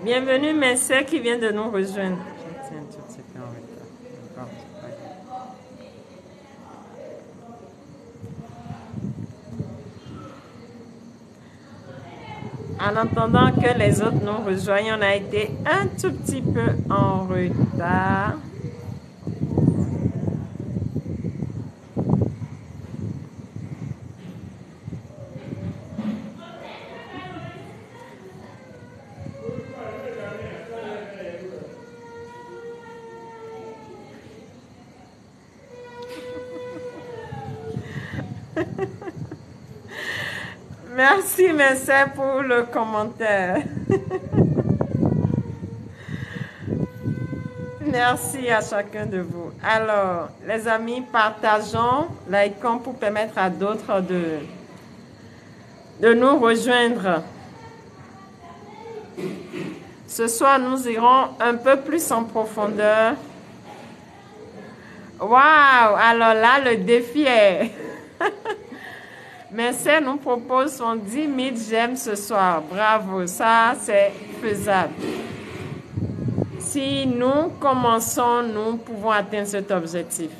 Bienvenue mes sœurs qui viennent de nous rejoindre. En attendant que les autres nous rejoignent, on a été un tout petit peu en retard. Merci, mes sœurs, pour le commentaire. Merci à chacun de vous. Alors, les amis, partageons, likons pour permettre à d'autres de nous rejoindre. Ce soir, nous irons un peu plus en profondeur. Waouh! Alors là, le défi est... Mes sœurs nous proposent son 10 000 j'aime ce soir. Bravo, ça c'est faisable. Si nous commençons, nous pouvons atteindre cet objectif.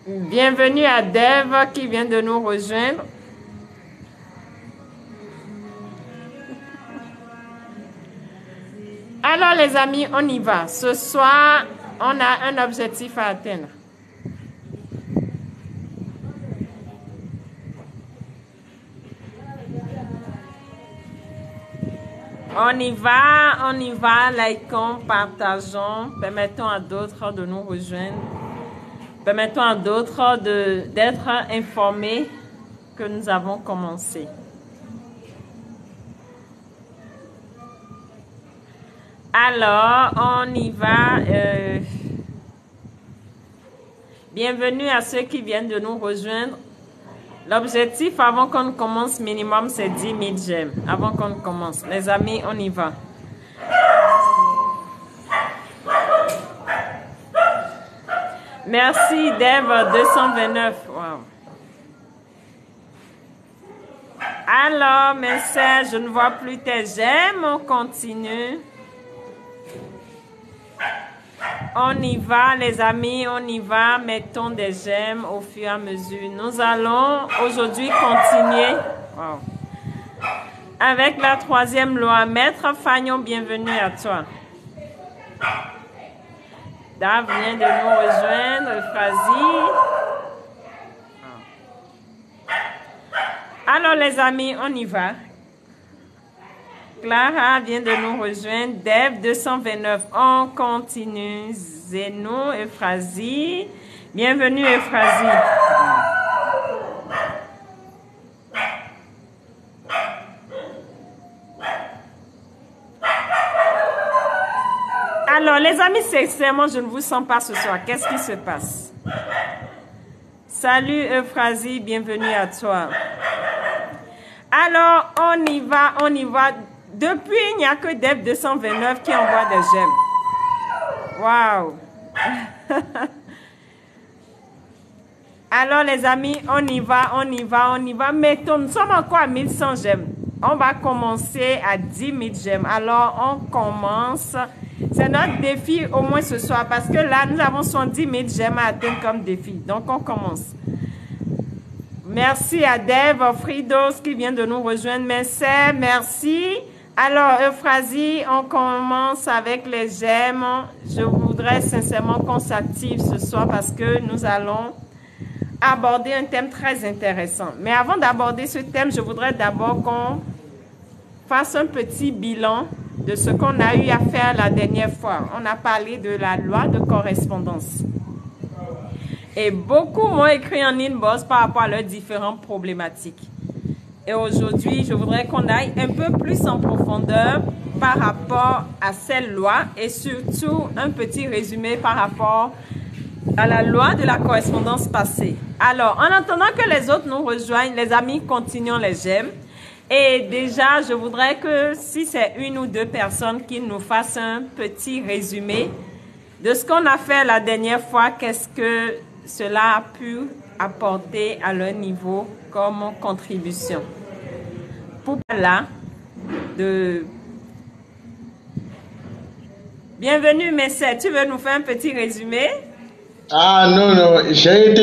Bienvenue à Dave qui vient de nous rejoindre. Alors les amis, on y va. Ce soir, on a un objectif à atteindre. On y va, likons, partageons, permettons à d'autres de nous rejoindre, permettons à d'autres d'être informés que nous avons commencé. Alors, on y va. Bienvenue à ceux qui viennent de nous rejoindre. L'objectif avant qu'on commence minimum, c'est 10 000 j'aime. Avant qu'on commence. Les amis, on y va. Merci, Dave 229. Wow. Alors, mes sœurs, je ne vois plus tes j'aime. On continue. On y va, les amis, on y va. Mettons des j'aime au fur et à mesure. Nous allons aujourd'hui continuer avec la 3e loi. Maître Fagnon, bienvenue à toi. Dave vient de nous rejoindre, Frazi. Alors, les amis, on y va. Clara vient de nous rejoindre. Dave 229. On continue. Zeno, Euphrasie. Bienvenue, Euphrasie. Alors, les amis, sincèrement, je ne vous sens pas ce soir. Qu'est-ce qui se passe? Salut, Euphrasie. Bienvenue à toi. Alors, on y va, on y va. Depuis, il n'y a que Dave 229 qui envoie des j'aime. Waouh! Alors, les amis, on y va, on y va, on y va. Mettons, nous sommes encore à 1100 j'aime. On va commencer à 10 000 j'aime. Alors, on commence. C'est notre défi au moins ce soir parce que là, nous avons 70 000 j'aime à atteindre comme défi. Donc, on commence. Merci à Dave Fridos qui vient de nous rejoindre. Merci. Alors, Euphrasie, on commence avec les j'aime. Je voudrais sincèrement qu'on s'active ce soir parce que nous allons aborder un thème très intéressant. Mais avant d'aborder ce thème, je voudrais d'abord qu'on fasse un petit bilan de ce qu'on a eu à faire la dernière fois. On a parlé de la loi de correspondance. Et beaucoup m'ont écrit en inbox par rapport à leurs différentes problématiques. Et aujourd'hui, je voudrais qu'on aille un peu plus en profondeur par rapport à cette loi et surtout un petit résumé par rapport à la loi de la correspondance passée. Alors, en attendant que les autres nous rejoignent, les amis, continuons les j'aime. Et déjà, je voudrais que si c'est une ou deux personnes qui nous fassent un petit résumé de ce qu'on a fait la dernière fois, qu'est-ce que cela a pu apporter à leur niveau comme contribution. Pour là, de Bienvenue, Messé. Tu veux nous faire un petit résumé? Ah non, non, j'ai été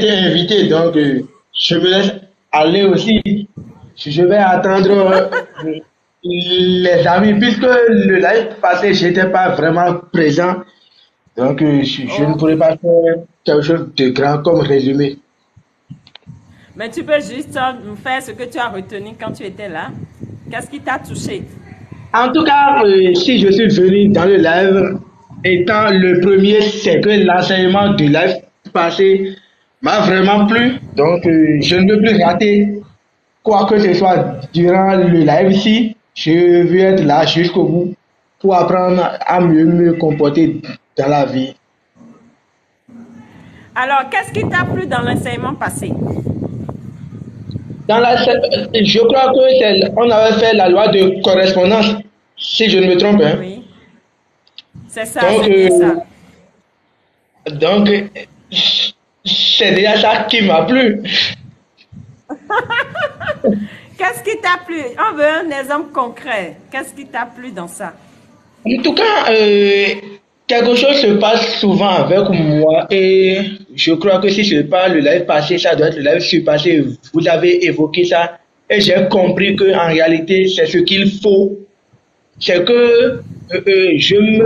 invité, donc je me laisse aller aussi. Je vais attendre les amis, puisque le live passé, je n'étais pas vraiment présent, donc je ne pourrais Ok. pas faire quelque chose de grand comme résumé. Mais tu peux juste nous faire ce que tu as retenu quand tu étais là. Qu'est-ce qui t'a touché? En tout cas, si je suis venu dans le live, étant le premier, c'est que l'enseignement du live passé m'a vraiment plu. Donc, je ne veux plus rater quoi que ce soit durant le live ici. Je veux être là jusqu'au bout pour apprendre à mieux me comporter dans la vie. Alors, qu'est-ce qui t'a plu dans l'enseignement passé? Je crois que on avait fait la loi de correspondance, si je ne me trompe, hein. Oui, c'est ça, Donc, c'est bien ça. donc, c'est déjà ça qui m'a plu. Qu'est-ce qui t'a plu? On veut un exemple concret. Qu'est-ce qui t'a plu dans ça? En tout cas, quelque chose se passe souvent avec moi et je crois que si ce n'est pas le live passé, ça doit être le live surpassé. Vous avez évoqué ça et j'ai compris que en réalité, c'est ce qu'il faut. C'est que je ne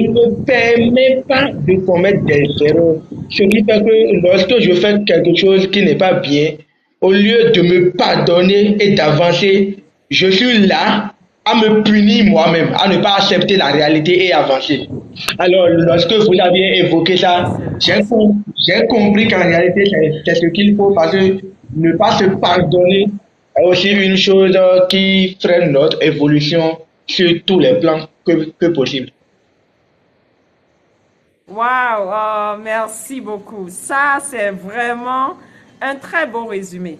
me permets pas de commettre des erreurs. Ce qui fait que lorsque je fais quelque chose qui n'est pas bien, au lieu de me pardonner et d'avancer, je suis là à me punir moi-même, à ne pas accepter la réalité et avancer. Alors, lorsque vous aviez évoqué ça, Excellent. j'ai compris qu'en réalité, c'est ce qu'il faut parce que ne pas se pardonner est aussi une chose qui freine notre évolution sur tous les plans que possible. Waouh, oh, merci beaucoup. Ça, c'est vraiment un très beau résumé.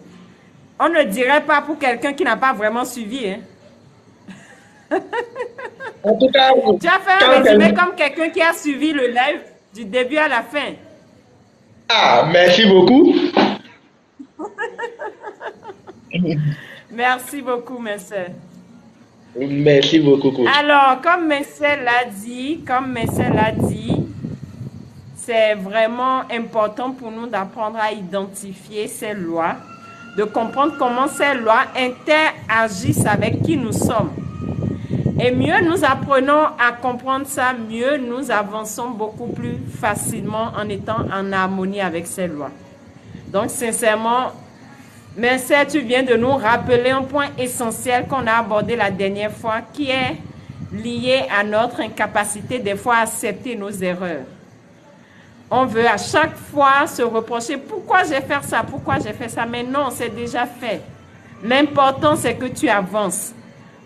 On ne dirait pas pour quelqu'un qui n'a pas vraiment suivi, hein. En tout cas, Tu as fait un quand résumé elle... comme quelqu'un qui a suivi le live du début à la fin. Ah, merci beaucoup. Merci beaucoup, monsieur. Merci beaucoup, coach. Alors, comme Messel l'a dit, c'est vraiment important pour nous d'apprendre à identifier ces lois, de comprendre comment ces lois interagissent avec qui nous sommes. Et mieux nous apprenons à comprendre ça, mieux nous avançons beaucoup plus facilement en étant en harmonie avec ces lois. Donc, sincèrement, merci, tu viens de nous rappeler un point essentiel qu'on a abordé la dernière fois, qui est lié à notre incapacité des fois à accepter nos erreurs. On veut à chaque fois se reprocher pourquoi j'ai fait ça, pourquoi j'ai fait ça, mais non, c'est déjà fait. L'important, c'est que tu avances.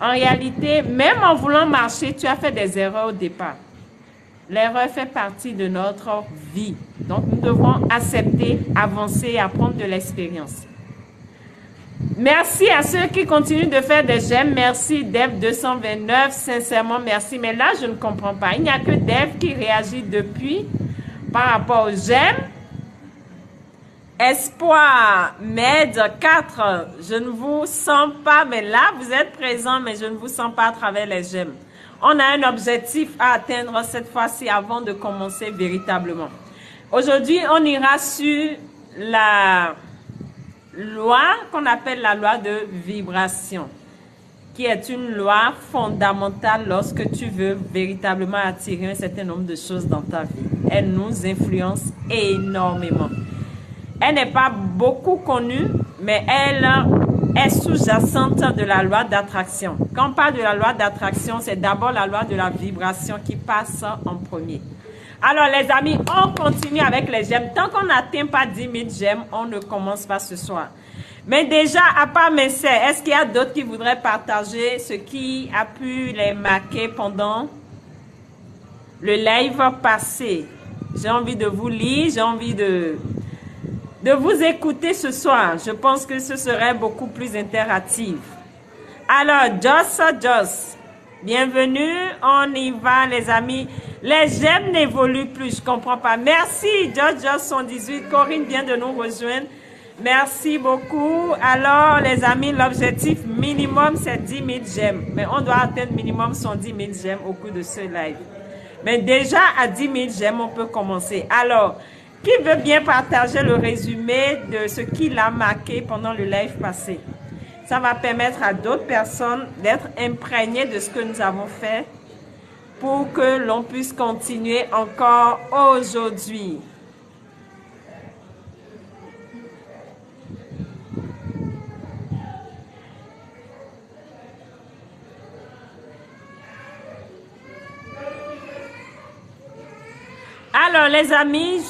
En réalité, même en voulant marcher, tu as fait des erreurs au départ. L'erreur fait partie de notre vie. Donc, nous devons accepter, avancer et apprendre de l'expérience. Merci à ceux qui continuent de faire des j'aime. Merci Dev 229, sincèrement merci. Mais là, je ne comprends pas. Il n'y a que Dev qui réagit depuis par rapport aux j'aime. Espoir, Med 4, je ne vous sens pas, mais là, vous êtes présent, mais je ne vous sens pas à travers les j'aime. On a un objectif à atteindre cette fois-ci avant de commencer véritablement. Aujourd'hui, on ira sur la loi qu'on appelle la loi de vibration, qui est une loi fondamentale lorsque tu veux véritablement attirer un certain nombre de choses dans ta vie. Elle nous influence énormément. Elle n'est pas beaucoup connue, mais elle est sous-jacente de la loi d'attraction. Quand on parle de la loi d'attraction, c'est d'abord la loi de la vibration qui passe en premier. Alors les amis, on continue avec les j'aime. Tant qu'on n'atteint pas 10 000 j'aime, on ne commence pas ce soir. Mais déjà, à part mes sœurs, est-ce qu'il y a d'autres qui voudraient partager ce qui a pu les marquer pendant le live passé? J'ai envie de vous lire, j'ai envie de vous écouter ce soir. Je pense que ce serait beaucoup plus interactif. Alors, Joss, bienvenue. On y va, les amis. Les j'aime n'évoluent plus, je comprends pas. Merci, Joss 118. Corinne vient de nous rejoindre. Merci beaucoup. Alors, les amis, l'objectif minimum, c'est 10 000 j'aime. Mais on doit atteindre minimum 110 000 j'aime au cours de ce live. Mais déjà, à 10 000 j'aime, on peut commencer. Alors, qui veut bien partager le résumé de ce qu'il a marqué pendant le live passé? Ça va permettre à d'autres personnes d'être imprégnées de ce que nous avons fait pour que l'on puisse continuer encore aujourd'hui. Alors, les amis,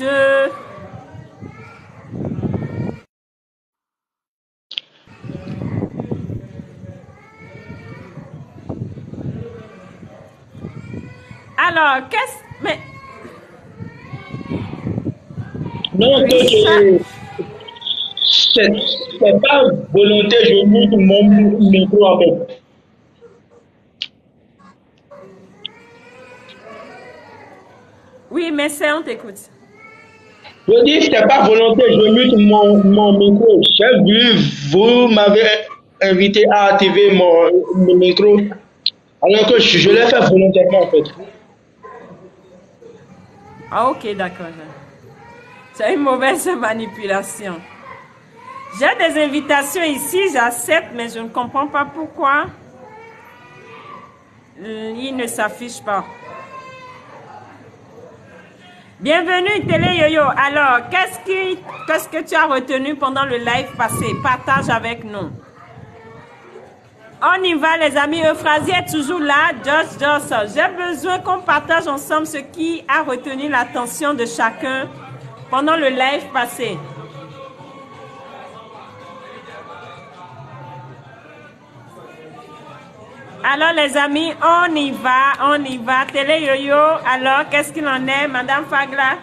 Alors, mais... Non, c'est pas volonté, je mute mon micro en fait. Oui, mais c'est, on t'écoute. Je dis, c'est pas volonté, je mute mon micro. J'ai vu, vous m'avez invité à activer mon micro, alors que je l'ai fait volontairement en fait. Ah, ok, d'accord. C'est une mauvaise manipulation. J'ai des invitations ici, j'accepte, mais je ne comprends pas pourquoi il ne s'affiche pas. Bienvenue Télé Yoyo. Alors, qu'est-ce que tu as retenu pendant le live passé? Partage avec nous. On y va les amis, Euphrasie est toujours là, Joss. J'ai besoin qu'on partage ensemble ce qui a retenu l'attention de chacun pendant le live passé. Alors les amis, on y va. Télé Yoyo, alors qu'est-ce qu'il en est, Madame Fagla?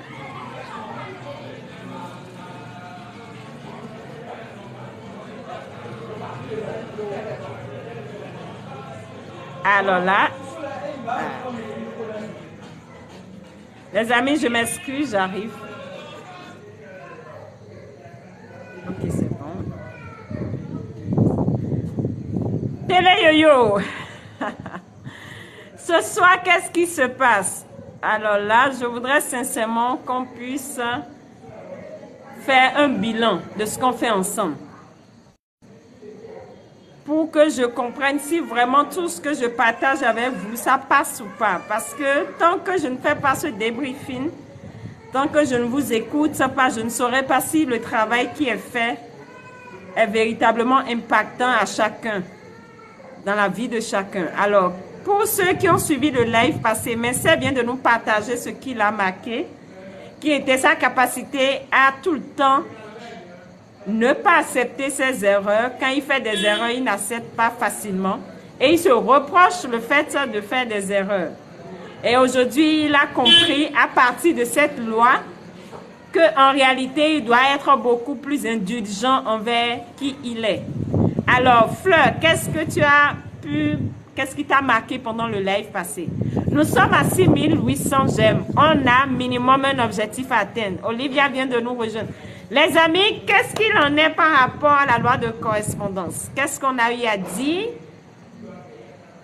Alors là, les amis, je m'excuse, j'arrive. Ok, c'est bon. Télé Yoyo. Ce soir, qu'est-ce qui se passe? Alors là, je voudrais sincèrement qu'on puisse faire un bilan de ce qu'on fait ensemble. Pour que je comprenne si vraiment tout ce que je partage avec vous, ça passe ou pas. Parce que tant que je ne fais pas ce débriefing, tant que je ne vous écoute pas, je ne saurais pas si le travail qui est fait est véritablement impactant à chacun, dans la vie de chacun. Alors, pour ceux qui ont suivi le live passé, mais c'est bien de nous partager ce qu'il a marqué, qui était sa capacité à tout le temps ne pas accepter ses erreurs. Quand il fait des erreurs, il n'accepte pas facilement. Et il se reproche le fait de faire des erreurs. Et aujourd'hui, il a compris à partir de cette loi qu'en réalité, il doit être beaucoup plus indulgent envers qui il est. Alors, Fleur, qu'est-ce qui t'a marqué pendant le live passé? Nous sommes à 6800 j'aime. On a minimum un objectif à atteindre. Olivia vient de nous rejoindre. Les amis, qu'est-ce qu'il en est par rapport à la loi de correspondance? Qu'est-ce qu'on a eu à dire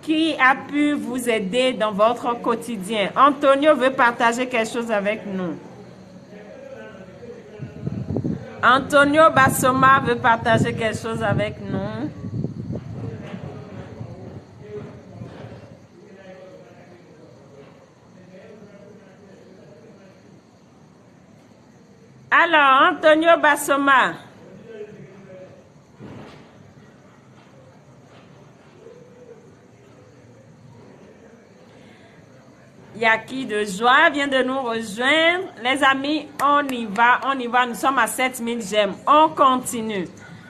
qui a pu vous aider dans votre quotidien? Antonio veut partager quelque chose avec nous. Antonio Bassoma veut partager quelque chose avec nous. Alors, Antonio Bassoma. Yaki de Joie vient de nous rejoindre. Les amis, on y va. Nous sommes à 7000 j'aime. On continue.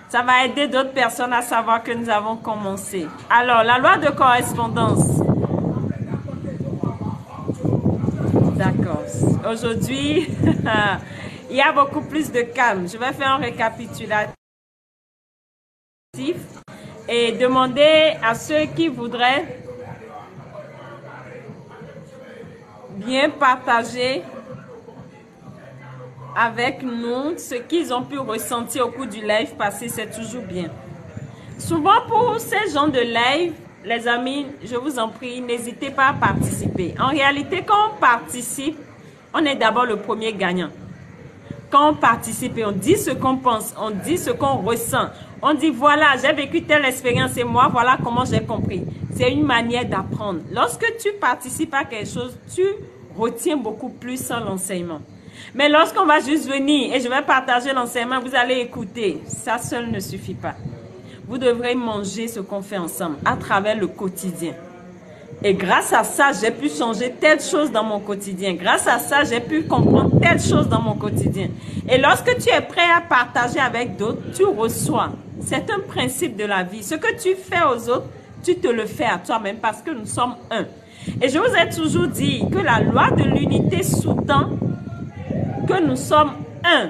Ça va aider d'autres personnes à savoir que nous avons commencé. Alors, la loi de correspondance. D'accord. Aujourd'hui, il y a beaucoup plus de calme. Je vais faire un récapitulatif et demander à ceux qui voudraient bien partager avec nous ce qu'ils ont pu ressentir au cours du live passé, c'est toujours bien. Souvent pour ces gens de live, les amis, je vous en prie, n'hésitez pas à participer. En réalité, quand on participe, on est d'abord le premier gagnant. Quand on participe et on dit ce qu'on pense, on dit ce qu'on ressent, on dit voilà, j'ai vécu telle expérience et moi, voilà comment j'ai compris. C'est une manière d'apprendre. Lorsque tu participes à quelque chose, tu retiens beaucoup plus l'enseignement. Mais lorsqu'on va juste venir et je vais partager l'enseignement, vous allez écouter. Ça seul ne suffit pas. Vous devrez manger ce qu'on fait ensemble à travers le quotidien. Et grâce à ça, j'ai pu changer telle chose dans mon quotidien. Grâce à ça, j'ai pu comprendre telle chose dans mon quotidien. Et lorsque tu es prêt à partager avec d'autres, tu reçois. C'est un principe de la vie. Ce que tu fais aux autres, tu te le fais à toi-même parce que nous sommes un. Et je vous ai toujours dit que la loi de l'unité sous-tend que nous sommes un.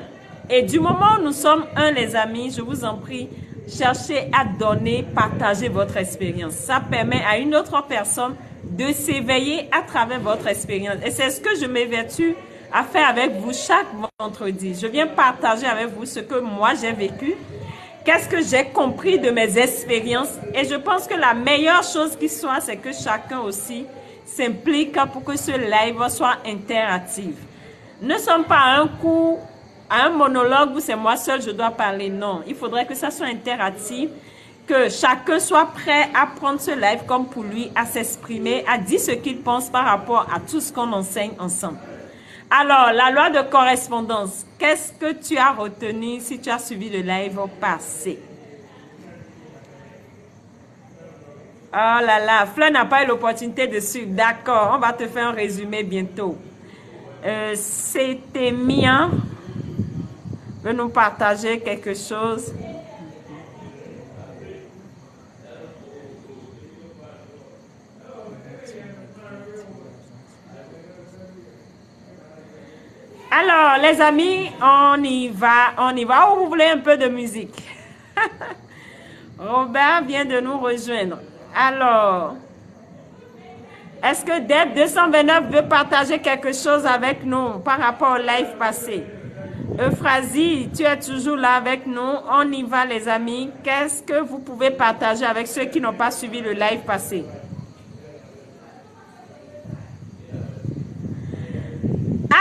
Et du moment où nous sommes un, les amis, je vous en prie, cherchez à donner, partager votre expérience. Ça permet à une autre personne de s'éveiller à travers votre expérience. Et c'est ce que je m'évertue à faire avec vous chaque vendredi. Je viens partager avec vous ce que moi j'ai vécu, qu'est-ce que j'ai compris de mes expériences. Et je pense que la meilleure chose qui soit, c'est que chacun aussi s'implique pour que ce live soit interactif. Ne sommes pas à un cours, à un monologue où c'est moi seul, je dois parler. Non, il faudrait que ça soit interactif, que chacun soit prêt à prendre ce live comme pour lui, à s'exprimer, à dire ce qu'il pense par rapport à tout ce qu'on enseigne ensemble. Alors, la loi de correspondance, qu'est-ce que tu as retenu si tu as suivi le live passé? Oh là là, Fleur n'a pas eu l'opportunité de suivre. D'accord, on va te faire un résumé bientôt. C'était Mia. Veut nous partager quelque chose. Alors, les amis, on y va. Ou vous voulez un peu de musique? Robert vient de nous rejoindre. Alors, est-ce que Deb 229 veut partager quelque chose avec nous par rapport au live passé? Euphrasie, tu es toujours là avec nous. On y va, les amis. Qu'est-ce que vous pouvez partager avec ceux qui n'ont pas suivi le live passé?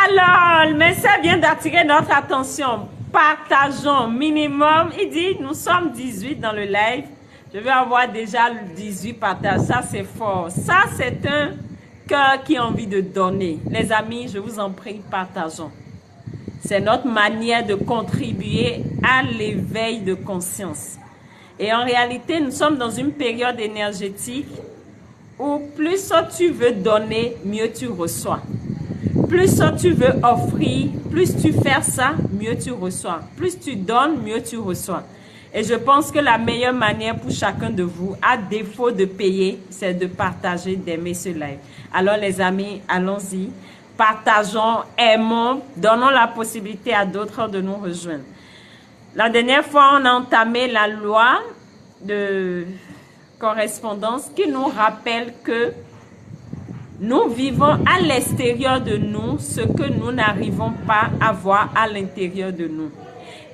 Alors, le message vient d'attirer notre attention. Partageons minimum. Il dit, nous sommes 18 dans le live. Je vais avoir déjà 18 partages. Ça, c'est fort. Ça, c'est un cœur qui a envie de donner. Les amis, je vous en prie, partageons. C'est notre manière de contribuer à l'éveil de conscience. Et en réalité, nous sommes dans une période énergétique où plus tu veux donner, mieux tu reçois. Plus tu veux offrir, plus tu fais ça, mieux tu reçois. Plus tu donnes, mieux tu reçois. Et je pense que la meilleure manière pour chacun de vous, à défaut de payer, c'est de partager, d'aimer ce live. Alors les amis, allons-y. Partageons, aimons, donnons la possibilité à d'autres de nous rejoindre. La dernière fois, on a entamé la loi de correspondance qui nous rappelle que nous vivons à l'extérieur de nous ce que nous n'arrivons pas à voir à l'intérieur de nous.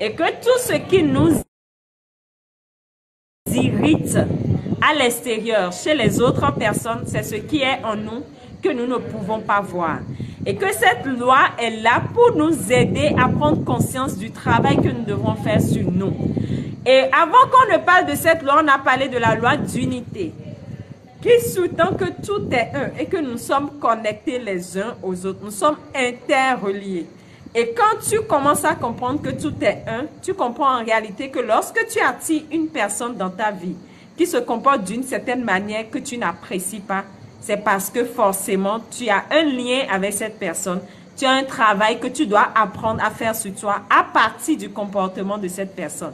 Et que tout ce qui nous irrite à l'extérieur, chez les autres personnes, c'est ce qui est en nous que nous ne pouvons pas voir. Et que cette loi est là pour nous aider à prendre conscience du travail que nous devons faire sur nous. Et avant qu'on ne parle de cette loi, on a parlé de la loi d'unité, qui sous-tend que tout est un et que nous sommes connectés les uns aux autres. Nous sommes interreliés. Et quand tu commences à comprendre que tout est un, tu comprends en réalité que lorsque tu attires une personne dans ta vie qui se comporte d'une certaine manière que tu n'apprécies pas, c'est parce que forcément, tu as un lien avec cette personne. Tu as un travail que tu dois apprendre à faire sur toi à partir du comportement de cette personne.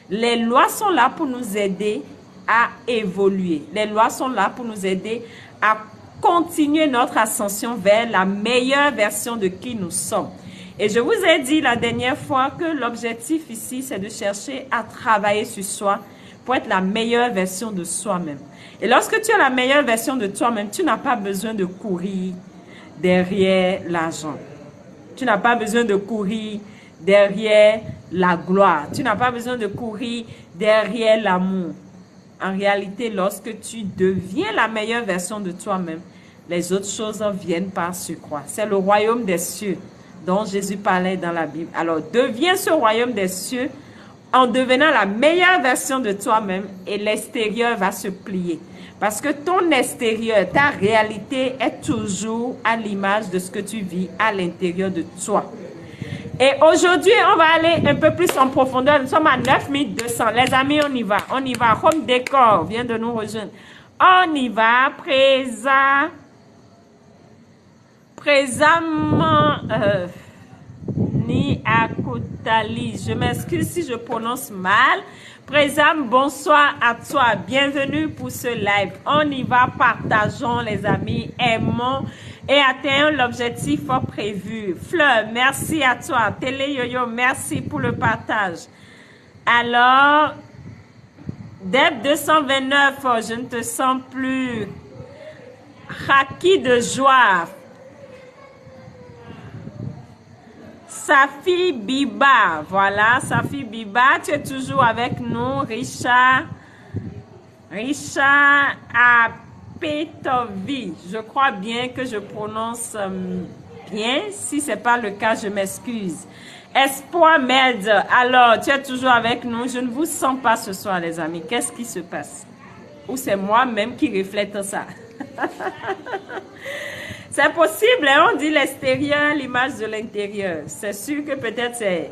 Les lois sont là pour nous aider à évoluer. Les lois sont là pour nous aider à continuer notre ascension vers la meilleure version de qui nous sommes. Et je vous ai dit la dernière fois que l'objectif ici, c'est de chercher à travailler sur soi pour être la meilleure version de soi-même. Et lorsque tu es la meilleure version de toi-même, tu n'as pas besoin de courir derrière l'argent. Tu n'as pas besoin de courir derrière la gloire. Tu n'as pas besoin de courir derrière l'amour. En réalité, lorsque tu deviens la meilleure version de toi-même, les autres choses viennent par surcroît. C'est le royaume des cieux dont Jésus parlait dans la Bible. Alors, deviens ce royaume des cieux en devenant la meilleure version de toi-même et l'extérieur va se plier. Parce que ton extérieur, ta réalité est toujours à l'image de ce que tu vis à l'intérieur de toi. Et aujourd'hui, on va aller un peu plus en profondeur. Nous sommes à 9200. Les amis, on y va. On y va. Home Décor vient de nous rejoindre. On y va. Présentement, ni à Kotali. Je m'excuse si je prononce mal. Présam, bonsoir à toi. Bienvenue pour ce live. On y va, partageons les amis, aimons et atteignons l'objectif prévu. Fleur, merci à toi. Télé Yo-Yo, merci pour le partage. Alors, Deb 229, je ne te sens plus. Raki de joie. Safi Biba, voilà, Safi Biba, tu es toujours avec nous. Richard Apetovi, je crois bien que je prononce bien. Si ce n'est pas le cas, je m'excuse. Espoir Med, alors, tu es toujours avec nous. Je ne vous sens pas ce soir, les amis. Qu'est-ce qui se passe? Ou c'est moi-même qui reflète ça? C'est possible, hein? On dit l'extérieur, l'image de l'intérieur. C'est sûr que peut-être c'est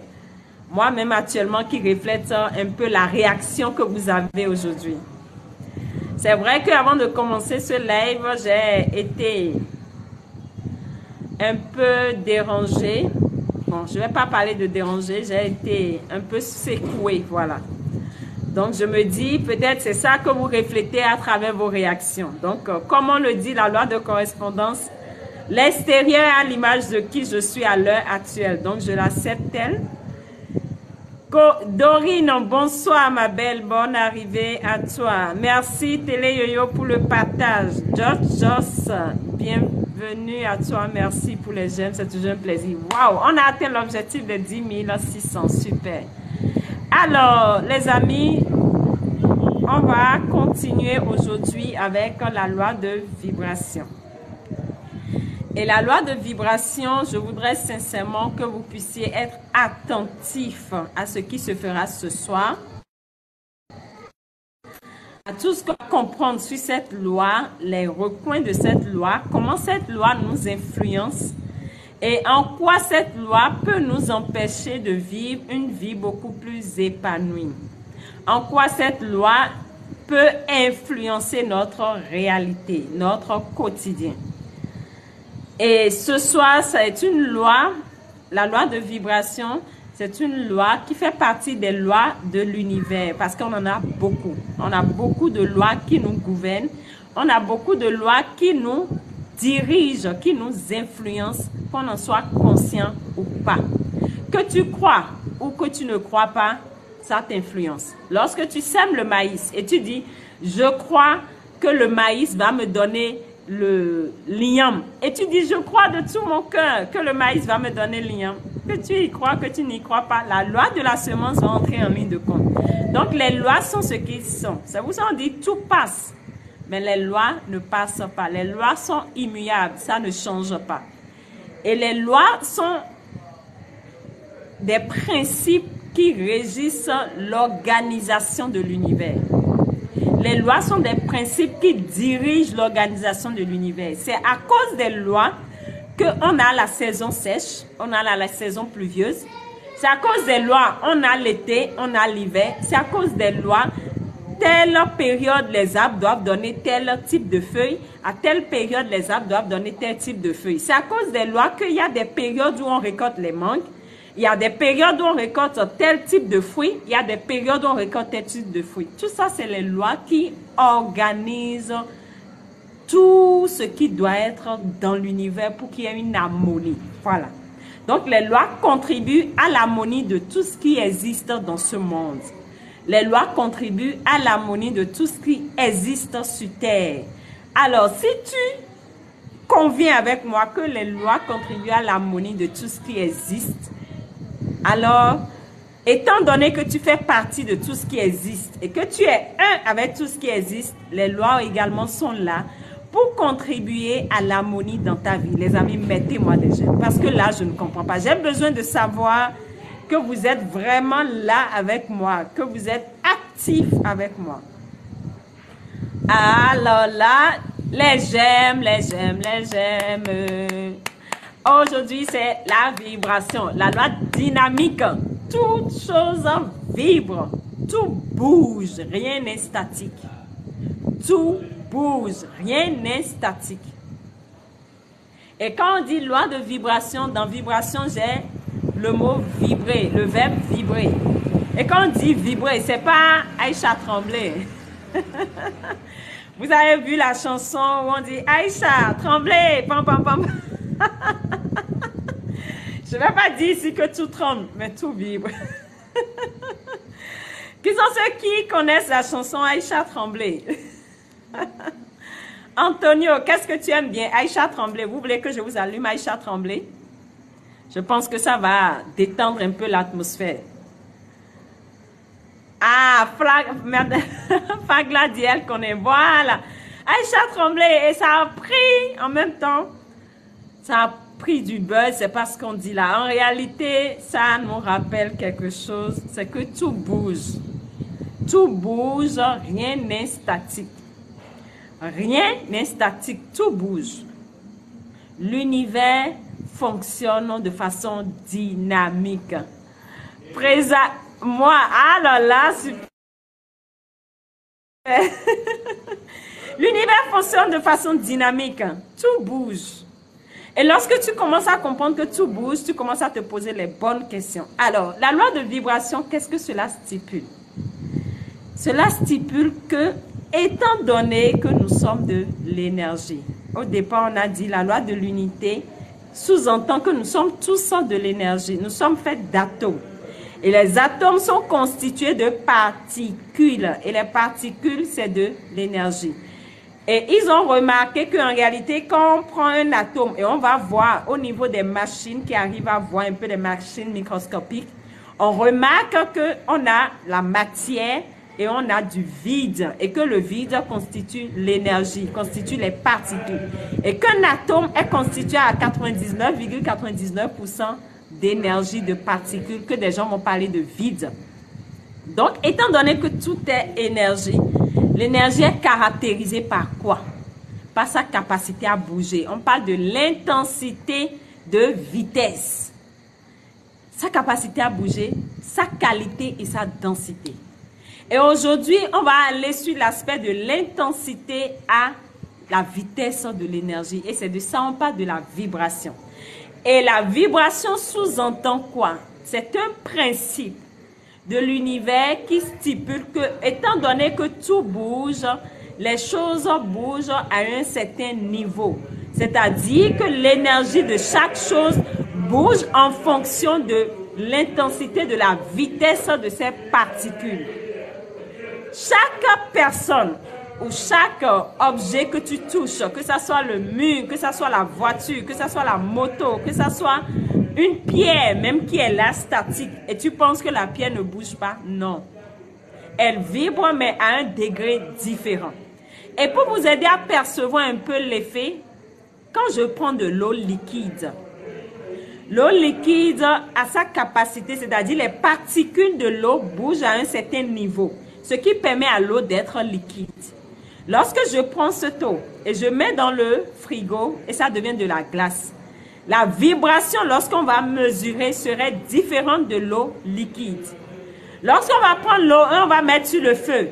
moi-même actuellement qui reflète un peu la réaction que vous avez aujourd'hui. C'est vrai qu'avant de commencer ce live, j'ai été un peu dérangée. Bon, je ne vais pas parler de déranger, j'ai été un peu secouée, voilà. Donc, je me dis, peut-être c'est ça que vous reflétez à travers vos réactions. Donc, comme on le dit, la loi de correspondance, l'extérieur à l'image de qui je suis à l'heure actuelle. Donc, je l'accepte telle. Dorine, bonsoir ma belle. Bonne arrivée à toi. Merci Télé Yo-Yo pour le partage. George Joss, bienvenue à toi. Merci pour les j'aime. C'est toujours un plaisir. Waouh, on a atteint l'objectif de 10 600. Super. Alors, les amis, on va continuer aujourd'hui avec la loi de vibration. Et la loi de vibration, je voudrais sincèrement que vous puissiez être attentifs à ce qui se fera ce soir. À tout ce qu'on va comprendre sur cette loi, les recoins de cette loi, comment cette loi nous influence et en quoi cette loi peut nous empêcher de vivre une vie beaucoup plus épanouie. En quoi cette loi peut influencer notre réalité, notre quotidien. Et ce soir, c'est une loi, la loi de vibration, c'est une loi qui fait partie des lois de l'univers parce qu'on en a beaucoup. On a beaucoup de lois qui nous gouvernent. On a beaucoup de lois qui nous dirigent, qui nous influencent, qu'on en soit conscient ou pas. Que tu crois ou que tu ne crois pas, ça t'influence. Lorsque tu sèmes le maïs et tu dis, je crois que le maïs va me donner le liam. Et tu dis, je crois de tout mon cœur que le maïs va me donner le liam. Que tu y crois, que tu n'y crois pas, la loi de la semence va entrer en ligne de compte. Donc, les lois sont ce qu'ils sont. Ça vous en dit, tout passe. Mais les lois ne passent pas. Les lois sont immuables. Ça ne change pas. Et les lois sont des principes qui régissent l'organisation de l'univers. Les lois sont des principes qui dirigent l'organisation de l'univers. C'est à cause des lois qu'on a la saison sèche, on a la saison pluvieuse. C'est à cause des lois, on a l'été, on a l'hiver. C'est à cause des lois, telle période les arbres doivent donner tel type de feuilles. À telle période les arbres doivent donner tel type de feuilles. C'est à cause des lois qu'il y a des périodes où on récolte les mangues. Il y a des périodes où on récolte tel type de fruits. Il y a des périodes où on récolte tel type de fruits. Tout ça, c'est les lois qui organisent tout ce qui doit être dans l'univers pour qu'il y ait une harmonie. Voilà. Donc, les lois contribuent à l'harmonie de tout ce qui existe dans ce monde. Les lois contribuent à l'harmonie de tout ce qui existe sur Terre. Alors, si tu conviens avec moi que les lois contribuent à l'harmonie de tout ce qui existe, Alors, étant donné que tu fais partie de tout ce qui existe et que tu es un avec tout ce qui existe, les lois également sont là pour contribuer à l'harmonie dans ta vie. Les amis, mettez-moi des j'aime parce que là, je ne comprends pas. J'ai besoin de savoir que vous êtes vraiment là avec moi, que vous êtes actifs avec moi. Alors là, les j'aime, les j'aime, les j'aime. Aujourd'hui, c'est la vibration, la loi dynamique. Toute chose vibre, tout bouge, rien n'est statique. Tout bouge, rien n'est statique. Et quand on dit loi de vibration, dans vibration, j'ai le mot vibrer, le verbe vibrer. Et quand on dit vibrer, c'est pas Aïcha Tremblay. Vous avez vu la chanson où on dit Aïcha Tremblay, pam pam pam. Je ne vais pas dire ici que tout tremble, mais tout vibre. Qui sont ceux qui connaissent la chanson Aïcha Tremblay? Antonio, qu'est-ce que tu aimes bien? Aïcha Tremblay, vous voulez que je vous allume Aïcha Tremblay? Je pense que ça va détendre un peu l'atmosphère. Ah, Fagla dit elle connaît. Voilà. Aïcha Tremblay, et ça a pris en même temps. Ça a pris du buzz, c'est pas ce qu'on dit là. En réalité, ça nous rappelle quelque chose, c'est que tout bouge. Tout bouge, rien n'est statique. Rien n'est statique, tout bouge. L'univers fonctionne de façon dynamique. Moi, alors là, super. L'univers fonctionne de façon dynamique. Tout bouge. Et lorsque tu commences à comprendre que tout bouge, tu commences à te poser les bonnes questions. Alors, la loi de vibration, qu'est-ce que cela stipule? Cela stipule que, étant donné que nous sommes de l'énergie, au départ, on a dit la loi de l'unité sous-entend que nous sommes tous de l'énergie. Nous sommes faits d'atomes. Et les atomes sont constitués de particules. Et les particules, c'est de l'énergie. Et ils ont remarqué qu'en réalité, quand on prend un atome et on va voir au niveau des machines qui arrivent à voir un peu des machines microscopiques, on remarque qu'on a la matière et on a du vide. Et que le vide constitue l'énergie, constitue les particules. Et qu'un atome est constitué à 99,99% d'énergie, de particules, que des gens vont parler de vide. Donc, étant donné que tout est énergie, l'énergie est caractérisée par quoi? Par sa capacité à bouger. On parle de l'intensité de vitesse. Sa capacité à bouger, sa qualité et sa densité. Et aujourd'hui, on va aller sur l'aspect de l'intensité à la vitesse de l'énergie. Et c'est de ça on parle de la vibration. Et la vibration sous-entend quoi? C'est un principe de l'univers qui stipule que, étant donné que tout bouge, les choses bougent à un certain niveau. C'est-à-dire que l'énergie de chaque chose bouge en fonction de l'intensité, de la vitesse de ces particules. Chaque personne ou chaque objet que tu touches, que ce soit le mur, que ce soit la voiture, que ce soit la moto, que ce soit une pierre, même qui est là statique, et tu penses que la pierre ne bouge pas? Non. Elle vibre, mais à un degré différent. Et pour vous aider à percevoir un peu l'effet, quand je prends de l'eau liquide a sa capacité, c'est-à-dire les particules de l'eau bougent à un certain niveau, ce qui permet à l'eau d'être liquide. Lorsque je prends cette eau et je mets dans le frigo et ça devient de la glace, la vibration lorsqu'on va mesurer serait différente de l'eau liquide. Lorsqu'on va prendre l'eau et on va mettre sur le feu,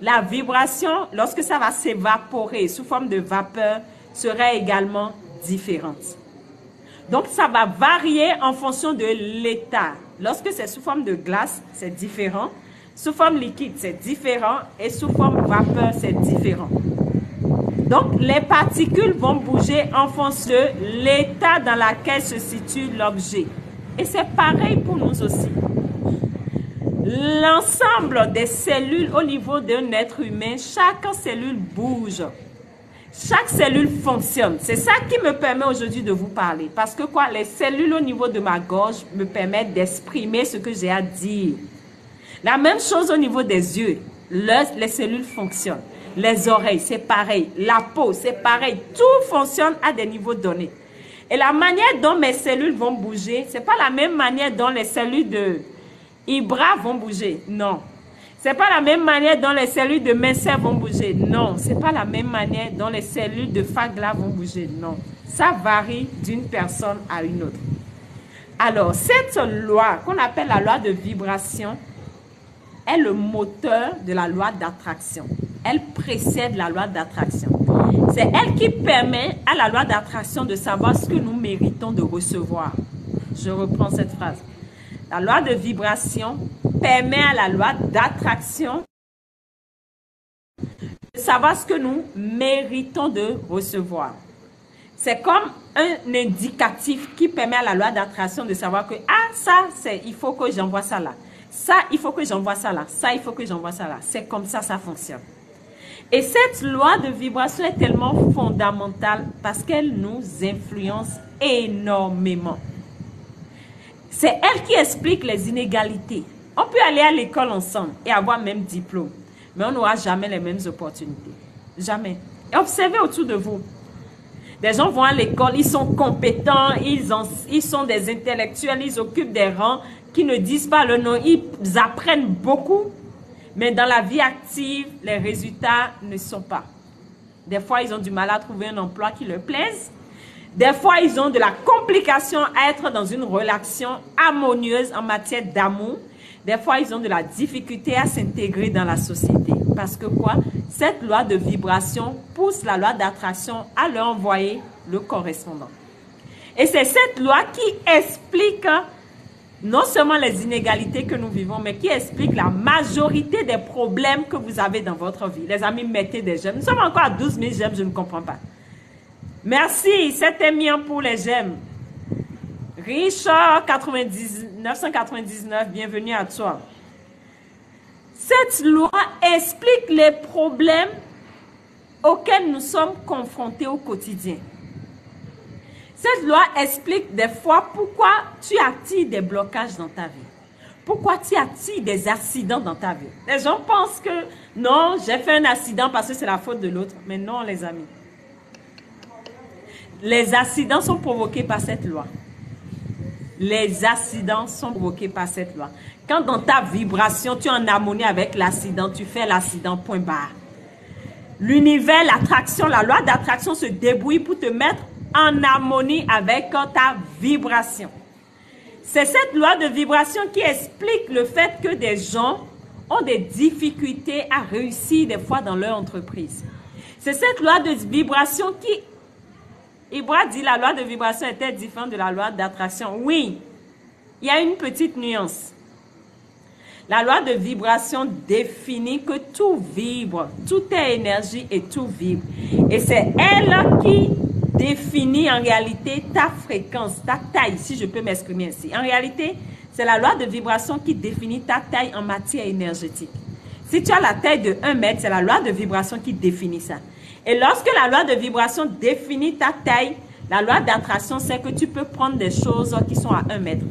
la vibration, lorsque ça va s'évaporer sous forme de vapeur, serait également différente. Donc, ça va varier en fonction de l'état. Lorsque c'est sous forme de glace, c'est différent. Sous forme liquide, c'est différent. Et sous forme vapeur, c'est différent. Donc, les particules vont bouger en fonction de l'état dans lequel se situe l'objet. Et c'est pareil pour nous aussi. L'ensemble des cellules au niveau d'un être humain, chaque cellule bouge. Chaque cellule fonctionne. C'est ça qui me permet aujourd'hui de vous parler. Parce que quoi? Les cellules au niveau de ma gorge me permettent d'exprimer ce que j'ai à dire. La même chose au niveau des yeux. Les cellules fonctionnent. Les oreilles, c'est pareil. La peau, c'est pareil. Tout fonctionne à des niveaux donnés. Et la manière dont mes cellules vont bouger, ce n'est pas la même manière dont les cellules de Ibra vont bouger. Non. Ce n'est pas la même manière dont les cellules de Messer vont bouger. Non. Ce n'est pas la même manière dont les cellules de Fagla vont bouger. Non. Ça varie d'une personne à une autre. Alors, cette loi qu'on appelle la loi de vibration est le moteur de la loi d'attraction. Elle précède la loi d'attraction. C'est elle qui permet à la loi d'attraction de savoir ce que nous méritons de recevoir. Je reprends cette phrase. La loi de vibration permet à la loi d'attraction de savoir ce que nous méritons de recevoir. C'est comme un indicatif qui permet à la loi d'attraction de savoir que ça, il faut que j'envoie ça là. Ça, il faut que j'envoie ça là. Ça, il faut que j'envoie ça là. C'est comme ça, ça fonctionne. Et cette loi de vibration est tellement fondamentale parce qu'elle nous influence énormément. C'est elle qui explique les inégalités. On peut aller à l'école ensemble et avoir le même diplôme, mais on n'aura jamais les mêmes opportunités. Jamais. Et observez autour de vous. Des gens vont à l'école, ils sont compétents, ils sont des intellectuels, ils occupent des rangs qui ne disent pas le nom, ils apprennent beaucoup. Mais dans la vie active, les résultats ne sont pas. Des fois, ils ont du mal à trouver un emploi qui leur plaise. Des fois, ils ont de la complication à être dans une relation harmonieuse en matière d'amour. Des fois, ils ont de la difficulté à s'intégrer dans la société. Parce que quoi? Cette loi de vibration pousse la loi d'attraction à leur envoyer le correspondant. Et c'est cette loi qui explique non seulement les inégalités que nous vivons, mais qui explique la majorité des problèmes que vous avez dans votre vie. Les amis, mettez des j'aime. Nous sommes encore à 12 000 j'aime, je ne comprends pas. Merci, c'était mien pour les j'aime. Richard 999, bienvenue à toi. Cette loi explique les problèmes auxquels nous sommes confrontés au quotidien. Cette loi explique des fois pourquoi tu attires des blocages dans ta vie. Pourquoi tu attires des accidents dans ta vie. Les gens pensent que non, j'ai fait un accident parce que c'est la faute de l'autre. Mais non, les amis. Les accidents sont provoqués par cette loi. Les accidents sont provoqués par cette loi. Quand dans ta vibration, tu es en harmonie avec l'accident, tu fais l'accident, point barre. L'univers, l'attraction, la loi d'attraction se débrouille pour te mettre en harmonie avec ta vibration. C'est cette loi de vibration qui explique le fait que des gens ont des difficultés à réussir des fois dans leur entreprise. C'est cette loi de vibration qui... Ibra dit la loi de vibration était différente de la loi d'attraction. Oui, il y a une petite nuance. La loi de vibration définit que tout vibre, tout est énergie et tout vibre. Et c'est elle qui définit en réalité ta fréquence, ta taille, si je peux m'exprimer ainsi. En réalité, c'est la loi de vibration qui définit ta taille en matière énergétique. Si tu as la taille de 1 mètre, c'est la loi de vibration qui définit ça. Et lorsque la loi de vibration définit ta taille, la loi d'attraction, c'est que tu peux prendre des choses qui sont à 1 mètre.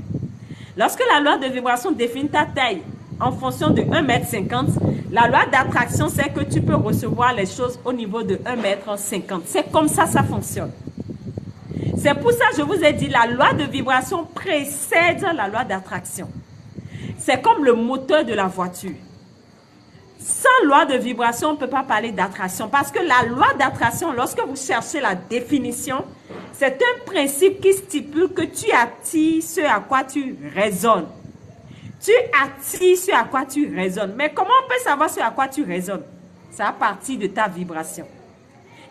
Lorsque la loi de vibration définit ta taille en fonction de 1,50 m, la loi d'attraction, c'est que tu peux recevoir les choses au niveau de 1,50 m. C'est comme ça, ça fonctionne. C'est pour ça que je vous ai dit, la loi de vibration précède la loi d'attraction. C'est comme le moteur de la voiture. Sans loi de vibration, on ne peut pas parler d'attraction. Parce que la loi d'attraction, lorsque vous cherchez la définition, c'est un principe qui stipule que tu attires ce à quoi tu résonnes. Tu attires ce à quoi tu résonnes. Mais comment on peut savoir ce à quoi tu résonnes? C'est à partir de ta vibration.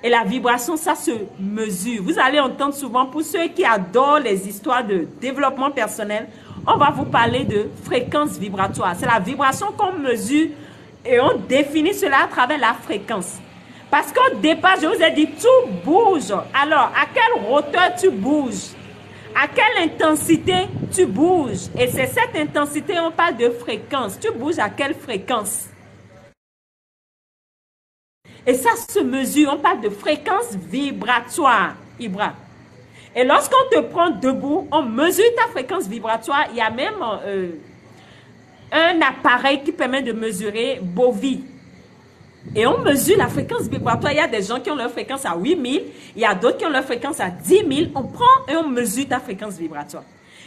Et la vibration, ça se mesure. Vous allez entendre souvent, pour ceux qui adorent les histoires de développement personnel, on va vous parler de fréquence vibratoire. C'est la vibration qu'on mesure et on définit cela à travers la fréquence. Parce qu'au départ, je vous ai dit, tout bouge. Alors, à quelle hauteur tu bouges? À quelle intensité tu bouges? Et c'est cette intensité, on parle de fréquence. Tu bouges à quelle fréquence? Et ça se mesure, on parle de fréquence vibratoire, Ibra. Et lorsqu'on te prend debout, on mesure ta fréquence vibratoire. Il y a même un appareil qui permet de mesurer Bovi. Et on mesure la fréquence vibratoire. Il y a des gens qui ont leur fréquence à 8000, il y a d'autres qui ont leur fréquence à 10 000. On prend et on mesure ta fréquence vibratoire.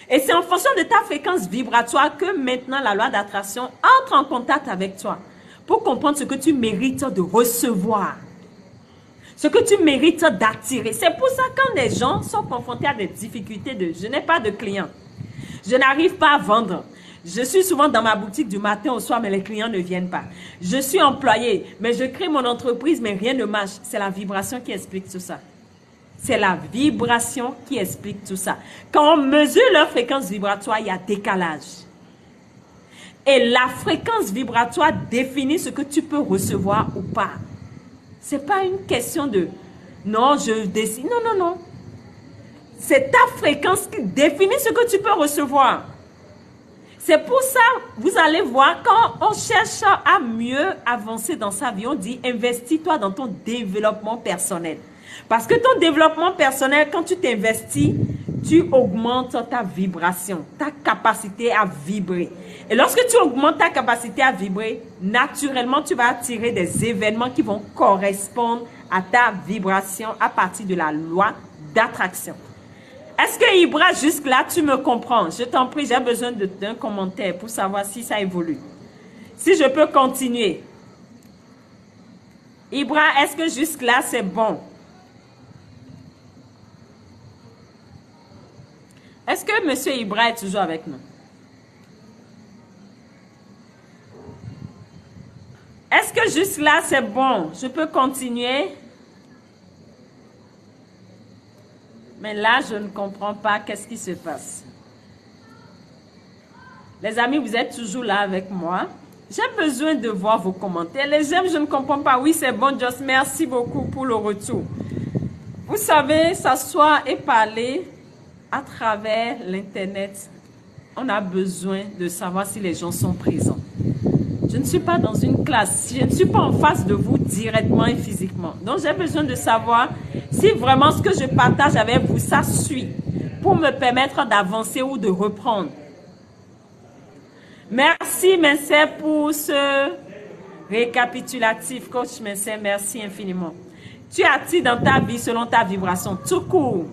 Et c'est en fonction de ta fréquence vibratoire que maintenant la loi d'attraction entre en contact avec toi pour comprendre ce que tu mérites de recevoir, ce que tu mérites d'attirer. C'est pour ça que quand les gens sont confrontés à des difficultés de « je n'ai pas de clients, je n'arrive pas à vendre ». Je suis souvent dans ma boutique du matin au soir, mais les clients ne viennent pas. Je suis employé, mais je crée mon entreprise, mais rien ne marche. C'est la vibration qui explique tout ça. C'est la vibration qui explique tout ça. Quand on mesure leur fréquence vibratoire, il y a décalage. Et la fréquence vibratoire définit ce que tu peux recevoir ou pas. Ce n'est pas une question de « non, je décide ». Non, non, non. C'est ta fréquence qui définit ce que tu peux recevoir. C'est pour ça, vous allez voir, quand on cherche à mieux avancer dans sa vie, on dit investis-toi dans ton développement personnel. Parce que ton développement personnel, quand tu t'investis, tu augmentes ta vibration, ta capacité à vibrer. Et lorsque tu augmentes ta capacité à vibrer, naturellement, tu vas attirer des événements qui vont correspondre à ta vibration à partir de la loi d'attraction. Est-ce que Ibra, jusque-là, tu me comprends? Je t'en prie, j'ai besoin d'un commentaire pour savoir si ça évolue. Si je peux continuer. Ibra, est-ce que jusque-là, c'est bon? Est-ce que M. Ibra est toujours avec nous? Est-ce que jusque-là, c'est bon? Je peux continuer? Mais là, je ne comprends pas qu'est-ce qui se passe. Les amis, vous êtes toujours là avec moi. J'ai besoin de voir vos commentaires. Les j'aime, je ne comprends pas. Oui, c'est bon, Joss. Merci beaucoup pour le retour. Vous savez, s'asseoir et parler à travers l'Internet, on a besoin de savoir si les gens sont présents. Je ne suis pas dans une classe, je ne suis pas en face de vous directement et physiquement. Donc, j'ai besoin de savoir si vraiment ce que je partage avec vous, ça suit pour me permettre d'avancer ou de reprendre. Merci, Menseh, pour ce récapitulatif. Coach Menseh, merci infiniment. Tu attires dans ta vie selon ta vibration, tout court.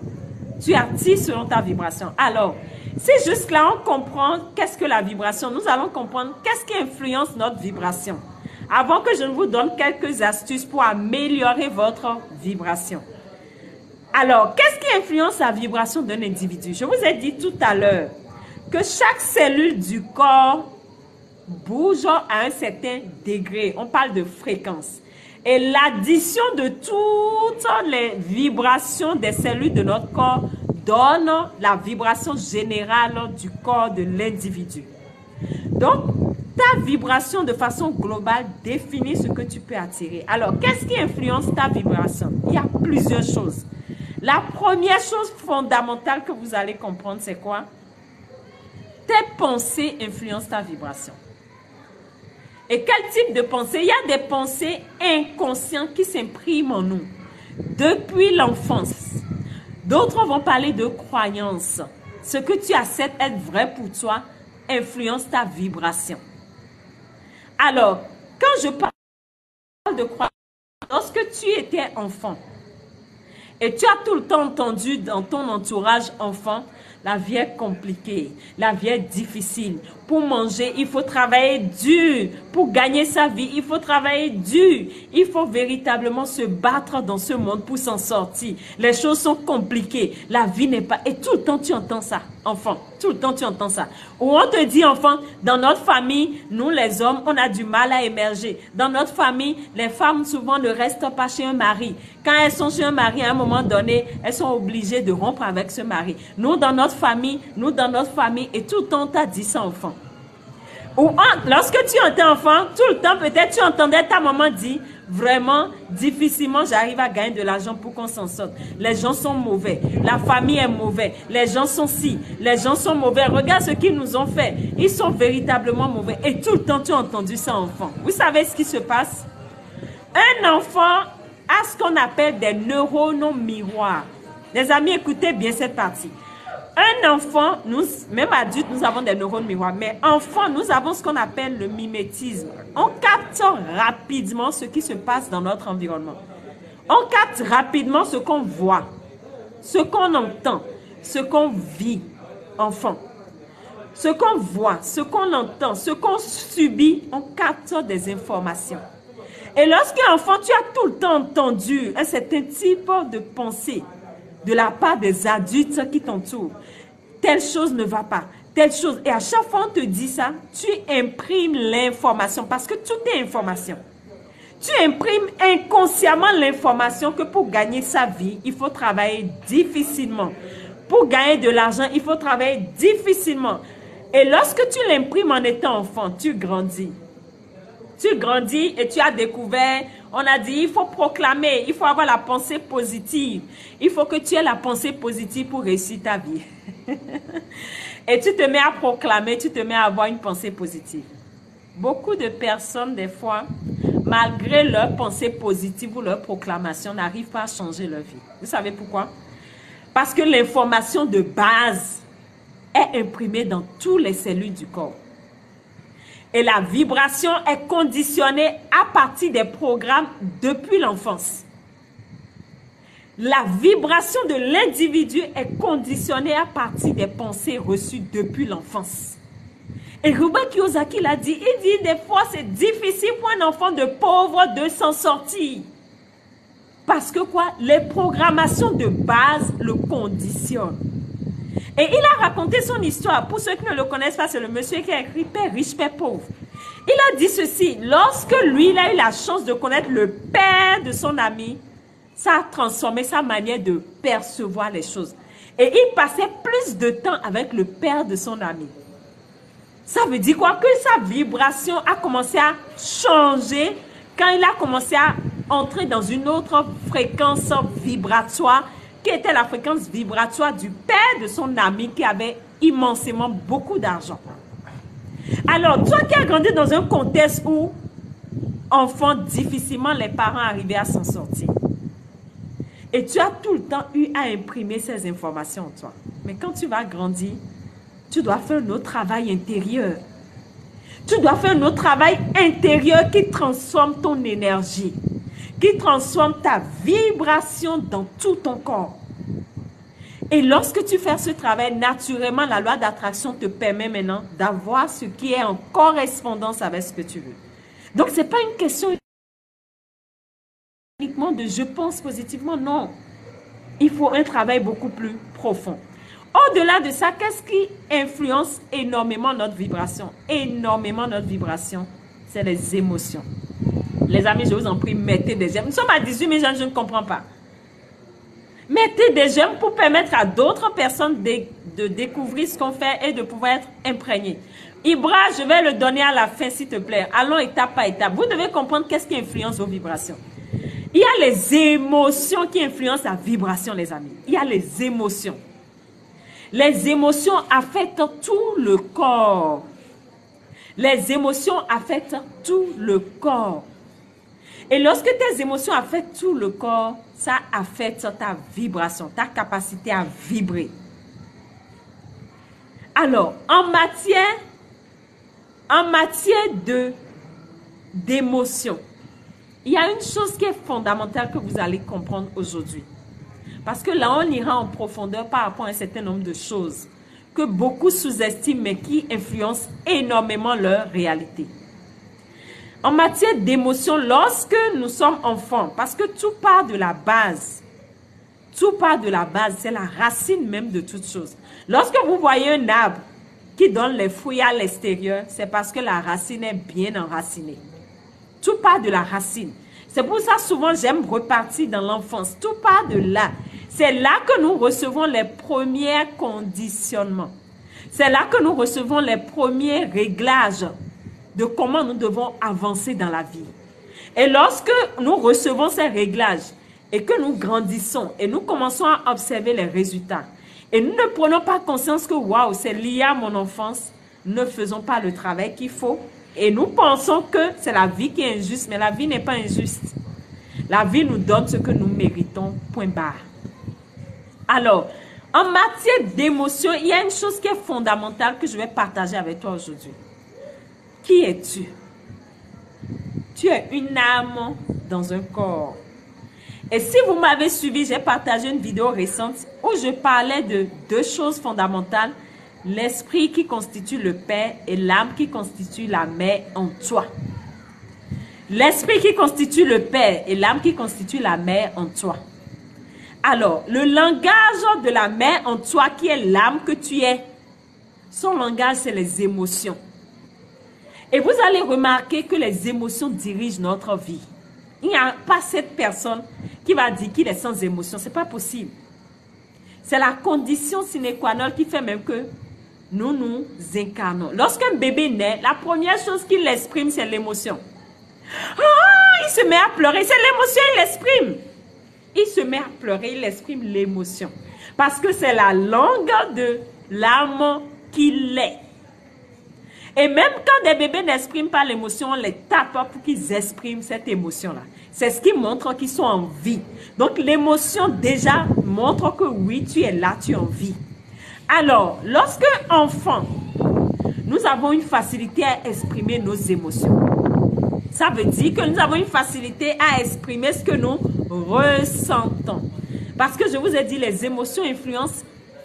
Tu attires selon ta vibration. Alors, si jusque-là, on comprend qu'est-ce que la vibration, nous allons comprendre qu'est-ce qui influence notre vibration. Avant que je ne vous donne quelques astuces pour améliorer votre vibration. Alors, qu'est-ce qui influence la vibration d'un individu? Je vous ai dit tout à l'heure que chaque cellule du corps bouge à un certain degré. On parle de fréquence. Et l'addition de toutes les vibrations des cellules de notre corps donne la vibration générale du corps de l'individu. Donc, ta vibration de façon globale définit ce que tu peux attirer. Alors, qu'est-ce qui influence ta vibration? Il y a plusieurs choses. La première chose fondamentale que vous allez comprendre, c'est quoi? Tes pensées influencent ta vibration. Et quel type de pensée? Il y a des pensées inconscientes qui s'impriment en nous depuis l'enfance. D'autres vont parler de croyances. Ce que tu acceptes être vrai pour toi influence ta vibration. Alors, quand je parle de croyances, lorsque tu étais enfant et tu as tout le temps entendu dans ton entourage enfant, la vie est compliquée, la vie est difficile. Pour manger, il faut travailler dur. Pour gagner sa vie, il faut travailler dur. Il faut véritablement se battre dans ce monde pour s'en sortir. Les choses sont compliquées. La vie n'est pas... Et tout le temps, tu entends ça, enfant. Tout le temps, tu entends ça. Ou on te dit, enfant, dans notre famille, nous les hommes, on a du mal à émerger. Dans notre famille, les femmes souvent ne restent pas chez un mari. Quand elles sont chez un mari, à un moment donné, elles sont obligées de rompre avec ce mari. Nous, dans notre famille, et tout le temps, on t'a dit ça, enfant. Ou lorsque tu étais enfant, tout le temps, peut-être tu entendais ta maman dire, vraiment, difficilement, j'arrive à gagner de l'argent pour qu'on s'en sorte. Les gens sont mauvais, la famille est mauvaise, les gens sont ci, les gens sont mauvais. Regarde ce qu'ils nous ont fait, ils sont véritablement mauvais. Et tout le temps, tu as entendu ça, enfant. Vous savez ce qui se passe? Un enfant a ce qu'on appelle des neurones miroirs. Les amis, écoutez bien cette partie. Un enfant, nous, même adultes, nous avons des neurones miroirs. Mais enfant, nous avons ce qu'on appelle le mimétisme. On capte rapidement ce qui se passe dans notre environnement. On capte rapidement ce qu'on voit, ce qu'on entend, ce qu'on vit, enfant. Ce qu'on voit, ce qu'on entend, ce qu'on subit, on capte des informations. Et lorsqu'un enfant, tu as tout le temps entendu un certain type de pensée de la part des adultes qui t'entourent. Telle chose ne va pas, telle chose. Et à chaque fois on te dit ça, tu imprimes l'information parce que tout est information. Tu imprimes inconsciemment l'information que pour gagner sa vie, il faut travailler difficilement. Pour gagner de l'argent, il faut travailler difficilement. Et lorsque tu l'imprimes en étant enfant, tu grandis. Tu grandis et tu as découvert, on a dit, il faut proclamer, il faut avoir la pensée positive. Il faut que tu aies la pensée positive pour réussir ta vie. Et tu te mets à proclamer, tu te mets à avoir une pensée positive. Beaucoup de personnes, des fois, malgré leur pensée positive ou leur proclamation, n'arrivent pas à changer leur vie. Vous savez pourquoi? Parce que l'information de base est imprimée dans toutes les cellules du corps. Et la vibration est conditionnée à partir des programmes depuis l'enfance. La vibration de l'individu est conditionnée à partir des pensées reçues depuis l'enfance. Et Robert Kiyosaki l'a dit, il dit des fois c'est difficile pour un enfant de pauvre de s'en sortir. Parce que quoi? Les programmations de base le conditionnent. Et il a raconté son histoire. Pour ceux qui ne le connaissent pas, c'est le monsieur qui a écrit Père riche, Père pauvre. Il a dit ceci, lorsque lui, il a eu la chance de connaître le père de son ami, ça a transformé sa manière de percevoir les choses. Et il passait plus de temps avec le père de son ami. Ça veut dire quoi? Que sa vibration a commencé à changer quand il a commencé à entrer dans une autre fréquence vibratoire qui était la fréquence vibratoire du père de son ami qui avait immensément beaucoup d'argent. Alors, toi qui as grandi dans un contexte où, enfant, difficilement les parents arrivaient à s'en sortir. Et tu as tout le temps eu à imprimer ces informations en toi. Mais quand tu vas grandir, tu dois faire un autre travail intérieur. Tu dois faire un autre travail intérieur qui transforme ton énergie, qui transforme ta vibration dans tout ton corps. Et lorsque tu fais ce travail, naturellement, la loi d'attraction te permet maintenant d'avoir ce qui est en correspondance avec ce que tu veux. Donc, ce n'est pas une question uniquement de je pense positivement, non. Il faut un travail beaucoup plus profond. Au-delà de ça, qu'est-ce qui influence énormément notre vibration? Énormément notre vibration, c'est les émotions. Les amis, je vous en prie, mettez des j'aime. Nous sommes à 18 000 gens, je ne comprends pas. Mettez des j'aime pour permettre à d'autres personnes de découvrir ce qu'on fait et de pouvoir être imprégnées. Ibra, je vais le donner à la fin, s'il te plaît. Allons étape par étape. Vous devez comprendre qu'est-ce qui influence vos vibrations. Il y a les émotions qui influencent la vibration, les amis. Il y a les émotions. Les émotions affectent tout le corps. Les émotions affectent tout le corps. Et lorsque tes émotions affectent tout le corps, ça affecte ta vibration, ta capacité à vibrer. Alors, en matière d'émotion, il y a une chose qui est fondamentale que vous allez comprendre aujourd'hui. Parce que là, on ira en profondeur par rapport à un certain nombre de choses que beaucoup sous-estiment, mais qui influencent énormément leur réalité. En matière d'émotion, lorsque nous sommes enfants, parce que tout part de la base. Tout part de la base, c'est la racine même de toute chose. Lorsque vous voyez un arbre qui donne les fruits à l'extérieur, c'est parce que la racine est bien enracinée. Tout part de la racine. C'est pour ça souvent j'aime repartir dans l'enfance. Tout part de là. C'est là que nous recevons les premiers conditionnements. C'est là que nous recevons les premiers réglages de comment nous devons avancer dans la vie. Et lorsque nous recevons ces réglages et que nous grandissons et nous commençons à observer les résultats et nous ne prenons pas conscience que waouh, c'est lié à mon enfance, ne faisons pas le travail qu'il faut et nous pensons que c'est la vie qui est injuste, mais la vie n'est pas injuste. La vie nous donne ce que nous méritons, point barre. Alors, en matière d'émotion, il y a une chose qui est fondamentale que je vais partager avec toi aujourd'hui. Qui es-tu? Tu es une âme dans un corps. Et si vous m'avez suivi, j'ai partagé une vidéo récente où je parlais de deux choses fondamentales. L'esprit qui constitue le père et l'âme qui constitue la mère en toi. L'esprit qui constitue le père et l'âme qui constitue la mère en toi. Alors, le langage de la mère en toi qui est l'âme que tu es, son langage c'est les émotions. Et vous allez remarquer que les émotions dirigent notre vie. Il n'y a pas cette personne qui va dire qu'il est sans émotion. Ce n'est pas possible. C'est la condition sine qua non qui fait même que nous nous incarnons. Lorsqu'un bébé naît, la première chose qu'il exprime, c'est l'émotion. Ah, il se met à pleurer. C'est l'émotion, il l'exprime. Il se met à pleurer, il exprime l'émotion. Parce que c'est la langue de l'âme qu'il est. Et même quand des bébés n'expriment pas l'émotion, on les tape pour qu'ils expriment cette émotion-là. C'est ce qui montre qu'ils sont en vie. Donc l'émotion déjà montre que oui, tu es là, tu es en vie. Alors, lorsque enfant, nous avons une facilité à exprimer nos émotions. Ça veut dire que nous avons une facilité à exprimer ce que nous ressentons. Parce que je vous ai dit, les émotions influencent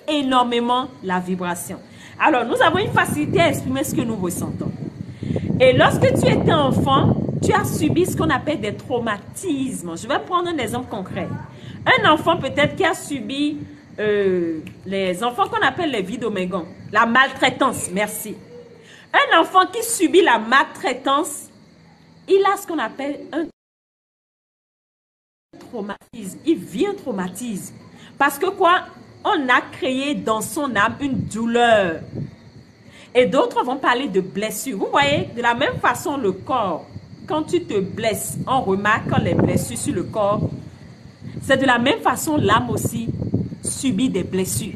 énormément la vibration. Alors, nous avons une facilité à exprimer ce que nous ressentons. Et lorsque tu étais enfant, tu as subi ce qu'on appelle des traumatismes. Je vais prendre un exemple concret. Un enfant peut-être qui a subi les enfants qu'on appelle les vidomégons, la maltraitance, merci. Un enfant qui subit la maltraitance, il a ce qu'on appelle un traumatisme. Il vit un traumatisme. Parce que quoi? On a créé dans son âme une douleur. Et d'autres vont parler de blessures. Vous voyez, de la même façon, le corps, quand tu te blesses, on remarque les blessures sur le corps. C'est de la même façon, l'âme aussi subit des blessures.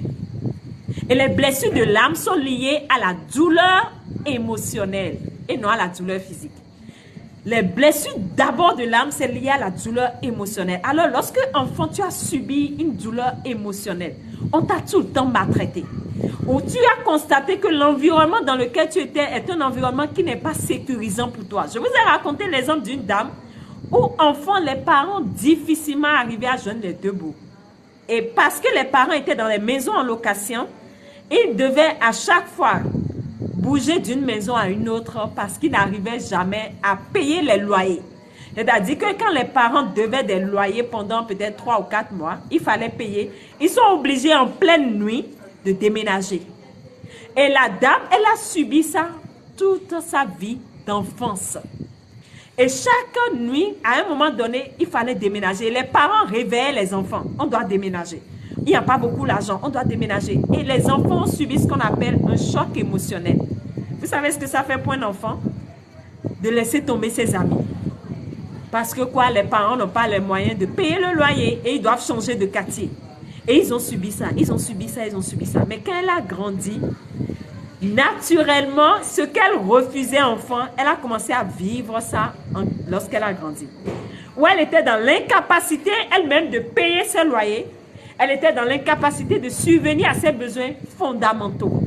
Et les blessures de l'âme sont liées à la douleur émotionnelle et non à la douleur physique. Les blessures d'abord de l'âme, c'est lié à la douleur émotionnelle. Alors, lorsque enfant, tu as subi une douleur émotionnelle, on t'a tout le temps maltraité. Ou tu as constaté que l'environnement dans lequel tu étais est un environnement qui n'est pas sécurisant pour toi. Je vous ai raconté l'exemple d'une dame où, enfant, les parents difficilement arrivaient à joindre les deux bouts. Et parce que les parents étaient dans les maisons en location, ils devaient à chaque fois bouger d'une maison à une autre parce qu'ils n'arrivaient jamais à payer les loyers. C'est-à-dire que quand les parents devaient des loyers pendant peut-être 3 ou 4 mois, il fallait payer. Ils sont obligés en pleine nuit de déménager. Et la dame, elle a subi ça toute sa vie d'enfance. Et chaque nuit, à un moment donné, il fallait déménager. Les parents réveillaient les enfants. On doit déménager. Il n'y a pas beaucoup d'argent, on doit déménager. Et les enfants ont subi ce qu'on appelle un choc émotionnel. Vous savez ce que ça fait pour un enfant? De laisser tomber ses amis. Parce que quoi, les parents n'ont pas les moyens de payer le loyer et ils doivent changer de quartier. Et ils ont subi ça, ils ont subi ça, ils ont subi ça. Mais quand elle a grandi, naturellement, ce qu'elle refusait enfant, elle a commencé à vivre ça lorsqu'elle a grandi. Où elle était dans l'incapacité elle-même de payer ses loyers. Elle était dans l'incapacité de subvenir à ses besoins fondamentaux.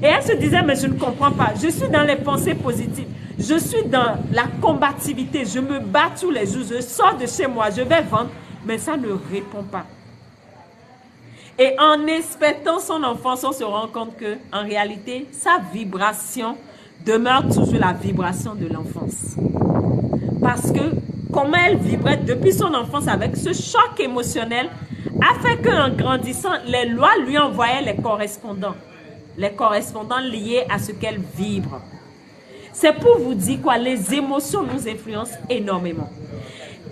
Et elle se disait, mais je ne comprends pas. Je suis dans les pensées positives. Je suis dans la combativité. Je me bats tous les jours. Je sors de chez moi. Je vais vendre. Mais ça ne répond pas. Et en inspectant son enfance, on se rend compte que, en réalité, sa vibration demeure toujours la vibration de l'enfance. Parce que, comment elle vibrait depuis son enfance avec ce choc émotionnel, a fait qu'en grandissant, les lois lui envoyaient les correspondants liés à ce qu'elle vibre. C'est pour vous dire quoi, les émotions nous influencent énormément.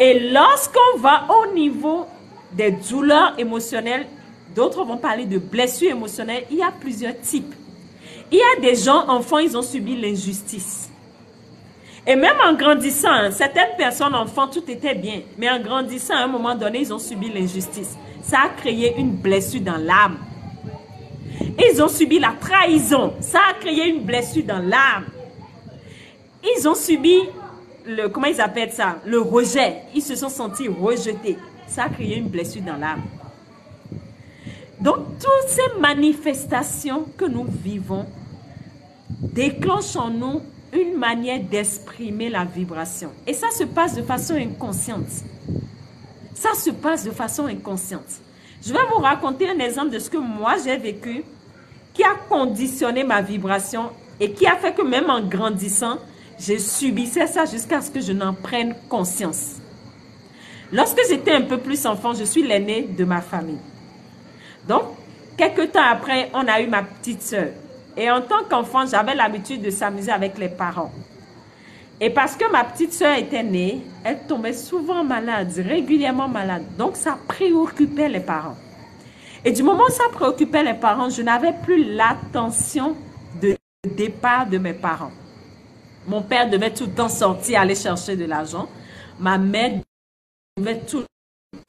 Et lorsqu'on va au niveau des douleurs émotionnelles, d'autres vont parler de blessures émotionnelles, il y a plusieurs types. Il y a des gens, enfants, ils ont subi l'injustice. Et même en grandissant, certaines personnes, enfants, tout était bien. Mais en grandissant, à un moment donné, ils ont subi l'injustice. Ça a créé une blessure dans l'âme. Ils ont subi la trahison. Ça a créé une blessure dans l'âme. Ils ont subi comment ils appellent ça? Le rejet. Ils se sont sentis rejetés. Ça a créé une blessure dans l'âme. Donc, toutes ces manifestations que nous vivons déclenchent en nous une manière d'exprimer la vibration. Et ça se passe de façon inconsciente. Ça se passe de façon inconsciente. Je vais vous raconter un exemple de ce que moi j'ai vécu, qui a conditionné ma vibration et qui a fait que même en grandissant, je subissais ça jusqu'à ce que je n'en prenne conscience. Lorsque j'étais un peu plus enfant, je suis l'aîné de ma famille. Donc, quelques temps après, on a eu ma petite soeur. Et en tant qu'enfant, j'avais l'habitude de s'amuser avec les parents. Et parce que ma petite soeur était née, elle tombait souvent malade, régulièrement malade. Donc, ça préoccupait les parents. Et du moment où ça préoccupait les parents, je n'avais plus l'attention de départ de mes parents. Mon père devait tout le temps sortir, aller chercher de l'argent. Ma mère devait tout le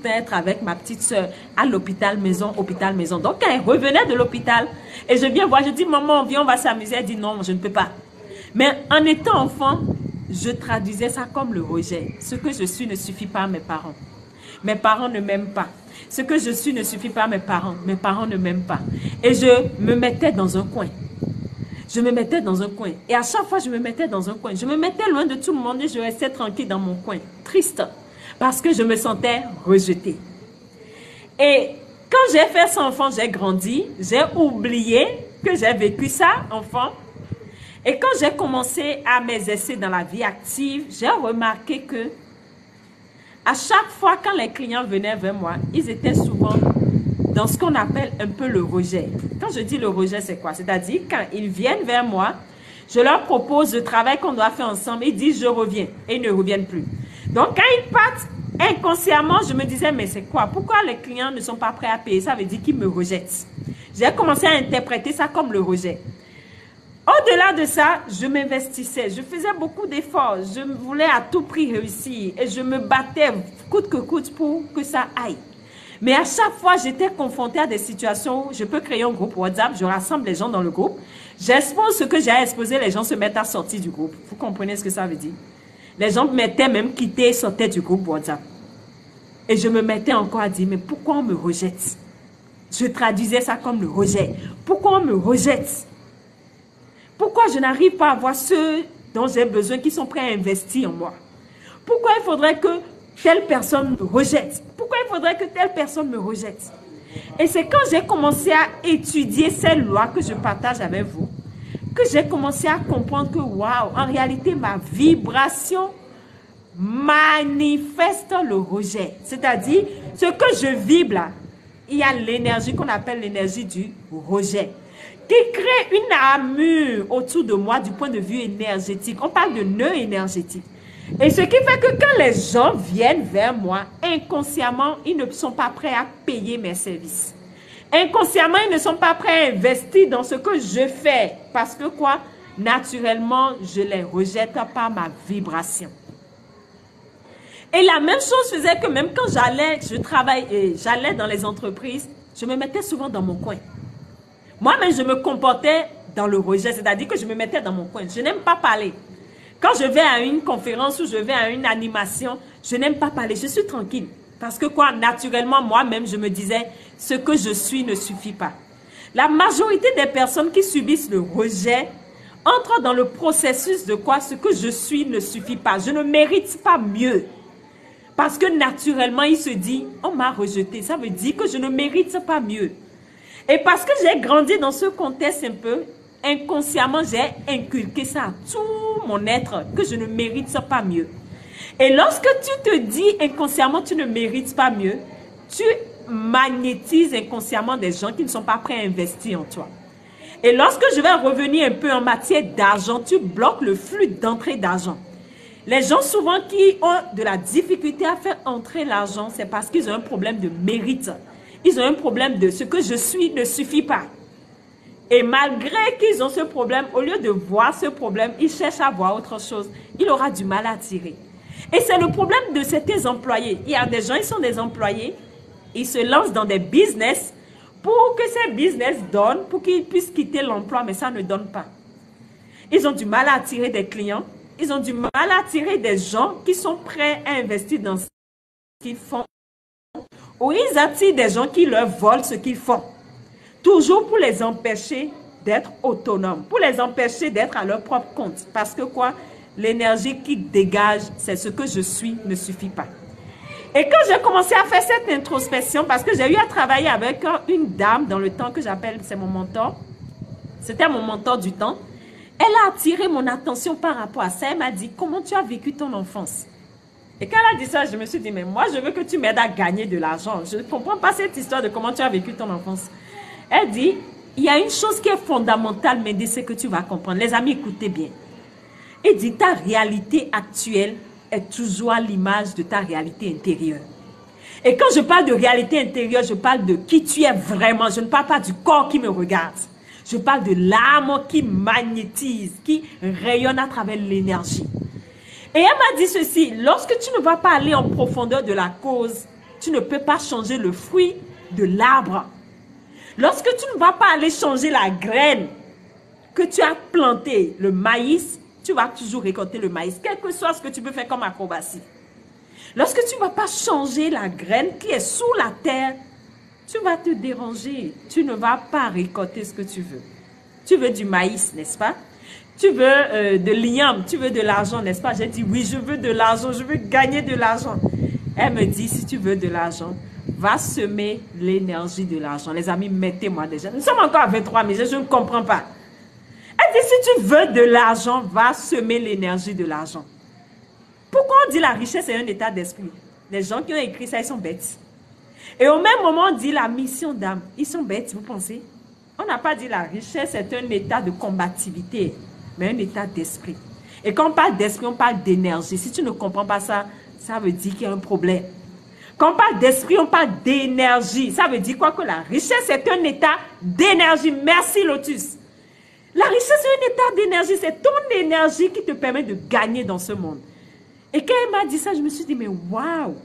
temps être avec ma petite soeur à l'hôpital maison, hôpital maison. Donc, quand elle revenait de l'hôpital, et je viens voir, je dis, maman, viens, on va s'amuser. Elle dit, non, je ne peux pas. Mais en étant enfant, je traduisais ça comme le rejet. Ce que je suis ne suffit pas à mes parents. Mes parents ne m'aiment pas. Ce que je suis ne suffit pas à mes parents. Mes parents ne m'aiment pas. Et je me mettais dans un coin. Je me mettais dans un coin. Et à chaque fois, je me mettais dans un coin. Je me mettais loin de tout le monde et je restais tranquille dans mon coin. Triste. Parce que je me sentais rejetée. Et quand j'ai fait ça enfant, j'ai grandi. J'ai oublié que j'ai vécu ça enfant. Et quand j'ai commencé à m'exercer dans la vie active, j'ai remarqué que à chaque fois quand les clients venaient vers moi, ils étaient souvent dans ce qu'on appelle un peu le rejet. Quand je dis le rejet, c'est quoi? C'est-à-dire quand ils viennent vers moi, je leur propose le travail qu'on doit faire ensemble. Ils disent je reviens et ils ne reviennent plus. Donc quand ils partent inconsciemment, je me disais mais c'est quoi? Pourquoi les clients ne sont pas prêts à payer? Ça veut dire qu'ils me rejettent. J'ai commencé à interpréter ça comme le rejet. Au-delà de ça, je m'investissais, je faisais beaucoup d'efforts, je voulais à tout prix réussir et je me battais coûte que coûte pour que ça aille. Mais à chaque fois, j'étais confrontée à des situations où je peux créer un groupe WhatsApp, je rassemble les gens dans le groupe, j'expose ce que j'ai à exposer, les gens se mettent à sortir du groupe. Vous comprenez ce que ça veut dire? Les gens me mettaient même quitter et sortaient du groupe WhatsApp. Et je me mettais encore à dire, mais pourquoi on me rejette? Je traduisais ça comme le rejet. Pourquoi on me rejette? Pourquoi je n'arrive pas à voir ceux dont j'ai besoin qui sont prêts à investir en moi? Pourquoi il faudrait que telle personne me rejette? Pourquoi il faudrait que telle personne me rejette? Et c'est quand j'ai commencé à étudier ces lois que je partage avec vous, que j'ai commencé à comprendre que, waouh, en réalité, ma vibration manifeste le rejet. C'est-à-dire, ce que je vibre là, il y a l'énergie qu'on appelle l'énergie du rejet, qui crée une armure autour de moi du point de vue énergétique. On parle de nœud énergétique. Et ce qui fait que quand les gens viennent vers moi, inconsciemment, ils ne sont pas prêts à payer mes services. Inconsciemment, ils ne sont pas prêts à investir dans ce que je fais. Parce que quoi? Naturellement, je les rejette par ma vibration. Et la même chose faisait que même quand j'allais dans les entreprises, je me mettais souvent dans mon coin. Moi-même, je me comportais dans le rejet, c'est-à-dire que je me mettais dans mon coin. Je n'aime pas parler. Quand je vais à une conférence ou je vais à une animation, je n'aime pas parler, je suis tranquille. Parce que quoi, naturellement, moi-même, je me disais, ce que je suis ne suffit pas. La majorité des personnes qui subissent le rejet entrent dans le processus de quoi, ce que je suis ne suffit pas. Je ne mérite pas mieux. Parce que naturellement, il se dit, on m'a rejeté. Ça veut dire que je ne mérite pas mieux. Et parce que j'ai grandi dans ce contexte un peu, inconsciemment, j'ai inculqué ça à tout mon être, que je ne mérite pas mieux. Et lorsque tu te dis inconsciemment, tu ne mérites pas mieux, tu magnétises inconsciemment des gens qui ne sont pas prêts à investir en toi. Et lorsque je vais revenir un peu en matière d'argent, tu bloques le flux d'entrée d'argent. Les gens souvent qui ont de la difficulté à faire entrer l'argent, c'est parce qu'ils ont un problème de mérite. Ils ont un problème de ce que je suis ne suffit pas. Et malgré qu'ils ont ce problème, au lieu de voir ce problème, ils cherchent à voir autre chose. Il aura du mal à attirer. Et c'est le problème de certains employés. Il y a des gens, ils sont des employés, ils se lancent dans des business pour que ces business donnent, pour qu'ils puissent quitter l'emploi, mais ça ne donne pas. Ils ont du mal à attirer des clients ils ont du mal à attirer des gens qui sont prêts à investir dans ce qu'ils font. Ou ils attirent des gens qui leur volent ce qu'ils font. Toujours pour les empêcher d'être autonomes, pour les empêcher d'être à leur propre compte. Parce que quoi? L'énergie qui dégage, c'est ce que je suis, ne suffit pas. Et quand j'ai commencé à faire cette introspection, parce que j'ai eu à travailler avec une dame dans le temps que j'appelle, c'est mon mentor. C'était mon mentor du temps. Elle a attiré mon attention par rapport à ça. Elle m'a dit, comment tu as vécu ton enfance? Et quand elle a dit ça, je me suis dit, mais moi, je veux que tu m'aides à gagner de l'argent. Je ne comprends pas cette histoire de comment tu as vécu ton enfance. Elle dit, il y a une chose qui est fondamentale, Médée, c'est que tu vas comprendre. Les amis, écoutez bien. Elle dit, ta réalité actuelle est toujours à l'image de ta réalité intérieure. Et quand je parle de réalité intérieure, je parle de qui tu es vraiment. Je ne parle pas du corps qui me regarde. Je parle de l'âme qui magnétise, qui rayonne à travers l'énergie. Et elle m'a dit ceci, lorsque tu ne vas pas aller en profondeur de la cause, tu ne peux pas changer le fruit de l'arbre. Lorsque tu ne vas pas aller changer la graine que tu as plantée, le maïs, tu vas toujours récolter le maïs, quel que soit ce que tu peux faire comme acrobatie. Lorsque tu ne vas pas changer la graine qui est sous la terre, tu vas te déranger. Tu ne vas pas récolter ce que tu veux. Tu veux du maïs, n'est-ce pas? Tu veux de l'igname, tu veux de l'argent, n'est-ce pas? J'ai dit oui, je veux de l'argent, je veux gagner de l'argent. Elle me dit, si tu veux de l'argent, va semer l'énergie de l'argent. Les amis, mettez-moi déjà. Nous sommes encore à 23 000, je ne comprends pas. Elle dit, si tu veux de l'argent, va semer l'énergie de l'argent. Pourquoi on dit la richesse est un état d'esprit? Les gens qui ont écrit ça, ils sont bêtes. Et au même moment, on dit la mission d'âme. Ils sont bêtes, vous pensez? On n'a pas dit la richesse est un état de combativité, mais un état d'esprit. Et quand on parle d'esprit, on parle d'énergie. Si tu ne comprends pas ça, ça veut dire qu'il y a un problème. Quand on parle d'esprit, on parle d'énergie. Ça veut dire quoi? Que la richesse est un état d'énergie. Merci Lotus. La richesse est un état d'énergie. C'est ton énergie qui te permet de gagner dans ce monde. Et quand elle m'a dit ça, je me suis dit, mais waouh!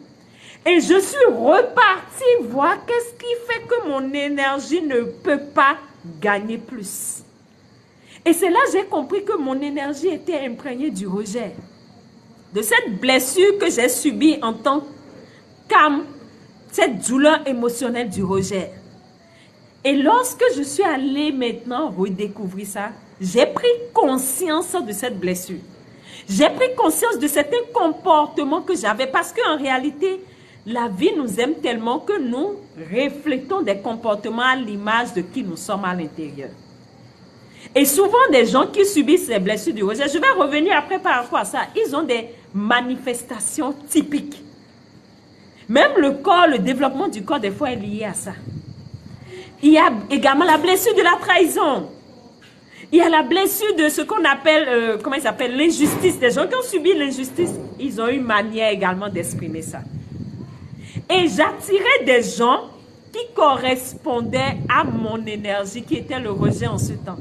Et je suis repartie voir qu'est-ce qui fait que mon énergie ne peut pas gagner plus. Et c'est là que j'ai compris que mon énergie était imprégnée du rejet. De cette blessure que j'ai subie en tant qu'âme, cette douleur émotionnelle du rejet. Et lorsque je suis allée maintenant redécouvrir ça, j'ai pris conscience de cette blessure. J'ai pris conscience de certains comportements que j'avais parce qu'en réalité, la vie nous aime tellement que nous reflétons des comportements à l'image de qui nous sommes à l'intérieur. Et souvent, des gens qui subissent ces blessures du rejet, je vais revenir après par rapport à ça, ils ont des manifestations typiques. Même le corps, le développement du corps, des fois, est lié à ça. Il y a également la blessure de la trahison. Il y a la blessure de ce qu'on appelle, comment il s'appelle, l'injustice. Des gens qui ont subi l'injustice, ils ont une manière également d'exprimer ça. Et j'attirais des gens qui correspondaient à mon énergie, qui était le rejet en ce temps.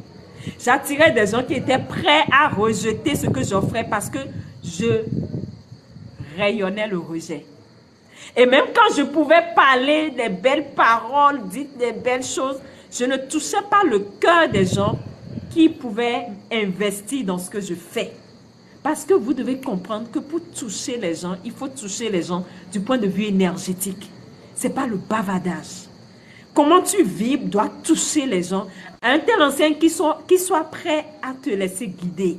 J'attirais des gens qui étaient prêts à rejeter ce que j'offrais parce que je rayonnais le rejet. Et même quand je pouvais parler des belles paroles, dire des belles choses, je ne touchais pas le cœur des gens qui pouvaient investir dans ce que je fais. Parce que vous devez comprendre que pour toucher les gens, il faut toucher les gens du point de vue énergétique. Ce n'est pas le bavardage. Comment tu vibres doit toucher les gens. Un tel ancien qui soit prêt à te laisser guider.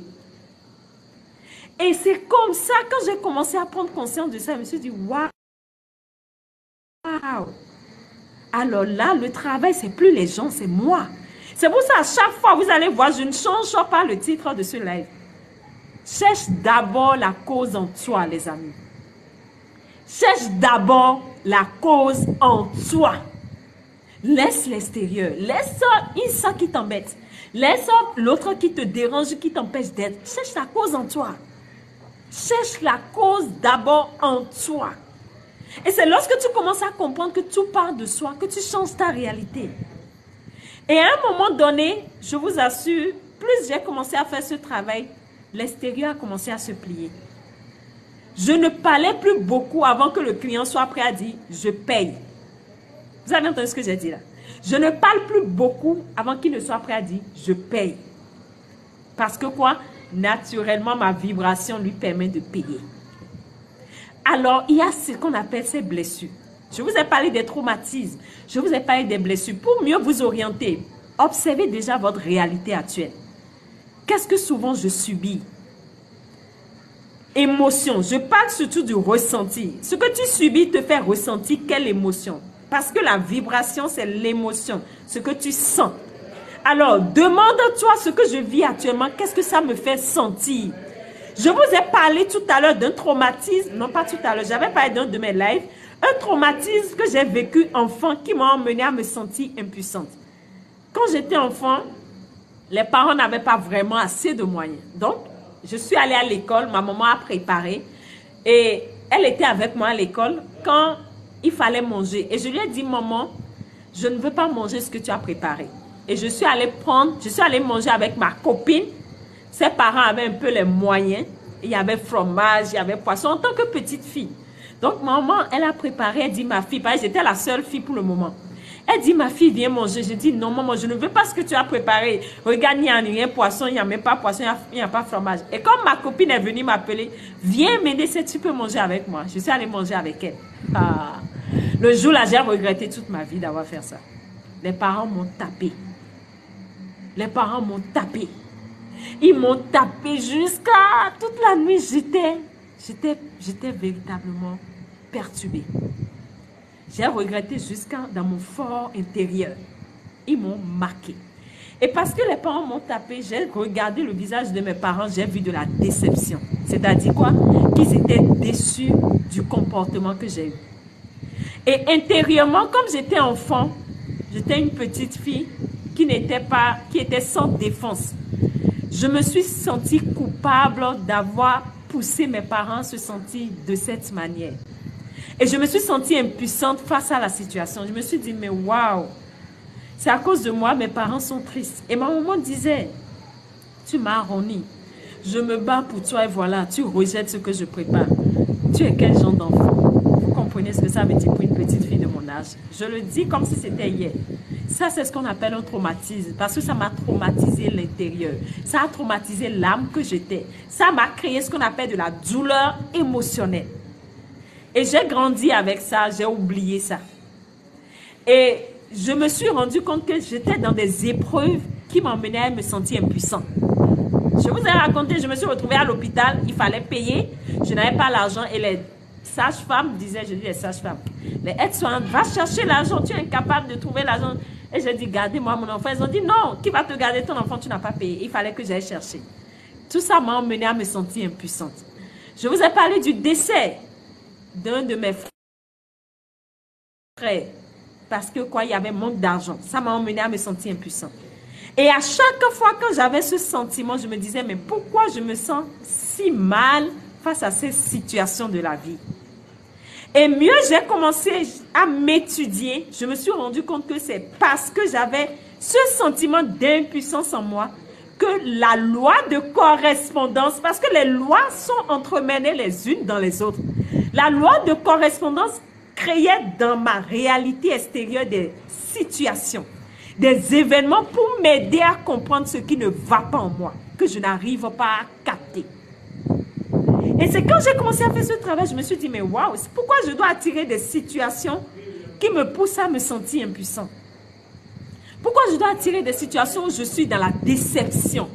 Et c'est comme ça, quand j'ai commencé à prendre conscience de ça, je me suis dit, waouh. Alors là, le travail, c'est plus les gens, c'est moi. C'est pour ça, à chaque fois, vous allez voir, je ne change pas le titre de ce live. Cherche d'abord la cause en toi, les amis. Cherche d'abord la cause en toi. Laisse l'extérieur. Laisse ça qui t'embête. Laisse l'autre qui te dérange, qui t'empêche d'être. Cherche la cause en toi. Cherche la cause d'abord en toi. Et c'est lorsque tu commences à comprendre que tout part de soi, que tu changes ta réalité. Et à un moment donné, je vous assure, plus j'ai commencé à faire ce travail, l'extérieur a commencé à se plier. Je ne parlais plus beaucoup avant que le client soit prêt à dire « je paye ». Vous avez entendu ce que j'ai dit là? Je ne parle plus beaucoup avant qu'il ne soit prêt à dire « je paye ». Parce que quoi? naturellement, ma vibration lui permet de payer. Alors, il y a ce qu'on appelle ces blessures. Je vous ai parlé des traumatismes. Je vous ai parlé des blessures. Pour mieux vous orienter, observez déjà votre réalité actuelle. Qu'est-ce que souvent je subis? Émotion. Je parle surtout du ressenti. Ce que tu subis te fait ressentir quelle émotion? Parce que la vibration, c'est l'émotion. Ce que tu sens. Alors, demande-toi ce que je vis actuellement. Qu'est-ce que ça me fait sentir? Je vous ai parlé tout à l'heure d'un traumatisme. Non, pas tout à l'heure. J'avais parlé d'un de mes lives. Un traumatisme que j'ai vécu enfant qui m'a emmené à me sentir impuissante. Quand j'étais enfant, les parents n'avaient pas vraiment assez de moyens. Donc, je suis allée à l'école. Ma maman a préparé. Et elle était avec moi à l'école quand il fallait manger. Et je lui ai dit, maman, je ne veux pas manger ce que tu as préparé. Et je suis allée manger avec ma copine. Ses parents avaient un peu les moyens. Il y avait fromage, il y avait poisson en tant que petite fille. Donc, maman, elle a préparé, elle dit, ma fille, parce que j'étais la seule fille pour le moment. Elle dit, ma fille, viens manger. Je dis, non, maman, je ne veux pas ce que tu as préparé. Regarde, il n'y a rien poisson, il n'y a même pas poisson, il n'y a pas fromage. Et comme ma copine est venue m'appeler, viens m'aider si tu peux manger avec moi. Je suis allée manger avec elle. Ah. Le jour-là, j'ai regretté toute ma vie d'avoir fait ça. Les parents m'ont tapé. Les parents m'ont tapé. Ils m'ont tapé jusqu'à toute la nuit. J'étais véritablement perturbée. J'ai regretté jusqu'à dans mon fort intérieur. Ils m'ont marqué. Et parce que les parents m'ont tapé, j'ai regardé le visage de mes parents, j'ai vu de la déception. C'est-à-dire quoi? Qu'ils étaient déçus du comportement que j'ai eu. Et intérieurement, comme j'étais enfant, j'étais une petite fille qui était sans défense. Je me suis sentie coupable d'avoir poussé mes parents à se sentir de cette manière. Et je me suis sentie impuissante face à la situation. Je me suis dit, mais waouh, c'est à cause de moi, mes parents sont tristes. Et ma maman disait, tu m'as roni. Je me bats pour toi et voilà, tu rejettes ce que je prépare. Tu es quel genre d'enfant? Vous comprenez ce que ça veut dire pour une petite fille de mon âge? Je le dis comme si c'était hier. Ça, c'est ce qu'on appelle un traumatisme, parce que ça m'a traumatisé l'intérieur. Ça a traumatisé l'âme que j'étais. Ça m'a créé ce qu'on appelle de la douleur émotionnelle. Et j'ai grandi avec ça, j'ai oublié ça. Et je me suis rendu compte que j'étais dans des épreuves qui m'emmenaient à me sentir impuissante. Je vous ai raconté, je me suis retrouvée à l'hôpital, il fallait payer, je n'avais pas l'argent et les sages-femmes disaient, je dis les sages-femmes, les aides-soignantes, va chercher l'argent, tu es incapable de trouver l'argent. Et j'ai dit, gardez-moi mon enfant. Ils ont dit, non, qui va te garder ton enfant, tu n'as pas payé. Il fallait que j'aille chercher. Tout ça m'a emmenée à me sentir impuissante. Je vous ai parlé du décès d'un de mes frères. Parce que quoi, il y avait manque d'argent. Ça m'a emmenée à me sentir impuissante. Et à chaque fois que j'avais ce sentiment, je me disais, mais pourquoi je me sens si mal face à ces situations de la vie? Et mieux, j'ai commencé à m'étudier. Je me suis rendu compte que c'est parce que j'avais ce sentiment d'impuissance en moi que la loi de correspondance, parce que les lois sont entremêlées les unes dans les autres. La loi de correspondance créait dans ma réalité extérieure des situations, des événements pour m'aider à comprendre ce qui ne va pas en moi, que je n'arrive pas à capter. Et c'est quand j'ai commencé à faire ce travail, je me suis dit, mais waouh, c'est pourquoi je dois attirer des situations qui me poussent à me sentir impuissant? Pourquoi je dois attirer des situations où je suis dans la déception?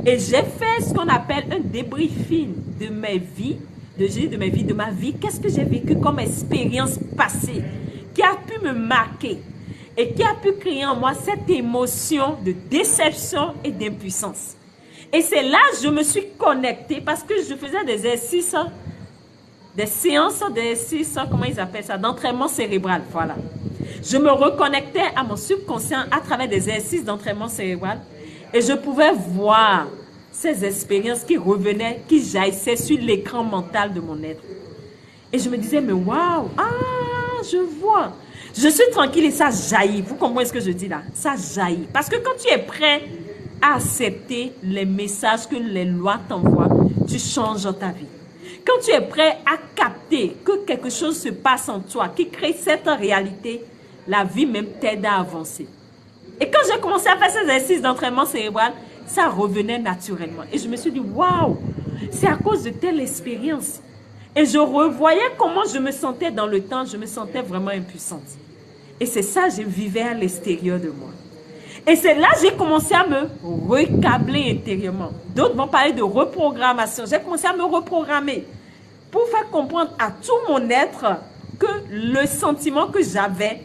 Et j'ai fait ce qu'on appelle un débriefing de mes vies, de ma vie. Qu'est-ce que j'ai vécu comme expérience passée qui a pu me marquer et qui a pu créer en moi cette émotion de déception et d'impuissance. Et c'est là que je me suis connectée parce que je faisais des exercices, des séances d'exercices, comment ils appellent ça, d'entraînement cérébral, voilà. Je me reconnectais à mon subconscient à travers des exercices d'entraînement cérébral et je pouvais voir ces expériences qui revenaient, qui jaillissaient sur l'écran mental de mon être. Et je me disais, mais waouh, ah, je vois. Je suis tranquille et ça jaillit. Vous comprenez ce que je dis là? Ça jaillit. Parce que quand tu es prêt à accepter les messages que les lois t'envoient, tu changes ta vie. Quand tu es prêt à capter que quelque chose se passe en toi, qui crée cette réalité, la vie même t'aide à avancer. Et quand j'ai commencé à faire ces exercices d'entraînement cérébral, ça revenait naturellement. Et je me suis dit, waouh, c'est à cause de telle expérience. Et je revoyais comment je me sentais dans le temps, je me sentais vraiment impuissante. Et c'est ça, je vivais à l'extérieur de moi. Et c'est là que j'ai commencé à me recabler intérieurement. D'autres vont parler de reprogrammation. J'ai commencé à me reprogrammer pour faire comprendre à tout mon être que le sentiment que j'avais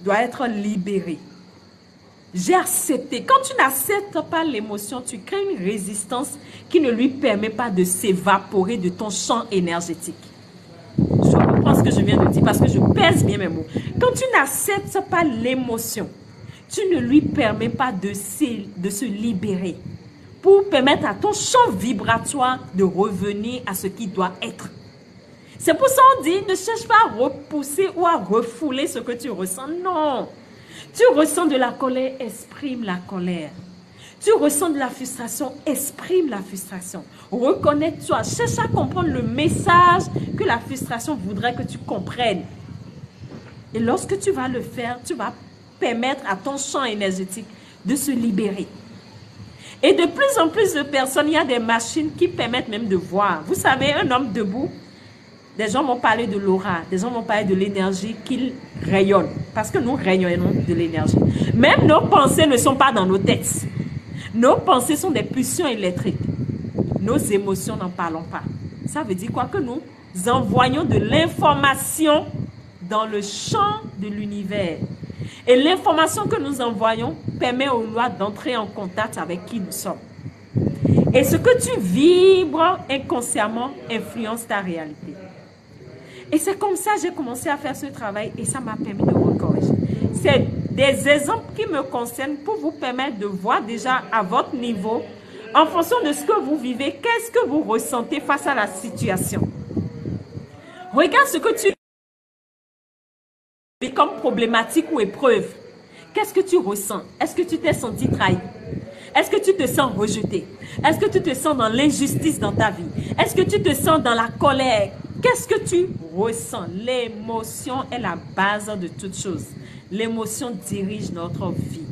doit être libéré. J'ai accepté. Quand tu n'acceptes pas l'émotion, tu crées une résistance qui ne lui permet pas de s'évaporer de ton champ énergétique. Je comprends ce que je viens de dire parce que je pèse bien mes mots. Quand tu n'acceptes pas l'émotion, tu ne lui permets pas de se libérer pour permettre à ton champ vibratoire de revenir à ce qui doit être. C'est pour ça qu'on dit, ne cherche pas à repousser ou à refouler ce que tu ressens. Non. Tu ressens de la colère, exprime la colère. Tu ressens de la frustration, exprime la frustration. Reconnais-toi, cherche à comprendre le message que la frustration voudrait que tu comprennes. Et lorsque tu vas le faire, tu vas permettre à ton champ énergétique de se libérer. Et de plus en plus de personnes, il y a des machines qui permettent même de voir. Vous savez, un homme debout, des gens vont parler de l'aura, des gens vont parler de l'énergie qu'il rayonne. Parce que nous rayonnons de l'énergie. Même nos pensées ne sont pas dans nos têtes. Nos pensées sont des pulsions électriques. Nos émotions, n'en parlons pas. Ça veut dire quoi? Que nous envoyons de l'information dans le champ de l'univers. Et l'information que nous envoyons permet aux lois d'entrer en contact avec qui nous sommes. Et ce que tu vibres inconsciemment influence ta réalité. Et c'est comme ça que j'ai commencé à faire ce travail et ça m'a permis de recorriger. C'est des exemples qui me concernent pour vous permettre de voir déjà à votre niveau, en fonction de ce que vous vivez, qu'est-ce que vous ressentez face à la situation. Regarde ce que tu vis comme problématique ou épreuve. Qu'est-ce que tu ressens? Est-ce que tu t'es senti trahi? Est-ce que tu te sens rejeté? Est-ce que tu te sens dans l'injustice dans ta vie? Est-ce que tu te sens dans la colère? Qu'est-ce que tu ressens? L'émotion est la base de toute chose. L'émotion dirige notre vie.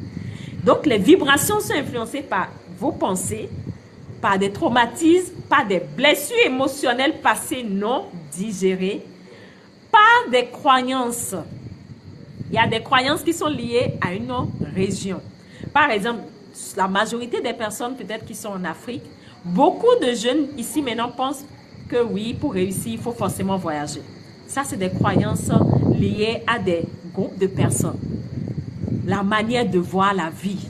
Donc, les vibrations sont influencées par vos pensées, par des traumatismes, par des blessures émotionnelles passées non digérées, par des croyances. Il y a des croyances qui sont liées à une région. Par exemple, la majorité des personnes peut-être qui sont en Afrique, beaucoup de jeunes ici maintenant pensent que oui, pour réussir, il faut forcément voyager. Ça, c'est des croyances liées à des groupes de personnes. La manière de voir la vie,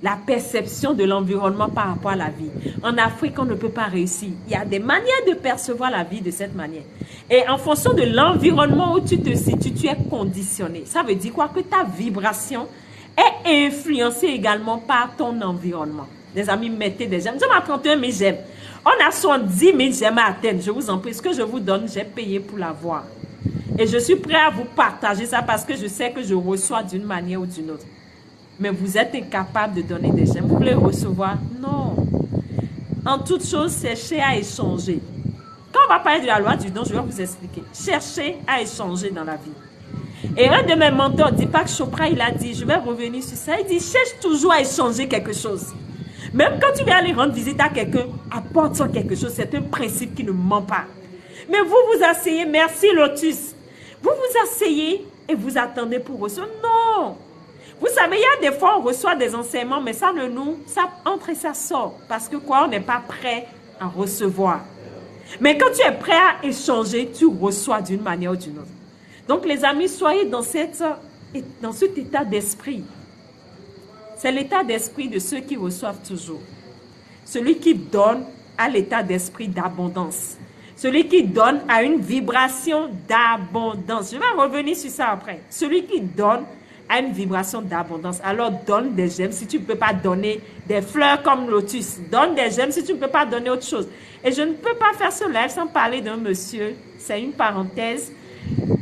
la perception de l'environnement par rapport à la vie. En Afrique, on ne peut pas réussir. Il y a des manières de percevoir la vie de cette manière. Et en fonction de l'environnement où tu te situes, tu es conditionné. Ça veut dire quoi? Que ta vibration est influencée également par ton environnement. Des amis, mettez des j'aime. J'aime à 31 000 j'aime. On a 70 000 j'aime à atteindre. Je vous en prie, ce que je vous donne, j'ai payé pour l'avoir. Et je suis prêt à vous partager ça parce que je sais que je reçois d'une manière ou d'une autre. Mais vous êtes incapable de donner des j'aime. Vous voulez recevoir? Non. En toute chose, cherchez à échanger. Quand on va parler de la loi du don, je vais vous expliquer. Cherchez à échanger dans la vie. Et un de mes mentors, Deepak Chopra, il a dit, je vais revenir sur ça, il dit, cherche toujours à échanger quelque chose. Même quand tu viens aller rendre visite à quelqu'un, apporte-toi quelque chose. C'est un principe qui ne ment pas. Mais vous vous asseyez, merci Lotus. Vous vous asseyez et vous attendez pour recevoir. Non. Vous savez, il y a des fois, on reçoit des enseignements, mais ça ça entre et ça sort. Parce que quoi, on n'est pas prêt à recevoir. Mais quand tu es prêt à échanger, tu reçois d'une manière ou d'une autre. Donc les amis, soyez dans cet état d'esprit. C'est l'état d'esprit de ceux qui reçoivent toujours. Celui qui donne a l'état d'esprit d'abondance. Celui qui donne a une vibration d'abondance. Je vais revenir sur ça après. Celui qui donne a une vibration d'abondance. Alors donne des gemmes si tu ne peux pas donner des fleurs comme lotus. Donne des gemmes si tu ne peux pas donner autre chose. Et je ne peux pas faire ce live sans parler d'un monsieur. C'est une parenthèse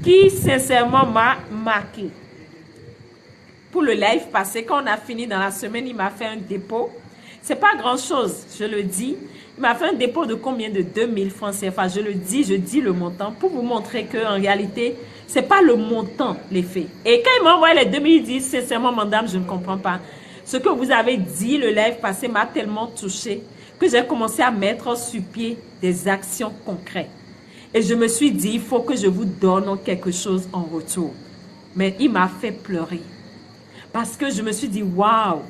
qui sincèrement m'a marqué. Pour le live passé, quand on a fini dans la semaine, il m'a fait un dépôt. C'est pas grand chose, je le dis. Il m'a fait un dépôt de combien? De 2000 francs CFA. Je dis le montant pour vous montrer qu'en réalité, c'est pas le montant l'effet. Et quand il m'a envoyé les 2000, il dit sincèrement, madame, je ne comprends pas. Ce que vous avez dit le live passé m'a tellement touché que j'ai commencé à mettre sur pied des actions concrètes. Et je me suis dit, il faut que je vous donne quelque chose en retour. Mais il m'a fait pleurer. Parce que je me suis dit, waouh,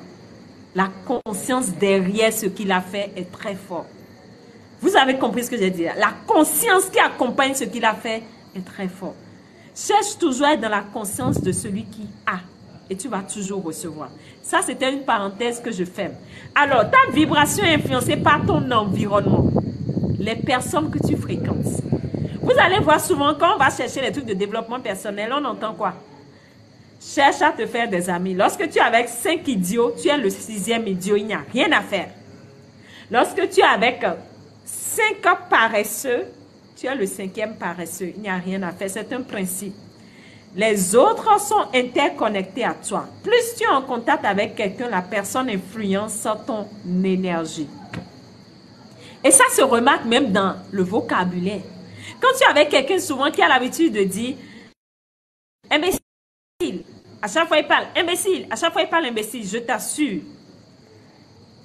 la conscience derrière ce qu'il a fait est très forte. Vous avez compris ce que j'ai dit là? La conscience qui accompagne ce qu'il a fait est très forte. Cherche toujours à être dans la conscience de celui qui a. Et tu vas toujours recevoir. Ça, c'était une parenthèse que je ferme. Alors, ta vibration est influencée par ton environnement. Les personnes que tu fréquentes. Vous allez voir souvent, quand on va chercher les trucs de développement personnel, on entend quoi? Cherche à te faire des amis. Lorsque tu es avec 5 idiots, tu es le 6e idiot, il n'y a rien à faire. Lorsque tu es avec 5 paresseux, tu es le 5e paresseux, il n'y a rien à faire. C'est un principe. Les autres sont interconnectés à toi. Plus tu es en contact avec quelqu'un, la personne influence ton énergie. Et ça se remarque même dans le vocabulaire. Quand tu es avec quelqu'un souvent qui a l'habitude de dire « imbécile », à chaque fois il parle « imbécile », à chaque fois il parle « imbécile », je t'assure.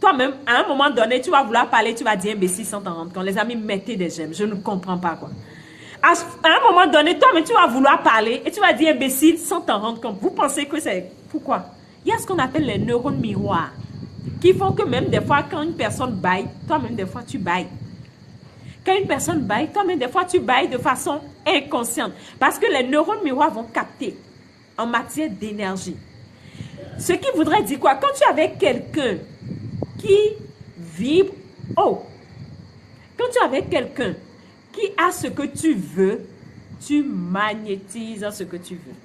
Toi-même, à un moment donné, tu vas vouloir parler, tu vas dire « imbécile » sans t'en rendre compte. Les amis, mettez des j'aime, je ne comprends pas quoi. À un moment donné, toi-même, tu vas vouloir parler et tu vas dire « imbécile » sans t'en rendre compte. Vous pensez que c'est... Pourquoi? Il y a ce qu'on appelle les neurones miroirs qui font que même des fois, quand une personne baille, toi-même, des fois, tu bailles. Quand une personne baille, toi-même, des fois, tu bailles de façon inconsciente. Parce que les neurones miroirs vont capter en matière d'énergie. Ce qui voudrait dire quoi? Quand tu es avec quelqu'un qui vibre haut, quand tu es avec quelqu'un qui a ce que tu veux, tu magnétises ce que tu veux.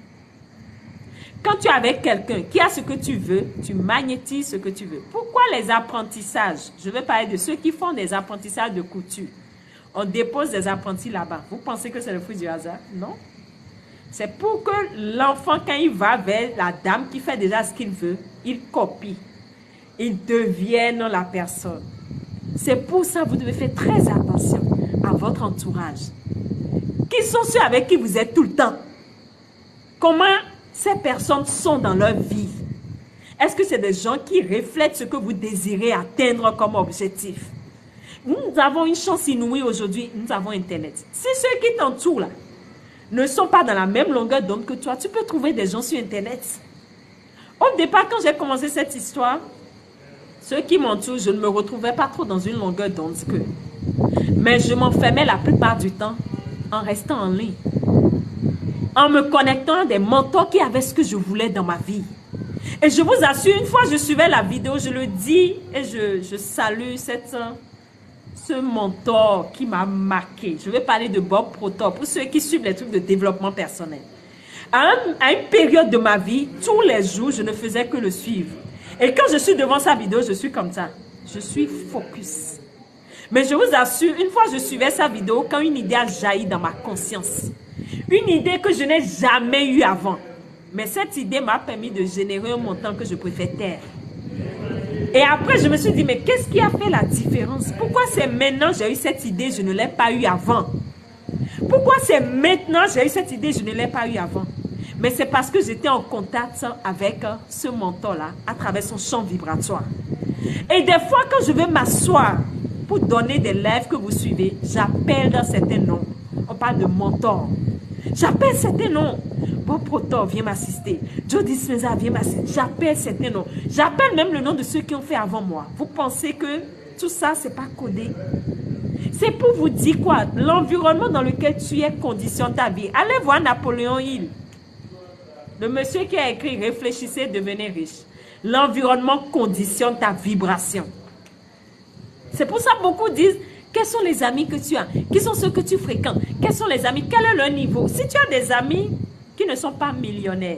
Quand tu es avec quelqu'un qui a ce que tu veux, tu magnétises ce que tu veux. Pourquoi les apprentissages? Je vais parler de ceux qui font des apprentissages de couture. On dépose des apprentis là-bas. Vous pensez que c'est le fruit du hasard? Non. C'est pour que l'enfant, quand il va vers la dame qui fait déjà ce qu'il veut, il copie. Il devienne la personne. C'est pour ça que vous devez faire très attention à votre entourage. Qui sont ceux avec qui vous êtes tout le temps? Comment ces personnes sont dans leur vie? Est-ce que c'est des gens qui reflètent ce que vous désirez atteindre comme objectif? Nous avons une chance inouïe aujourd'hui, nous avons Internet. Si ceux qui t'entourent là ne sont pas dans la même longueur d'onde que toi, tu peux trouver des gens sur Internet. Au départ, quand j'ai commencé cette histoire, ceux qui m'entourent, je ne me retrouvais pas trop dans une longueur d'onde qu'eux. Mais je m'enfermais la plupart du temps en restant en ligne. En me connectant à des mentors qui avaient ce que je voulais dans ma vie. Et je vous assure, une fois je suivais la vidéo, je le dis et je salue ce mentor qui m'a marqué. Je vais parler de Bob Proctor pour ceux qui suivent les trucs de développement personnel. À une période de ma vie, tous les jours, je ne faisais que le suivre. Et quand je suis devant sa vidéo, je suis comme ça. Je suis focus. Mais je vous assure, une fois je suivais sa vidéo, quand une idée a jailli dans ma conscience, une idée que je n'ai jamais eue avant. Mais cette idée m'a permis de générer un montant que je préfère taire. Et après, je me suis dit, mais qu'est-ce qui a fait la différence? Pourquoi c'est maintenant j'ai eu cette idée, je ne l'ai pas eue avant? Pourquoi c'est maintenant j'ai eu cette idée, je ne l'ai pas eue avant? Mais c'est parce que j'étais en contact avec ce mentor-là, à travers son champ vibratoire. Et des fois, quand je vais m'asseoir pour donner des lives que vous suivez, j'appelle dans certains noms. On parle de mentor. J'appelle certains noms. Bob Proctor vient m'assister. Joe Dispenza vient m'assister. J'appelle certains noms. J'appelle même le nom de ceux qui ont fait avant moi. Vous pensez que tout ça, c'est pas codé? C'est pour vous dire quoi? L'environnement dans lequel tu es conditionne ta vie. Allez voir Napoléon Hill. Le monsieur qui a écrit « Réfléchissez, devenez riche ». L'environnement conditionne ta vibration. C'est pour ça que beaucoup disent « Quels sont les amis que tu as? Qui sont ceux que tu fréquentes? Quels sont les amis? Quel est leur niveau ?» Si tu as des amis qui ne sont pas millionnaires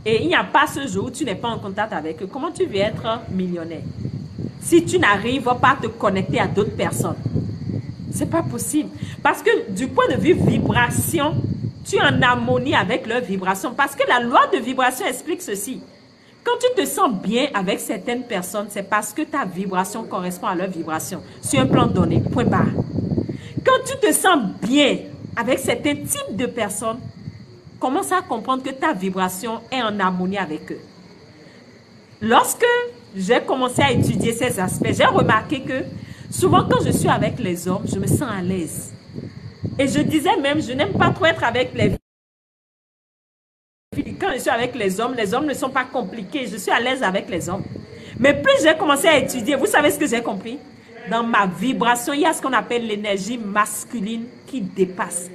et il n'y a pas ce jour où tu n'es pas en contact avec eux, comment tu veux être millionnaire? Si tu n'arrives pas à te connecter à d'autres personnes, c'est pas possible. Parce que du point de vue vibration, tu es en harmonie avec leur vibration. Parce que la loi de vibration explique ceci. Quand tu te sens bien avec certaines personnes, c'est parce que ta vibration correspond à leur vibration. Sur un plan donné, point barre. Quand tu te sens bien avec certains types de personnes, commence à comprendre que ta vibration est en harmonie avec eux. lorsque j'ai commencé à étudier ces aspects, j'ai remarqué que souvent quand je suis avec les hommes, je me sens à l'aise. Et je disais même, je n'aime pas trop être avec les filles. Quand je suis avec les hommes ne sont pas compliqués. Je suis à l'aise avec les hommes. Mais plus j'ai commencé à étudier, vous savez ce que j'ai compris? Dans ma vibration, il y a ce qu'on appelle l'énergie masculine qui dépasse.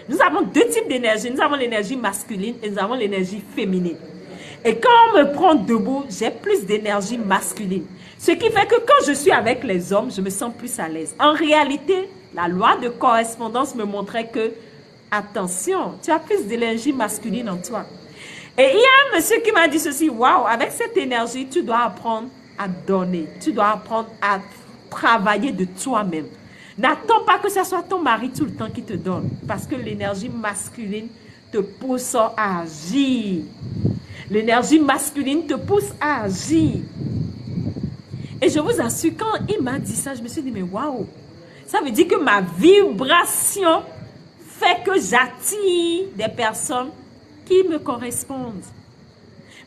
Nous avons deux types d'énergie. Nous avons l'énergie masculine et nous avons l'énergie féminine. Et quand on me prend debout, j'ai plus d'énergie masculine. Ce qui fait que quand je suis avec les hommes, je me sens plus à l'aise. En réalité, la loi de correspondance me montrait que, attention, tu as plus d'énergie masculine en toi. Et il y a un monsieur qui m'a dit ceci, waouh, avec cette énergie, tu dois apprendre à donner. Tu dois apprendre à travailler de toi-même. N'attends pas que ce soit ton mari tout le temps qui te donne. Parce que l'énergie masculine te pousse à agir. L'énergie masculine te pousse à agir. Et je vous assure, quand il m'a dit ça, je me suis dit, mais waouh, ça veut dire que ma vibration fait que j'attire des personnes qui me correspondent.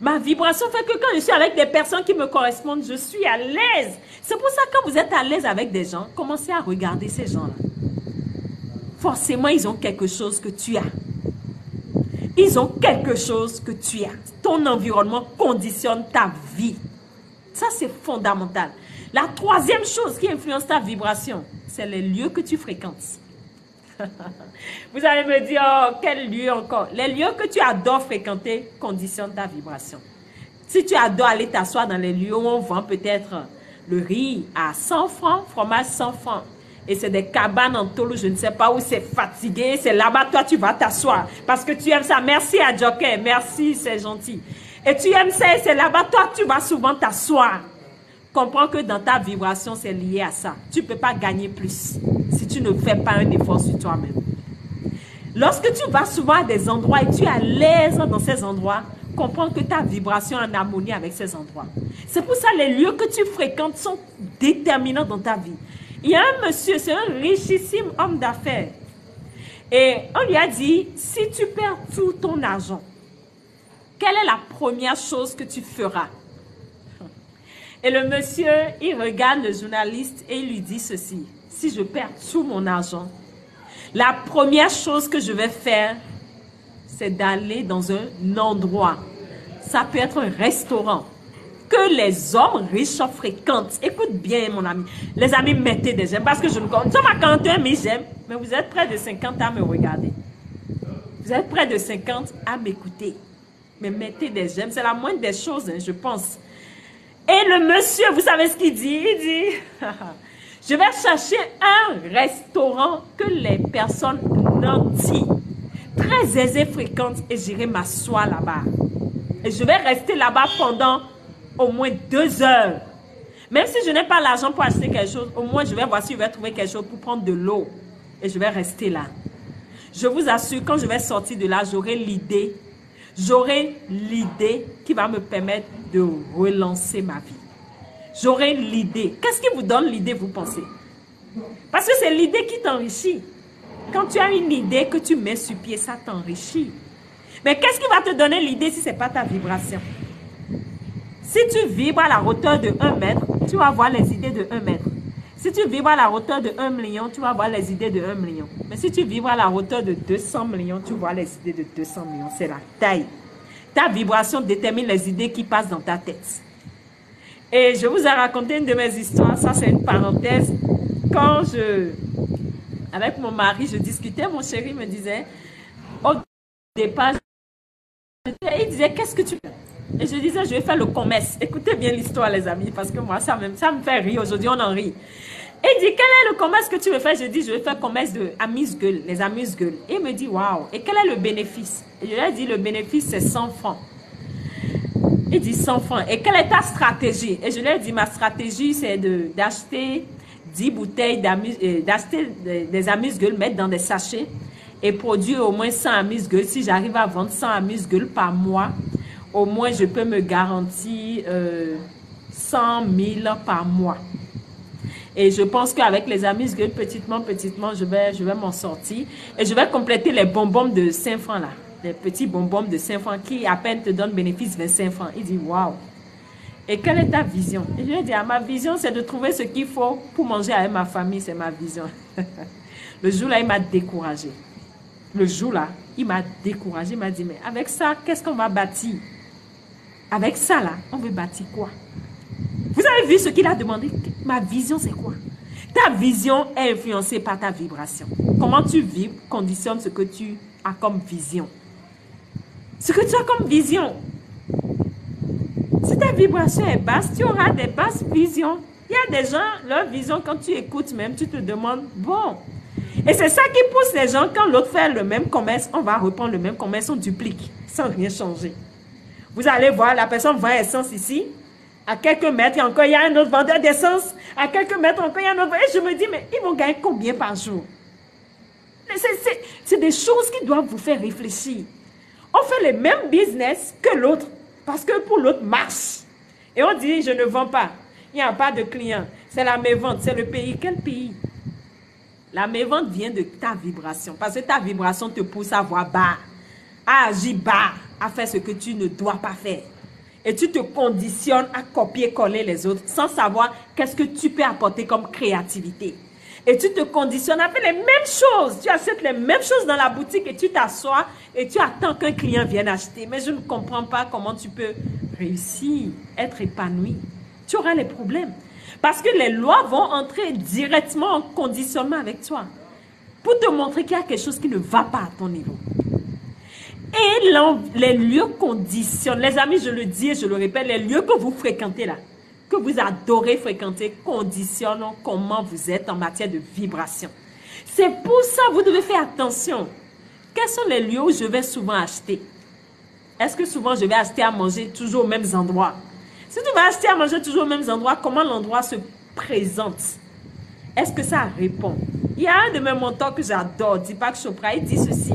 Ma vibration fait que quand je suis avec des personnes qui me correspondent, je suis à l'aise. C'est pour ça que quand vous êtes à l'aise avec des gens, commencez à regarder ces gens-là. Forcément, ils ont quelque chose que tu as. Ils ont quelque chose que tu as. Ton environnement conditionne ta vie. Ça, c'est fondamental. La troisième chose qui influence ta vibration, c'est les lieux que tu fréquentes. Vous allez me dire, oh, quel lieu encore? Les lieux que tu adores fréquenter conditionnent ta vibration. Si tu adores aller t'asseoir dans les lieux où on vend peut-être le riz à 100 francs, fromage 100 francs, et c'est des cabanes en tôle, je ne sais pas où, c'est fatigué, c'est là-bas, toi tu vas t'asseoir parce que tu aimes ça. Merci à Joker, merci, c'est gentil. Et tu aimes ça et c'est là-bas, toi tu vas souvent t'asseoir. Comprends que dans ta vibration, c'est lié à ça. Tu ne peux pas gagner plus si tu ne fais pas un effort sur toi-même. Lorsque tu vas souvent à des endroits et tu es à l'aise dans ces endroits, comprends que ta vibration est en harmonie avec ces endroits. C'est pour ça que les lieux que tu fréquentes sont déterminants dans ta vie. Il y a un monsieur, c'est un richissime homme d'affaires. Et on lui a dit, si tu perds tout ton argent, quelle est la première chose que tu feras? Et le monsieur, il regarde le journaliste et il lui dit ceci. Si je perds tout mon argent, la première chose que je vais faire, c'est d'aller dans un endroit. Ça peut être un restaurant que les hommes riches fréquentent. Écoute bien, mon ami. Les amis, mettez des j'aime parce que je ne compte. Nous sommes à 41 000 j'aime, mais vous êtes près de 50 à me regarder. Vous êtes près de 50 à m'écouter. Mais mettez des j'aime, c'est la moindre des choses, hein, je pense. Et le monsieur, vous savez ce qu'il dit? Il dit, je vais chercher un restaurant que les personnes nantis, très aisées fréquentent et j'irai m'asseoir là-bas. Et je vais rester là-bas pendant au moins 2 heures. Même si je n'ai pas l'argent pour acheter quelque chose, au moins je vais voir si je vais trouver quelque chose pour prendre de l'eau. Et je vais rester là. Je vous assure, quand je vais sortir de là, j'aurai l'idée qui va me permettre de relancer ma vie. J'aurai l'idée. Qu'est-ce qui vous donne l'idée, vous pensez? Parce que c'est l'idée qui t'enrichit. Quand tu as une idée que tu mets sur pied, ça t'enrichit. Mais qu'est-ce qui va te donner l'idée si ce n'est pas ta vibration? Si tu vibres à la hauteur de 1 mètre, tu vas avoir les idées de 1 mètre. Si tu vibres à la hauteur de 1 million, tu vas avoir les idées de 1 million. Mais si tu vibres à la hauteur de 200 millions, tu vois les idées de 200 millions. C'est la taille. Ta vibration détermine les idées qui passent dans ta tête. Et je vous ai raconté une de mes histoires. Ça, c'est une parenthèse. Quand avec mon mari, je discutais, mon chéri me disait, au départ, il disait, qu'est-ce que tu fais? Et je disais, je vais faire le commerce. Écoutez bien l'histoire, les amis, parce que moi, ça me fait rire. Aujourd'hui, on en rit. Et il dit, quel est le commerce que tu veux faire? Je dis, je vais faire commerce de amuse-gueule, les amuse-gueules. Et il me dit, waouh, et quel est le bénéfice? Et je lui ai dit, le bénéfice, c'est 100 francs. Il dit 100 francs. Et quelle est ta stratégie? Et je lui ai dit, ma stratégie, c'est d'acheter 10 bouteilles d'acheter des amuse-gueules, mettre dans des sachets et produire au moins 100 amuse-gueules. Si j'arrive à vendre 100 amuse-gueules par mois, au moins je peux me garantir 100 000 par mois. Et je pense qu'avec les amuse-gueules, petitement, je vais m'en sortir. Et je vais compléter les bonbons de 5 francs là. Les petits bonbons de 5 francs qui à peine te donnent bénéfice 25 francs. Il dit, waouh. Et quelle est ta vision? Et je lui ai dit, ma vision, c'est de trouver ce qu'il faut pour manger avec ma famille. C'est ma vision. Le jour-là, il m'a découragé. Le jour-là, il m'a découragé. Il m'a dit, mais avec ça, qu'est-ce qu'on va bâtir? Avec ça, là, on veut bâtir quoi? Vous avez vu ce qu'il a demandé? Ma vision, c'est quoi? Ta vision est influencée par ta vibration. Comment tu vibres conditionne ce que tu as comme vision. Ce que tu as comme vision. Si ta vibration est basse, tu auras des basses visions. Il y a des gens, leur vision, quand tu écoutes même, tu te demandes, bon. Et c'est ça qui pousse les gens, quand l'autre fait le même commerce, on va reprendre le même commerce, on duplique, sans rien changer. Vous allez voir, la personne vend essence ici. À quelques mètres, il y a un autre vendeur d'essence. À quelques mètres, encore, il y a un autre. Et je me dis, mais ils vont gagner combien par jour? C'est des choses qui doivent vous faire réfléchir. On fait le même business que l'autre. Parce que pour l'autre, marche. Et on dit, je ne vends pas. Il n'y a pas de clients. C'est la mévente. C'est le pays. Quel pays? La mévente vient de ta vibration. Parce que ta vibration te pousse à voir bas, à agir bas, à faire ce que tu ne dois pas faire. Et tu te conditionnes à copier-coller les autres sans savoir qu'est-ce que tu peux apporter comme créativité. Et tu te conditionnes à faire les mêmes choses. Tu achètes les mêmes choses dans la boutique et tu t'assois et tu attends qu'un client vienne acheter. Mais je ne comprends pas comment tu peux réussir, être épanoui. Tu auras les problèmes. Parce que les lois vont entrer directement en conditionnement avec toi. Pour te montrer qu'il y a quelque chose qui ne va pas à ton niveau. Et les lieux conditionnent. Les amis, je le dis et je le répète, les lieux que vous fréquentez là, que vous adorez fréquenter, conditionnent comment vous êtes en matière de vibration. C'est pour ça que vous devez faire attention. Quels sont les lieux où je vais souvent acheter? Est-ce que souvent je vais acheter à manger toujours aux mêmes endroits? Si tu vas acheter à manger toujours aux mêmes endroits, comment l'endroit se présente? Est-ce que ça répond? Il y a un de mes mentors que j'adore, Deepak Chopra, il dit ceci.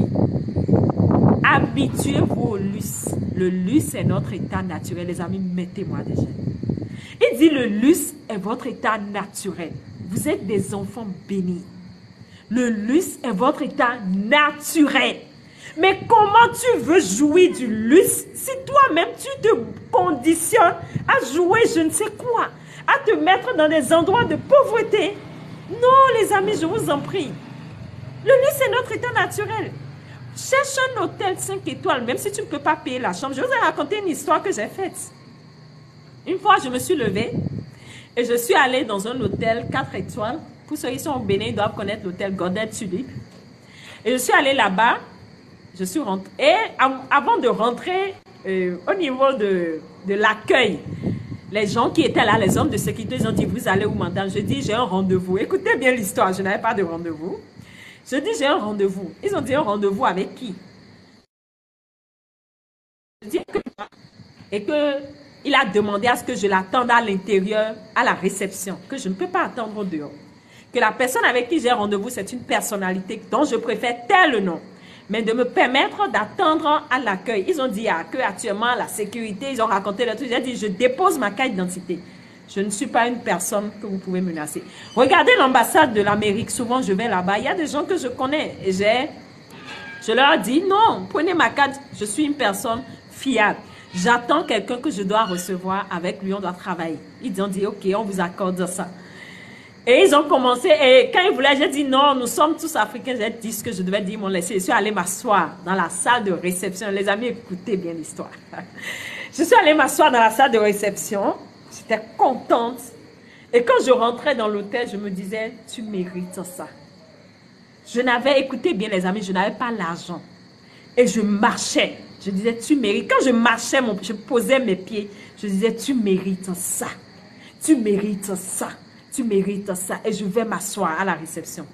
Habituez-vous au luxe. Le luxe est notre état naturel. Les amis, mettez-moi déjà. Il dit le luxe est votre état naturel. Vous êtes des enfants bénis. Le luxe est votre état naturel. Mais comment tu veux jouir du luxe si toi-même tu te conditionnes à jouer je ne sais quoi, à te mettre dans des endroits de pauvreté? Non, les amis, je vous en prie. Le luxe est notre état naturel. Cherche un hôtel 5 étoiles, même si tu ne peux pas payer la chambre. Je vous ai raconté une histoire que j'ai faite. Une fois, je me suis levée et je suis allée dans un hôtel 4 étoiles. Pour ceux qui sont au Bénin, ils doivent connaître l'hôtel Golden Tulip. Et je suis allée là-bas. Je suis rentrée. Et avant de rentrer au niveau de l'accueil, les gens qui étaient là, les hommes de sécurité, ils ont dit, vous allez où, madame? Je dis, j'ai un rendez-vous. Écoutez bien l'histoire, je n'avais pas de rendez-vous. Je dis, j'ai un rendez-vous. Ils ont dit, un rendez-vous avec qui? Je dis, et qu'il a demandé à ce que je l'attende à l'intérieur, à la réception, que je ne peux pas attendre au dehors. Que la personne avec qui j'ai rendez-vous, c'est une personnalité dont je préfère tel nom. Mais de me permettre d'attendre à l'accueil. Ils ont dit qu'actuellement, la sécurité, ils ont raconté le truc. J'ai dit, je dépose ma carte d'identité. Je ne suis pas une personne que vous pouvez menacer. Regardez l'ambassade de l'Amérique. Souvent, je vais là-bas. Il y a des gens que je connais. Et je leur dis, non, prenez ma carte. Je suis une personne fiable. J'attends quelqu'un que je dois recevoir. Avec lui, on doit travailler. Ils ont dit, OK, on vous accorde ça. Et ils ont commencé. Et quand ils voulaient, j'ai dit, non, nous sommes tous africains. J'ai dit ce que je devais dire. Ils m'ont laissé. Je suis allée m'asseoir dans la salle de réception. Les amis, écoutez bien l'histoire. Je suis allée m'asseoir dans la salle de réception. J'étais contente. Et quand je rentrais dans l'hôtel, je me disais, tu mérites ça. Je n'avais, écoutez bien les amis, je n'avais pas l'argent. Et je marchais. Je disais, tu mérites. Quand je marchais, je posais mes pieds. Je disais, tu mérites ça. Tu mérites ça. Tu mérites ça. Et je vais m'asseoir à la réception.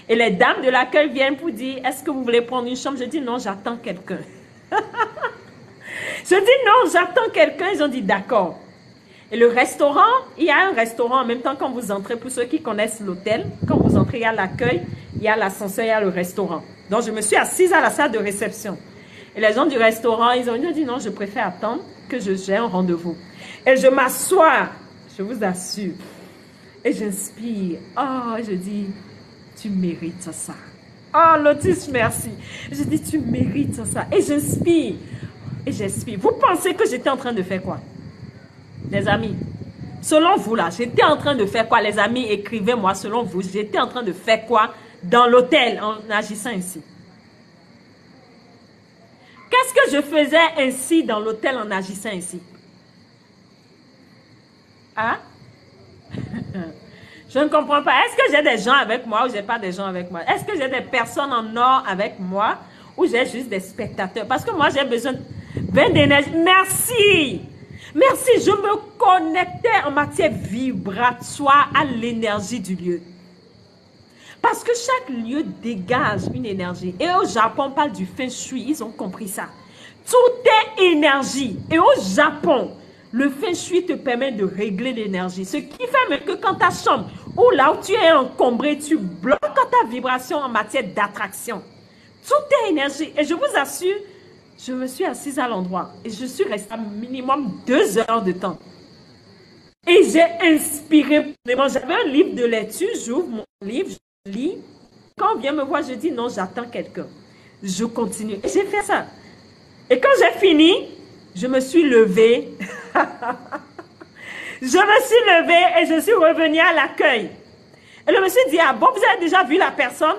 Et les dames de l'accueil viennent pour dire, est-ce que vous voulez prendre une chambre? Je dis, non, j'attends quelqu'un. Je dis, non, j'attends quelqu'un. Ils ont dit, d'accord. Et le restaurant, il y a un restaurant en même temps quand vous entrez, pour ceux qui connaissent l'hôtel, quand vous entrez, il y a l'accueil, il y a l'ascenseur, il y a le restaurant. Donc, je me suis assise à la salle de réception. Et les gens du restaurant, ils ont dit non, je préfère attendre que j'ai un rendez-vous. Et je m'assois, je vous assure, et j'inspire. Oh, je dis, tu mérites ça. Oh, Lotus, merci. Je dis, tu mérites ça. Et j'inspire, et j'expire. Vous pensez que j'étais en train de faire quoi? Les amis, selon vous là, j'étais en train de faire quoi? Les amis, écrivez-moi selon vous, j'étais en train de faire quoi dans l'hôtel en agissant ainsi? Qu'est-ce que je faisais ainsi dans l'hôtel en agissant ainsi? Hein? Je ne comprends pas. Est-ce que j'ai des gens avec moi ou j'ai pas des gens avec moi? Est-ce que j'ai des personnes en or avec moi ou j'ai juste des spectateurs? Parce que moi, j'ai besoin d'énergie. Merci! Merci, je me connectais en matière vibratoire à l'énergie du lieu. Parce que chaque lieu dégage une énergie. Et au Japon, on parle du feng shui. Ils ont compris ça. Tout est énergie. Et au Japon, le feng shui te permet de régler l'énergie. Ce qui fait même que quand ta chambre ou là où tu es encombré, tu bloques ta vibration en matière d'attraction. Tout est énergie. Et je vous assure, je me suis assise à l'endroit et je suis restée minimum 2 heures de temps. Et j'ai inspiré. J'avais un livre de lecture, j'ouvre mon livre, je lis. Quand on vient me voir, je dis non, j'attends quelqu'un. Je continue. Et j'ai fait ça. Et quand j'ai fini, je me suis levée. Je me suis levée et je suis revenue à l'accueil. Et je me suis dit, ah bon, vous avez déjà vu la personne?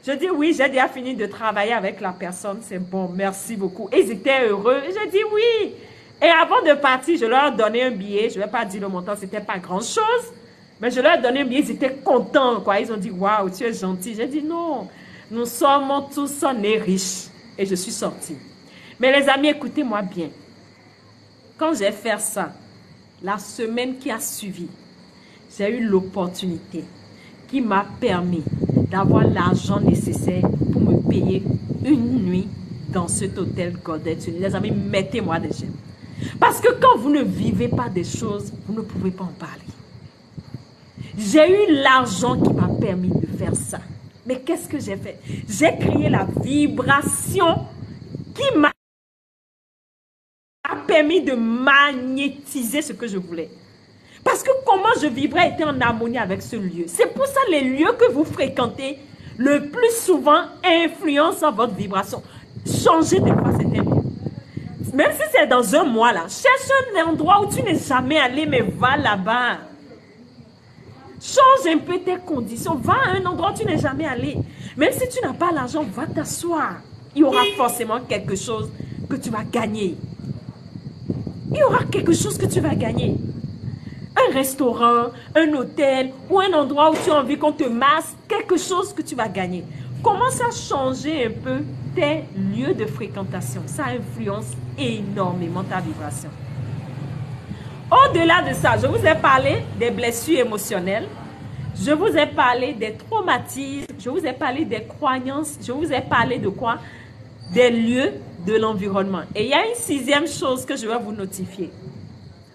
Je dis, oui, j'ai déjà fini de travailler avec la personne. C'est bon, merci beaucoup. Et ils étaient heureux. Et je dis, oui. Et avant de partir, je leur ai donné un billet. Je ne vais pas dire le montant, c'était pas grand-chose. Mais je leur ai donné un billet, ils étaient contents, quoi. Ils ont dit, waouh, tu es gentil. J'ai dit, non, nous sommes tous nés riches. Et je suis sortie. Mais les amis, écoutez-moi bien. Quand j'ai fait ça, la semaine qui a suivi, j'ai eu l'opportunité qui m'a permis d'avoir l'argent nécessaire pour me payer une nuit dans cet hôtel Golden Tunic. Les amis, mettez-moi des j'aime. Parce que quand vous ne vivez pas des choses, vous ne pouvez pas en parler. J'ai eu l'argent qui m'a permis de faire ça. Mais qu'est-ce que j'ai fait? J'ai créé la vibration qui m'a permis de magnétiser ce que je voulais. Parce que comment je vibrais était en harmonie avec ce lieu. C'est pour ça les lieux que vous fréquentez, le plus souvent, influencent votre vibration. Changez des fois certains lieux. Même si c'est dans un mois là, cherche un endroit où tu n'es jamais allé, mais va là-bas. Change un peu tes conditions. Va à un endroit où tu n'es jamais allé. Même si tu n'as pas l'argent, va t'asseoir. Il y aura forcément quelque chose que tu vas gagner. Il y aura quelque chose que tu vas gagner. Un restaurant, un hôtel ou un endroit où tu as envie qu'on te masse, quelque chose que tu vas gagner. Commence à changer un peu tes lieux de fréquentation. Ça influence énormément ta vibration. Au-delà de ça, je vous ai parlé des blessures émotionnelles. Je vous ai parlé des traumatismes. Je vous ai parlé des croyances. Je vous ai parlé de quoi? Des lieux de l'environnement. Et il y a une 6e chose que je vais vous notifier.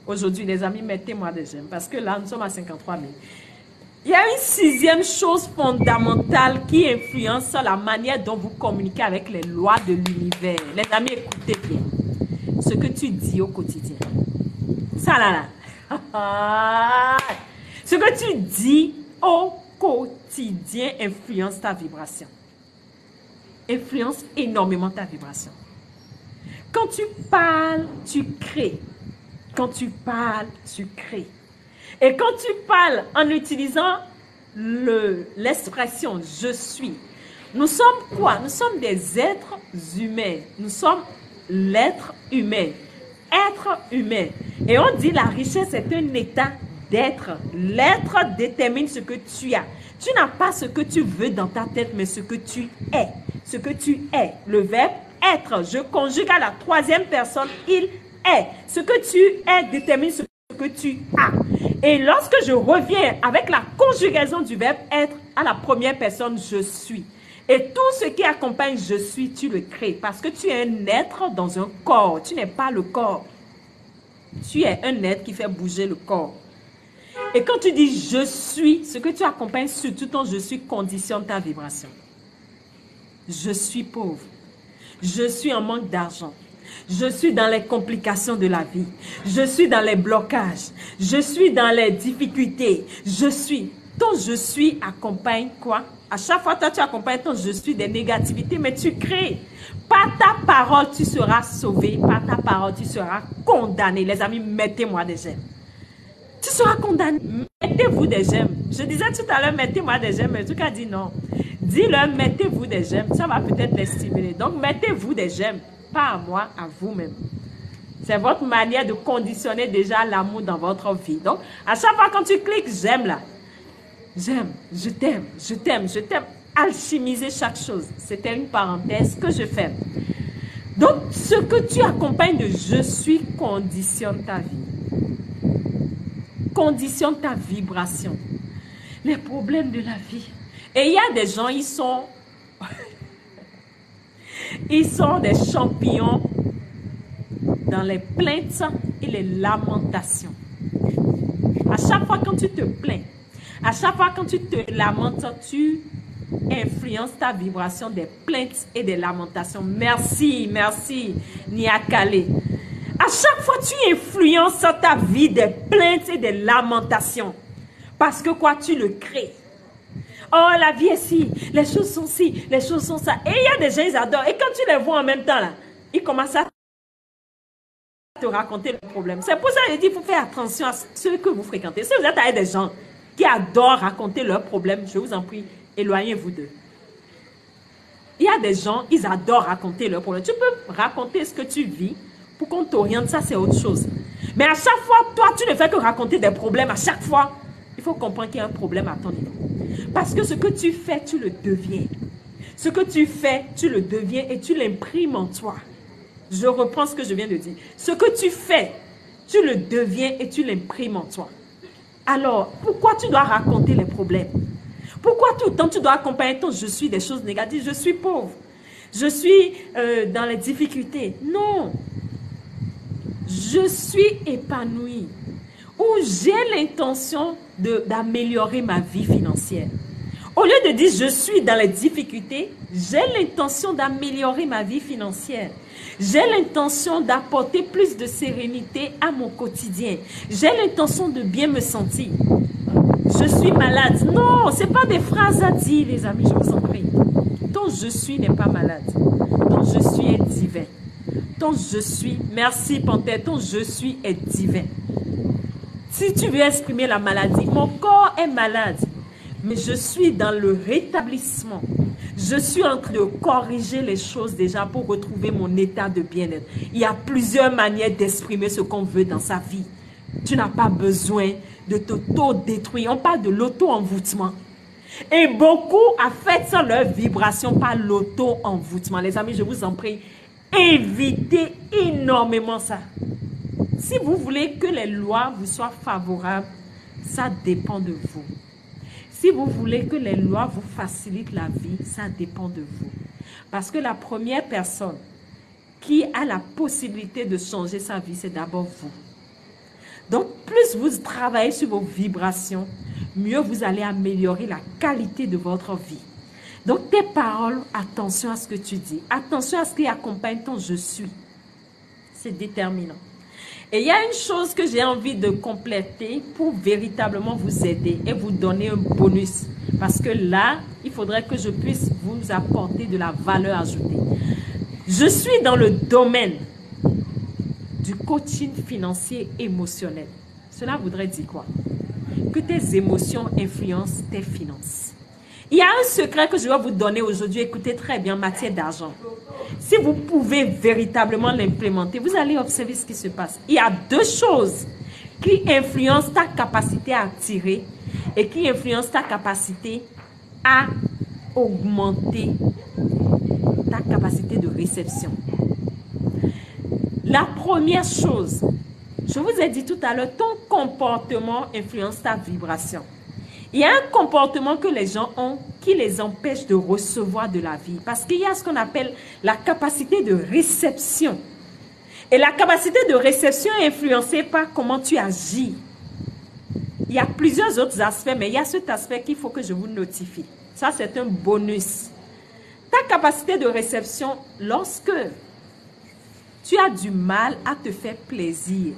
Aujourd'hui, les amis, mettez-moi des j'aime. Parce que là, nous sommes à 53 000. Il y a une 6e chose fondamentale qui influence la manière dont vous communiquez avec les lois de l'univers. Les amis, écoutez bien. Ce que tu dis au quotidien. Ça là là. Ce que tu dis au quotidien influence ta vibration. Influence énormément ta vibration. Quand tu parles, tu crées. Quand tu parles, tu crées. Et quand tu parles en utilisant l'expression « je suis », nous sommes quoi? Nous sommes des êtres humains. Nous sommes l'être humain. Être humain. Et on dit la richesse est un état d'être. L'être détermine ce que tu as. Tu n'as pas ce que tu veux dans ta tête, mais ce que tu es. Ce que tu es. Le verbe être. Je conjugue à la 3e personne, il est. Ce que tu es détermine ce que tu as. Et lorsque je reviens avec la conjugaison du verbe être à la 1re personne, je suis. Et tout ce qui accompagne je suis, tu le crées. Parce que tu es un être dans un corps. Tu n'es pas le corps. Tu es un être qui fait bouger le corps. Et quand tu dis je suis, ce que tu accompagnes surtout ton je suis conditionne ta vibration. Je suis pauvre. Je suis en manque d'argent. Je suis dans les complications de la vie. Je suis dans les blocages. Je suis dans les difficultés. Je suis. Ton je suis accompagne quoi? À chaque fois, toi, tu accompagnes ton je suis des négativités, mais tu crées. Par ta parole, tu seras sauvé. Par ta parole, tu seras condamné. Les amis, mettez-moi des j'aime. Tu seras condamné. Mettez-vous des j'aime. Je disais tout à l'heure, mettez-moi des j'aime, mais tout cas dit non. Dis-leur, mettez-vous des j'aime. Ça va peut-être les stimuler. Donc, mettez-vous des j'aime. Pas à moi, à vous-même. C'est votre manière de conditionner déjà l'amour dans votre vie. Donc, à chaque fois quand tu cliques j'aime là, j'aime, je t'aime, je t'aime, je t'aime. Alchimiser chaque chose. C'était une parenthèse que je fais. Donc, ce que tu accompagnes de je suis conditionne ta vie. Conditionne ta vibration. Les problèmes de la vie. Et il y a des gens, ils sont des champions dans les plaintes et les lamentations. À chaque fois quand tu te plains, à chaque fois quand tu te lamentes, tu influences ta vibration des plaintes et des lamentations. Merci, merci, Niakale. À chaque fois, tu influences ta vie des plaintes et des lamentations. Parce que quoi, tu le crées. Oh, la vie est ci, les choses sont ci, les choses sont ça. Et il y a des gens, ils adorent. Et quand tu les vois en même temps, là, ils commencent à te raconter le problème. C'est pour ça que je dis, il faut faire attention à ceux que vous fréquentez. Si vous êtes avec des gens qui adorent raconter leurs problèmes, je vous en prie, éloignez-vous d'eux. Il y a des gens, ils adorent raconter leurs problèmes. Tu peux raconter ce que tu vis pour qu'on t'oriente, ça c'est autre chose. Mais à chaque fois, toi, tu ne fais que raconter des problèmes. À chaque fois, il faut comprendre qu'il y a un problème à ton niveau. Parce que ce que tu fais, tu le deviens. Ce que tu fais, tu le deviens et tu l'imprimes en toi. Je reprends ce que je viens de dire. Ce que tu fais, tu le deviens et tu l'imprimes en toi. Alors, pourquoi tu dois raconter les problèmes? Pourquoi tout le temps tu dois accompagner ton je suis des choses négatives? Je suis pauvre. Je suis dans les difficultés. Non. Je suis épanouie. Ou j'ai l'intention d'améliorer ma vie financière. Au lieu de dire je suis dans les difficultés, j'ai l'intention d'améliorer ma vie financière. J'ai l'intention d'apporter plus de sérénité à mon quotidien. J'ai l'intention de bien me sentir. Je suis malade. Non, ce n'est pas des phrases à dire, les amis, je vous en prie. Ton je suis n'est pas malade. Ton je suis est divin. Ton je suis, merci Panthère, ton je suis est divin. Si tu veux exprimer la maladie, mon corps est malade, mais je suis dans le rétablissement. Je suis en train de corriger les choses déjà pour retrouver mon état de bien-être. Il y a plusieurs manières d'exprimer ce qu'on veut dans sa vie. Tu n'as pas besoin de t'auto-détruire. On parle de l'auto-envoûtement. Et beaucoup affectent leur vibration par l'auto-envoûtement. Les amis, je vous en prie, évitez énormément ça. Si vous voulez que les lois vous soient favorables, ça dépend de vous. Si vous voulez que les lois vous facilitent la vie, ça dépend de vous. Parce que la première personne qui a la possibilité de changer sa vie, c'est d'abord vous. Donc, plus vous travaillez sur vos vibrations, mieux vous allez améliorer la qualité de votre vie. Donc, tes paroles, attention à ce que tu dis. Attention à ce qui accompagne ton « je suis ». C'est déterminant. Et il y a une chose que j'ai envie de compléter pour véritablement vous aider et vous donner un bonus. Parce que là, il faudrait que je puisse vous apporter de la valeur ajoutée. Je suis dans le domaine du coaching financier émotionnel. Cela voudrait dire quoi? Que tes émotions influencent tes finances. Il y a un secret que je vais vous donner aujourd'hui. Écoutez très bien en matière d'argent. Si vous pouvez véritablement l'implémenter, vous allez observer ce qui se passe. Il y a deux choses qui influencent ta capacité à attirer et qui influencent ta capacité à augmenter ta capacité de réception. La première chose, je vous ai dit tout à l'heure, ton comportement influence ta vibration. Il y a un comportement que les gens ont qui les empêche de recevoir de la vie. Parce qu'il y a ce qu'on appelle la capacité de réception. Et la capacité de réception est influencée par comment tu agis. Il y a plusieurs autres aspects, mais il y a cet aspect qu'il faut que je vous notifie. Ça, c'est un bonus. Ta capacité de réception, lorsque tu as du mal à te faire plaisir,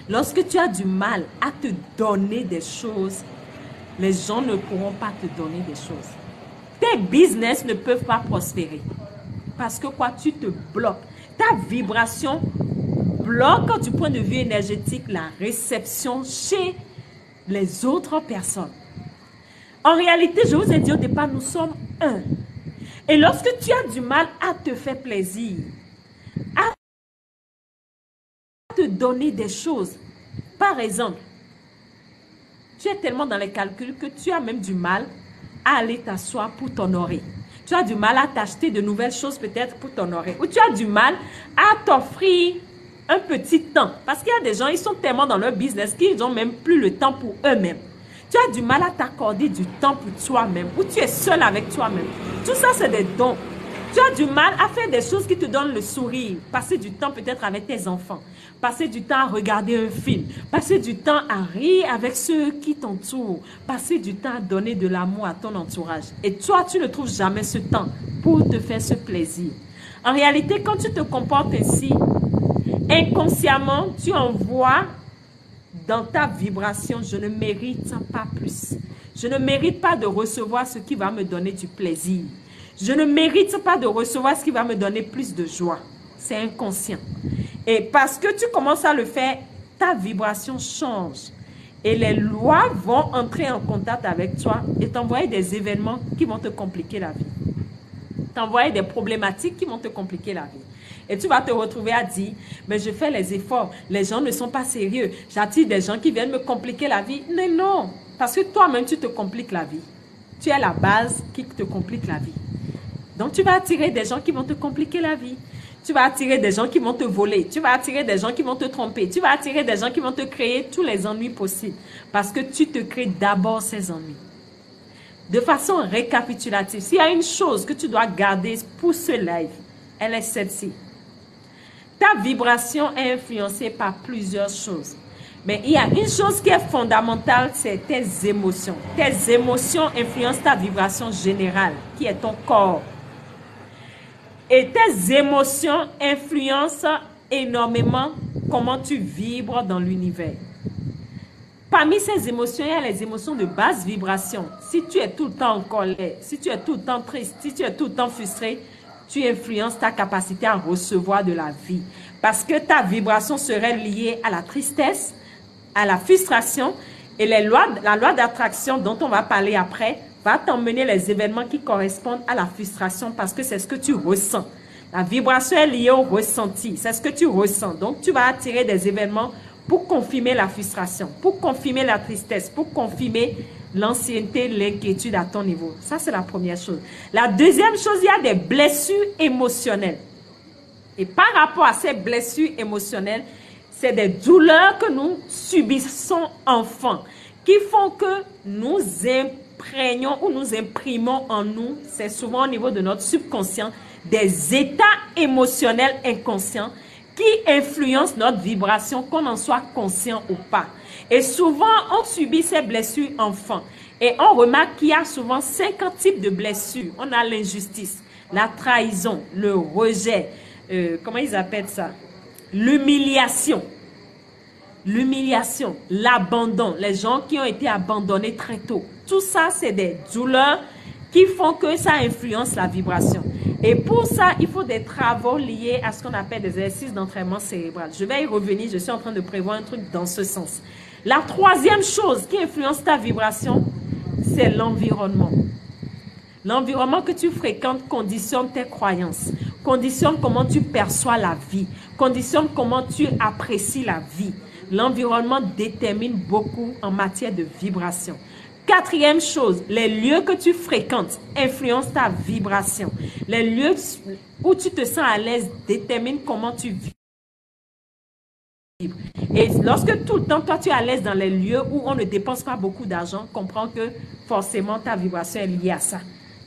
lorsque tu as du mal à te donner des choses, les gens ne pourront pas te donner des choses. Tes business ne peuvent pas prospérer. Parce que quoi, tu te bloques. Ta vibration bloque du point de vue énergétique la réception chez les autres personnes. En réalité, je vous ai dit au départ, nous sommes un. Et lorsque tu as du mal à te faire plaisir, à te donner des choses, par exemple, tu es tellement dans les calculs que tu as même du mal à aller t'asseoir pour t'honorer. Tu as du mal à t'acheter de nouvelles choses peut-être pour t'honorer. Ou tu as du mal à t'offrir un petit temps. Parce qu'il y a des gens, ils sont tellement dans leur business qu'ils n'ont même plus le temps pour eux-mêmes. Tu as du mal à t'accorder du temps pour toi-même. Ou tu es seul avec toi-même. Tout ça, c'est des dons. Tu as du mal à faire des choses qui te donnent le sourire. Passer du temps peut-être avec tes enfants. Passer du temps à regarder un film. Passer du temps à rire avec ceux qui t'entourent. Passer du temps à donner de l'amour à ton entourage. Et toi, tu ne trouves jamais ce temps pour te faire ce plaisir. En réalité, quand tu te comportes ainsi, inconsciemment, tu envoies dans ta vibration, je ne mérite pas plus. Je ne mérite pas de recevoir ce qui va me donner du plaisir. Je ne mérite pas de recevoir ce qui va me donner plus de joie. C'est inconscient. Et parce que tu commences à le faire, ta vibration change. Et les lois vont entrer en contact avec toi et t'envoyer des événements qui vont te compliquer la vie. T'envoyer des problématiques qui vont te compliquer la vie. Et tu vas te retrouver à dire, mais je fais les efforts, les gens ne sont pas sérieux, j'attire des gens qui viennent me compliquer la vie. Mais non, parce que toi-même tu te compliques la vie. Tu es la base qui te complique la vie. Donc tu vas attirer des gens qui vont te compliquer la vie. Tu vas attirer des gens qui vont te voler. Tu vas attirer des gens qui vont te tromper. Tu vas attirer des gens qui vont te créer tous les ennuis possibles. Parce que tu te crées d'abord ces ennuis. De façon récapitulative, s'il y a une chose que tu dois garder pour ce live, elle est celle-ci. Ta vibration est influencée par plusieurs choses. Mais il y a une chose qui est fondamentale, c'est tes émotions. Tes émotions influencent ta vibration générale, qui est ton corps. Et tes émotions influencent énormément comment tu vibres dans l'univers. Parmi ces émotions, il y a les émotions de basse vibration. Si tu es tout le temps en colère, si tu es tout le temps triste, si tu es tout le temps frustré, tu influences ta capacité à recevoir de la vie. Parce que ta vibration serait liée à la tristesse, à la frustration et la loi d'attraction dont on va parler après va t'emmener les événements qui correspondent à la frustration parce que c'est ce que tu ressens. La vibration est liée au ressenti, c'est ce que tu ressens. Donc tu vas attirer des événements pour confirmer la frustration, pour confirmer la tristesse, pour confirmer l'ancienneté, l'inquiétude à ton niveau. Ça, c'est la première chose. La deuxième chose, il y a des blessures émotionnelles. Et par rapport à ces blessures émotionnelles, c'est des douleurs que nous subissons enfants qui font que nous imprégnons ou nous imprimons en nous, c'est souvent au niveau de notre subconscient, des états émotionnels inconscients qui influencent notre vibration, qu'on en soit conscient ou pas. Et souvent, on subit ces blessures enfants. Et on remarque qu'il y a souvent 50 types de blessures. On a l'injustice, la trahison, le rejet, comment ils appellent ça? L'humiliation. L'humiliation, l'abandon, les gens qui ont été abandonnés très tôt. Tout ça, c'est des douleurs qui font que ça influence la vibration. Et pour ça, il faut des travaux liés à ce qu'on appelle des exercices d'entraînement cérébral. Je vais y revenir, je suis en train de prévoir un truc dans ce sens. La troisième chose qui influence ta vibration, c'est l'environnement. L'environnement que tu fréquentes conditionne tes croyances, conditionne comment tu perçois la vie, conditionne comment tu apprécies la vie. L'environnement détermine beaucoup en matière de vibration. Quatrième chose, les lieux que tu fréquentes influencent ta vibration. Les lieux où tu te sens à l'aise déterminent comment tu vis. Et lorsque tout le temps, toi, tu es à l'aise dans les lieux où on ne dépense pas beaucoup d'argent, comprends que forcément ta vibration est liée à ça.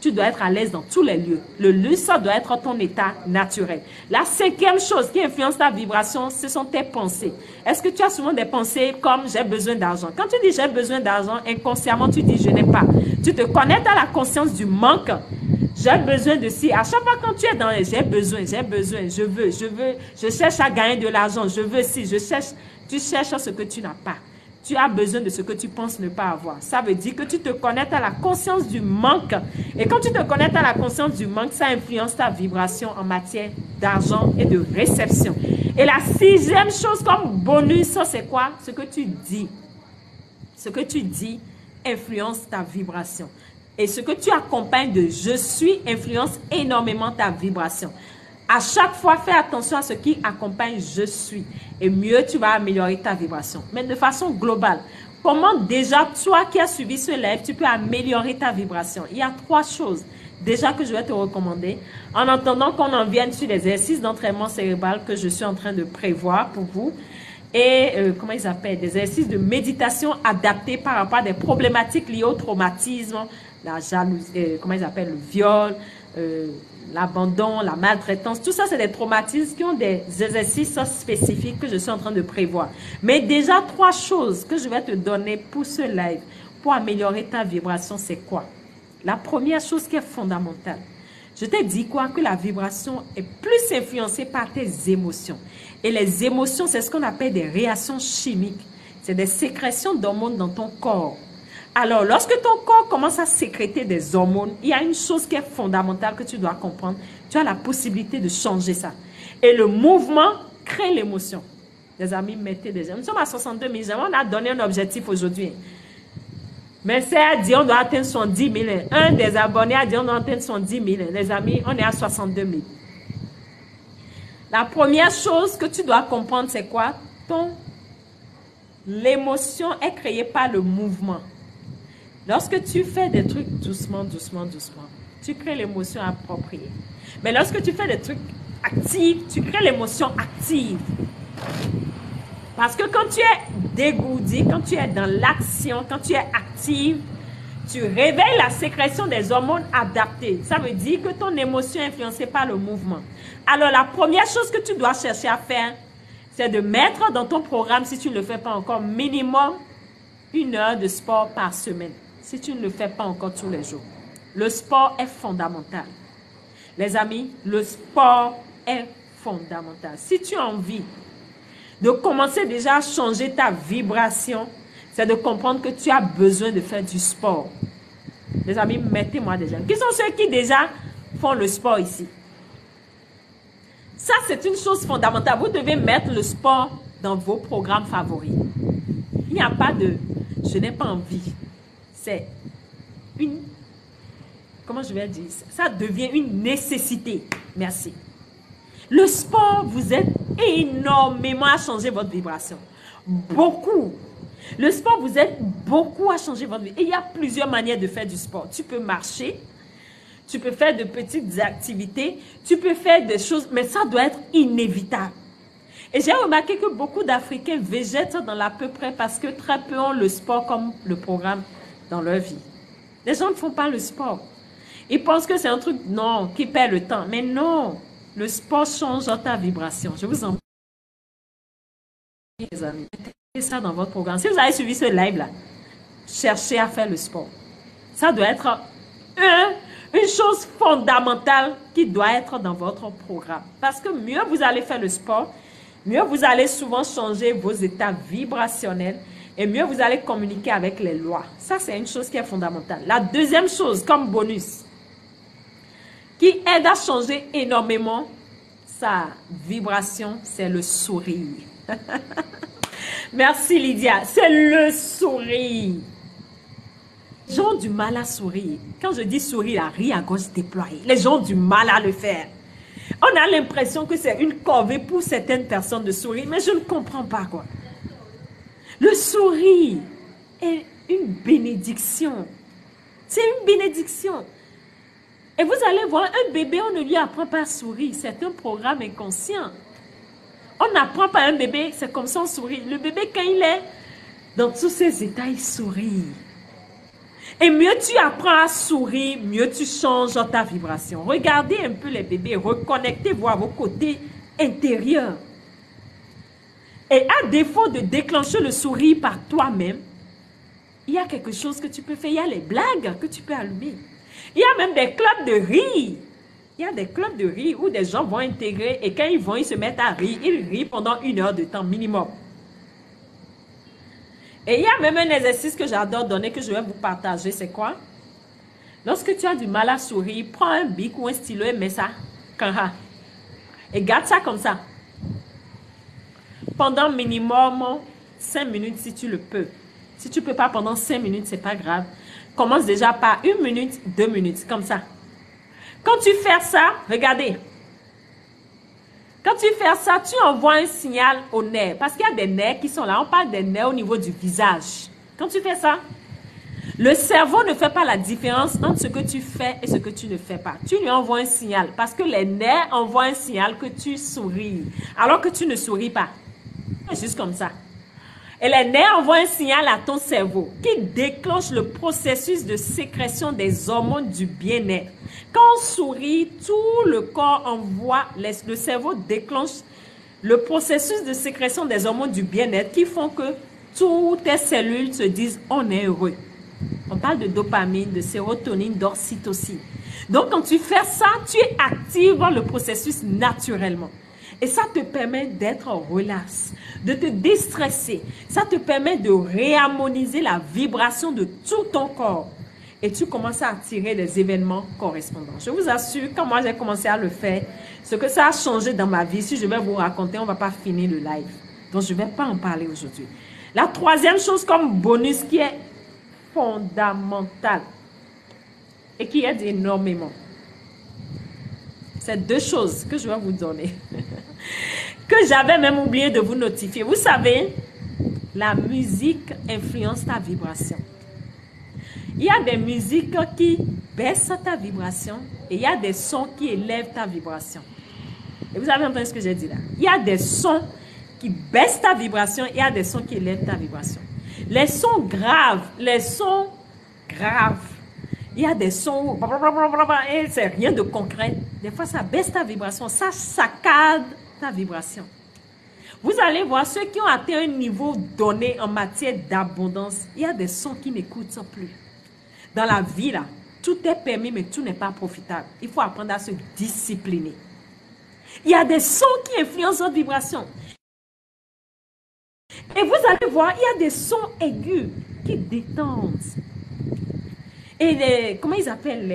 Tu dois être à l'aise dans tous les lieux. Le lieu, ça doit être ton état naturel. La cinquième chose qui influence ta vibration, ce sont tes pensées. Est-ce que tu as souvent des pensées comme j'ai besoin d'argent? Quand tu dis j'ai besoin d'argent, inconsciemment, tu dis je n'ai pas. Tu te connectes à la conscience du manque. J'ai besoin de ci. À chaque fois quand tu es dans les j'ai besoin, je veux, je cherche à gagner de l'argent, je veux ci, tu cherches ce que tu n'as pas. Tu as besoin de ce que tu penses ne pas avoir. Ça veut dire que tu te connectes à la conscience du manque. Et quand tu te connectes à la conscience du manque, ça influence ta vibration en matière d'argent et de réception. Et la sixième chose comme bonus, c'est quoi? Ce que tu dis. Ce que tu dis influence ta vibration. Et ce que tu accompagnes de « je suis » influence énormément ta vibration. À chaque fois, fais attention à ce qui accompagne « je suis ». Et mieux, tu vas améliorer ta vibration. Mais de façon globale, comment déjà, toi qui as suivi ce live, tu peux améliorer ta vibration? Il y a 3 choses déjà que je vais te recommander. En attendant qu'on en vienne sur les exercices d'entraînement cérébral que je suis en train de prévoir pour vous. Et comment ils appellent? Des exercices de méditation adaptés par rapport à des problématiques liées au traumatisme, la jalousie, comment ils appellent? Le viol, l'abandon, la maltraitance. Tout ça, c'est des traumatismes qui ont des exercices spécifiques que je suis en train de prévoir. Mais déjà, 3 choses que je vais te donner pour ce live, pour améliorer ta vibration, c'est quoi? La première chose qui est fondamentale, je t'ai dit quoi? Que la vibration est plus influencée par tes émotions. Et les émotions, c'est ce qu'on appelle des réactions chimiques. C'est des sécrétions d'hormones dans ton corps. Alors, lorsque ton corps commence à sécréter des hormones, il y a une chose qui est fondamentale que tu dois comprendre. Tu as la possibilité de changer ça. Et le mouvement crée l'émotion. Les amis, mettez des... Nous sommes à 62 000. On a donné un objectif aujourd'hui. Mais c'est à dire on doit atteindre 110 000. Un des abonnés a dit on doit atteindre 110 000. Les amis, on est à 62 000. La première chose que tu dois comprendre, c'est quoi? L'émotion est créée par le mouvement. Lorsque tu fais des trucs doucement, doucement, doucement, tu crées l'émotion appropriée. Mais lorsque tu fais des trucs actifs, tu crées l'émotion active. Parce que quand tu es dégourdi, quand tu es dans l'action, quand tu es active, tu réveilles la sécrétion des hormones adaptées. Ça veut dire que ton émotion est influencée par le mouvement. Alors, la première chose que tu dois chercher à faire, c'est de mettre dans ton programme, si tu ne le fais pas encore, minimum 1 heure de sport par semaine. Si tu ne le fais pas encore tous les jours. Le sport est fondamental. Les amis, le sport est fondamental. Si tu as envie de commencer déjà à changer ta vibration, c'est de comprendre que tu as besoin de faire du sport. Les amis, mettez-moi déjà. Qui sont ceux qui déjà font le sport ici? Ça, c'est une chose fondamentale. Vous devez mettre le sport dans vos programmes favoris. Il n'y a pas de « je n'ai pas envie ». C'est une... Comment je vais dire? Ça devient une nécessité. Merci. Le sport vous aide énormément à changer votre vibration. Beaucoup. Le sport vous aide beaucoup à changer votre vie. Et il y a plusieurs manières de faire du sport. Tu peux marcher, tu peux faire de petites activités, tu peux faire des choses, mais ça doit être inévitable. Et j'ai remarqué que beaucoup d'Africains végètent dans l'à peu près parce que très peu ont le sport comme le programme dans leur vie. Les gens ne font pas le sport. Ils pensent que c'est un truc, non, qui perd le temps. Mais non, le sport change ta vibration. Je vous en prie, les amis. Mettez ça dans votre programme. Si vous avez suivi ce live-là, cherchez à faire le sport. Ça doit être une chose fondamentale qui doit être dans votre programme. Parce que mieux vous allez faire le sport, mieux vous allez souvent changer vos états vibrationnels et mieux vous allez communiquer avec les lois. Ça, c'est une chose qui est fondamentale. La deuxième chose, comme bonus, qui aide à changer énormément sa vibration, c'est le sourire. Merci Lydia, c'est le sourire. Les gens ont du mal à sourire. Quand je dis sourire, la rire à gauche déployée. Les gens ont du mal à le faire. On a l'impression que c'est une corvée pour certaines personnes de sourire, mais je ne comprends pas quoi. Le sourire est une bénédiction. C'est une bénédiction. Et vous allez voir, un bébé, on ne lui apprend pas à sourire. C'est un programme inconscient. On n'apprend pas à un bébé, c'est comme ça on sourit. Le bébé, quand il est dans tous ses états, il sourit. Et mieux tu apprends à sourire, mieux tu changes ta vibration. Regardez un peu les bébés, reconnectez-vous à vos côtés intérieurs. Et à défaut de déclencher le sourire par toi-même, il y a quelque chose que tu peux faire. Il y a les blagues que tu peux allumer. Il y a même des clubs de rire. Il y a des clubs de rire où des gens vont intégrer et quand ils vont, ils se mettent à rire. Ils rient pendant 1 heure de temps minimum. Et il y a même un exercice que j'adore donner, que je vais vous partager. C'est quoi? Lorsque tu as du mal à sourire, prends un bic ou un stylo et mets ça. Et garde ça comme ça. Pendant minimum 5 minutes si tu le peux. Si tu ne peux pas pendant 5 minutes, ce n'est pas grave. Commence déjà par 1 minute, 2 minutes, comme ça. Quand tu fais ça, regardez. Quand tu fais ça, tu envoies un signal aux nerfs. Parce qu'il y a des nerfs qui sont là. On parle des nerfs au niveau du visage. Quand tu fais ça, le cerveau ne fait pas la différence entre ce que tu fais et ce que tu ne fais pas. Tu lui envoies un signal. Parce que les nerfs envoient un signal que tu souris. Alors que tu ne souris pas. C'est juste comme ça. Et les nerfs envoient un signal à ton cerveau qui déclenche le processus de sécrétion des hormones du bien-être. Quand on sourit, tout le corps envoie, le cerveau déclenche le processus de sécrétion des hormones du bien-être qui font que toutes tes cellules se disent « on est heureux ». On parle de dopamine, de sérotonine, d'oxytocine. Donc, quand tu fais ça, tu actives le processus naturellement. Et ça te permet d'être relax, de te déstresser. Ça te permet de réharmoniser la vibration de tout ton corps. Et tu commences à attirer les événements correspondants. Je vous assure, quand moi j'ai commencé à le faire, ce que ça a changé dans ma vie, si je vais vous raconter, on ne va pas finir le live. Donc, je ne vais pas en parler aujourd'hui. La troisième chose comme bonus qui est fondamentale et qui aide énormément, c'est 2 choses que je vais vous donner. Que j'avais même oublié de vous notifier. Vous savez, la musique influence ta vibration. Il y a des musiques qui baissent ta vibration et il y a des sons qui élèvent ta vibration. Et vous avez entendu ce que j'ai dit là? Il y a des sons qui baissent ta vibration et il y a des sons qui élèvent ta vibration. Les sons graves, il y a des sons et c'est rien de concret. Des fois, ça baisse ta vibration, ça saccade ta vibration. Vous allez voir ceux qui ont atteint un niveau donné en matière d'abondance. Il y a des sons qui n'écoutent plus. Dans la vie, là, tout est permis, mais tout n'est pas profitable. Il faut apprendre à se discipliner. Il y a des sons qui influencent votre vibration. Et vous allez voir, il y a des sons aigus qui détendent. Et comment ils appellent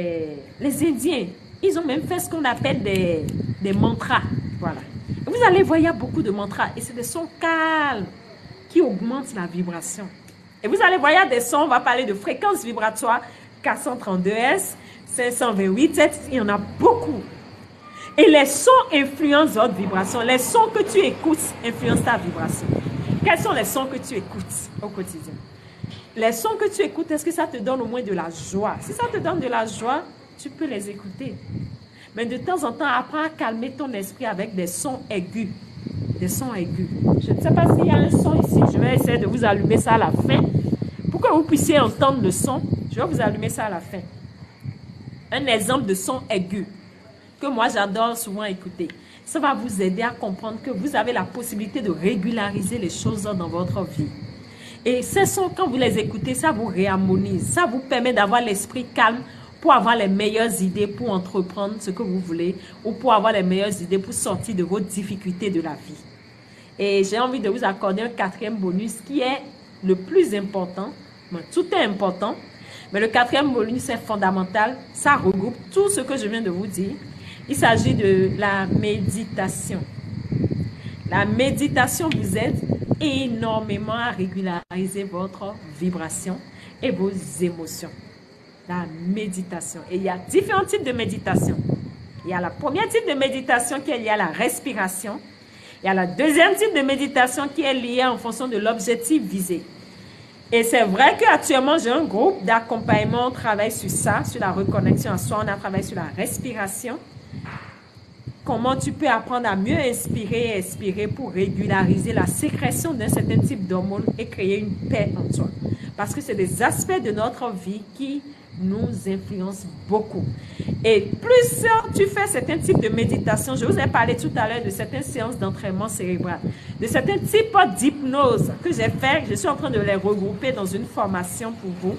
les Indiens? Ils ont même fait ce qu'on appelle des mantras. Voilà. Et vous allez voir, il y a beaucoup de mantras. Et c'est des sons calmes qui augmentent la vibration. Et vous allez voir, il y a des sons, on va parler de fréquences vibratoires, 432 Hz, 528 Hz, il y en a beaucoup. Et les sons influencent votre vibration. Les sons que tu écoutes influencent ta vibration. Quels sont les sons que tu écoutes au quotidien? Les sons que tu écoutes, est-ce que ça te donne au moins de la joie? Si ça te donne de la joie, tu peux les écouter. Mais de temps en temps, apprends à calmer ton esprit avec des sons aigus. Des sons aigus. Je ne sais pas s'il y a un son ici. Je vais essayer de vous allumer ça à la fin. Pour que vous puissiez entendre le son, je vais vous allumer ça à la fin. Un exemple de son aigu que moi j'adore souvent écouter. Ça va vous aider à comprendre que vous avez la possibilité de régulariser les choses dans votre vie. Et ces sons, quand vous les écoutez, ça vous réharmonise. Ça vous permet d'avoir l'esprit calme pour avoir les meilleures idées pour entreprendre ce que vous voulez ou pour avoir les meilleures idées pour sortir de vos difficultés de la vie. Et j'ai envie de vous accorder un 4e bonus qui est le plus important. Bon, tout est important, mais le 4e bonus est fondamental. Ça regroupe tout ce que je viens de vous dire. Il s'agit de la méditation. La méditation vous aide énormément à régulariser votre vibration et vos émotions. La méditation. Et il y a différents types de méditation. Il y a la première type de méditation qui est liée à la respiration. Il y a la deuxième type de méditation qui est liée en fonction de l'objectif visé. Et c'est vrai qu'actuellement, j'ai un groupe d'accompagnement. On travaille sur ça, sur la reconnexion à soi. On a travaillé sur la respiration. Comment tu peux apprendre à mieux inspirer et expirer pour régulariser la sécrétion d'un certain type d'hormones et créer une paix en toi. Parce que c'est des aspects de notre vie qui nous influencent beaucoup. Et plus tu fais certains types de méditation, je vous ai parlé tout à l'heure de certaines séances d'entraînement cérébral, de certains types d'hypnose que j'ai fait. Je suis en train de les regrouper dans une formation pour vous,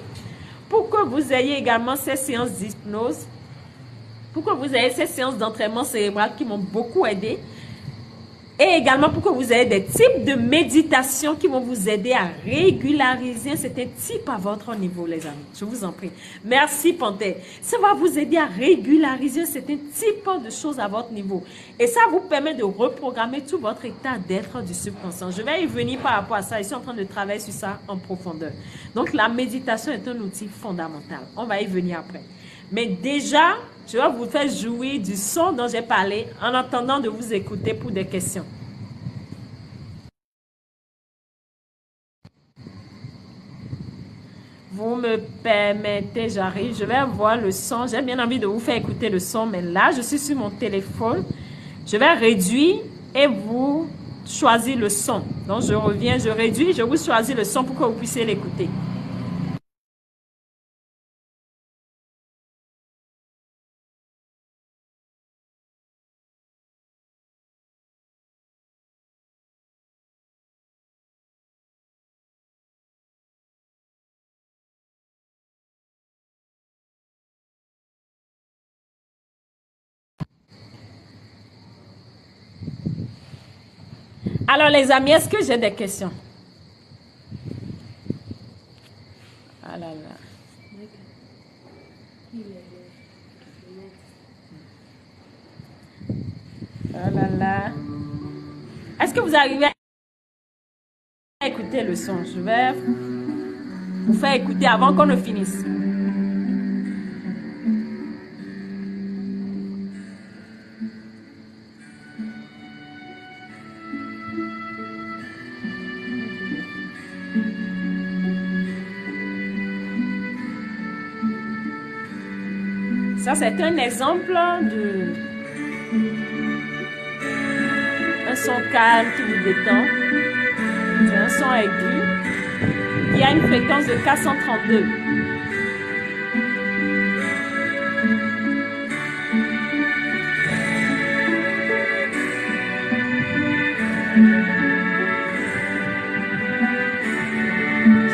pour que vous ayez également ces séances d'hypnose, pour que vous ayez ces séances d'entraînement cérébral qui m'ont beaucoup aidé. Et également pour que vous ayez des types de méditation qui vont vous aider à régulariser certains types à votre niveau, les amis. Je vous en prie. Merci, Panthère. Ça va vous aider à régulariser certains types de choses à votre niveau. Et ça vous permet de reprogrammer tout votre état d'être du subconscient. Je vais y venir par rapport à ça. Je suis en train de travailler sur ça en profondeur. Donc, la méditation est un outil fondamental. On va y venir après. Mais déjà, je vais vous faire jouir du son dont j'ai parlé en attendant de vous écouter pour des questions. Vous me permettez, j'arrive, je vais voir le son. J'ai bien envie de vous faire écouter le son, mais là, je suis sur mon téléphone. Je vais réduire et vous choisir le son. Donc, je reviens, je réduis, je vous choisis le son pour que vous puissiez l'écouter. Alors, les amis, est-ce que j'ai des questions? Ah là là. Ah là là. Est-ce que vous arrivez à écouter le son? Je vais vous faire écouter avant qu'on ne finisse. Ça, c'est un exemple de un son calme qui vous détend. C'est un son aigu qui a une fréquence de 432.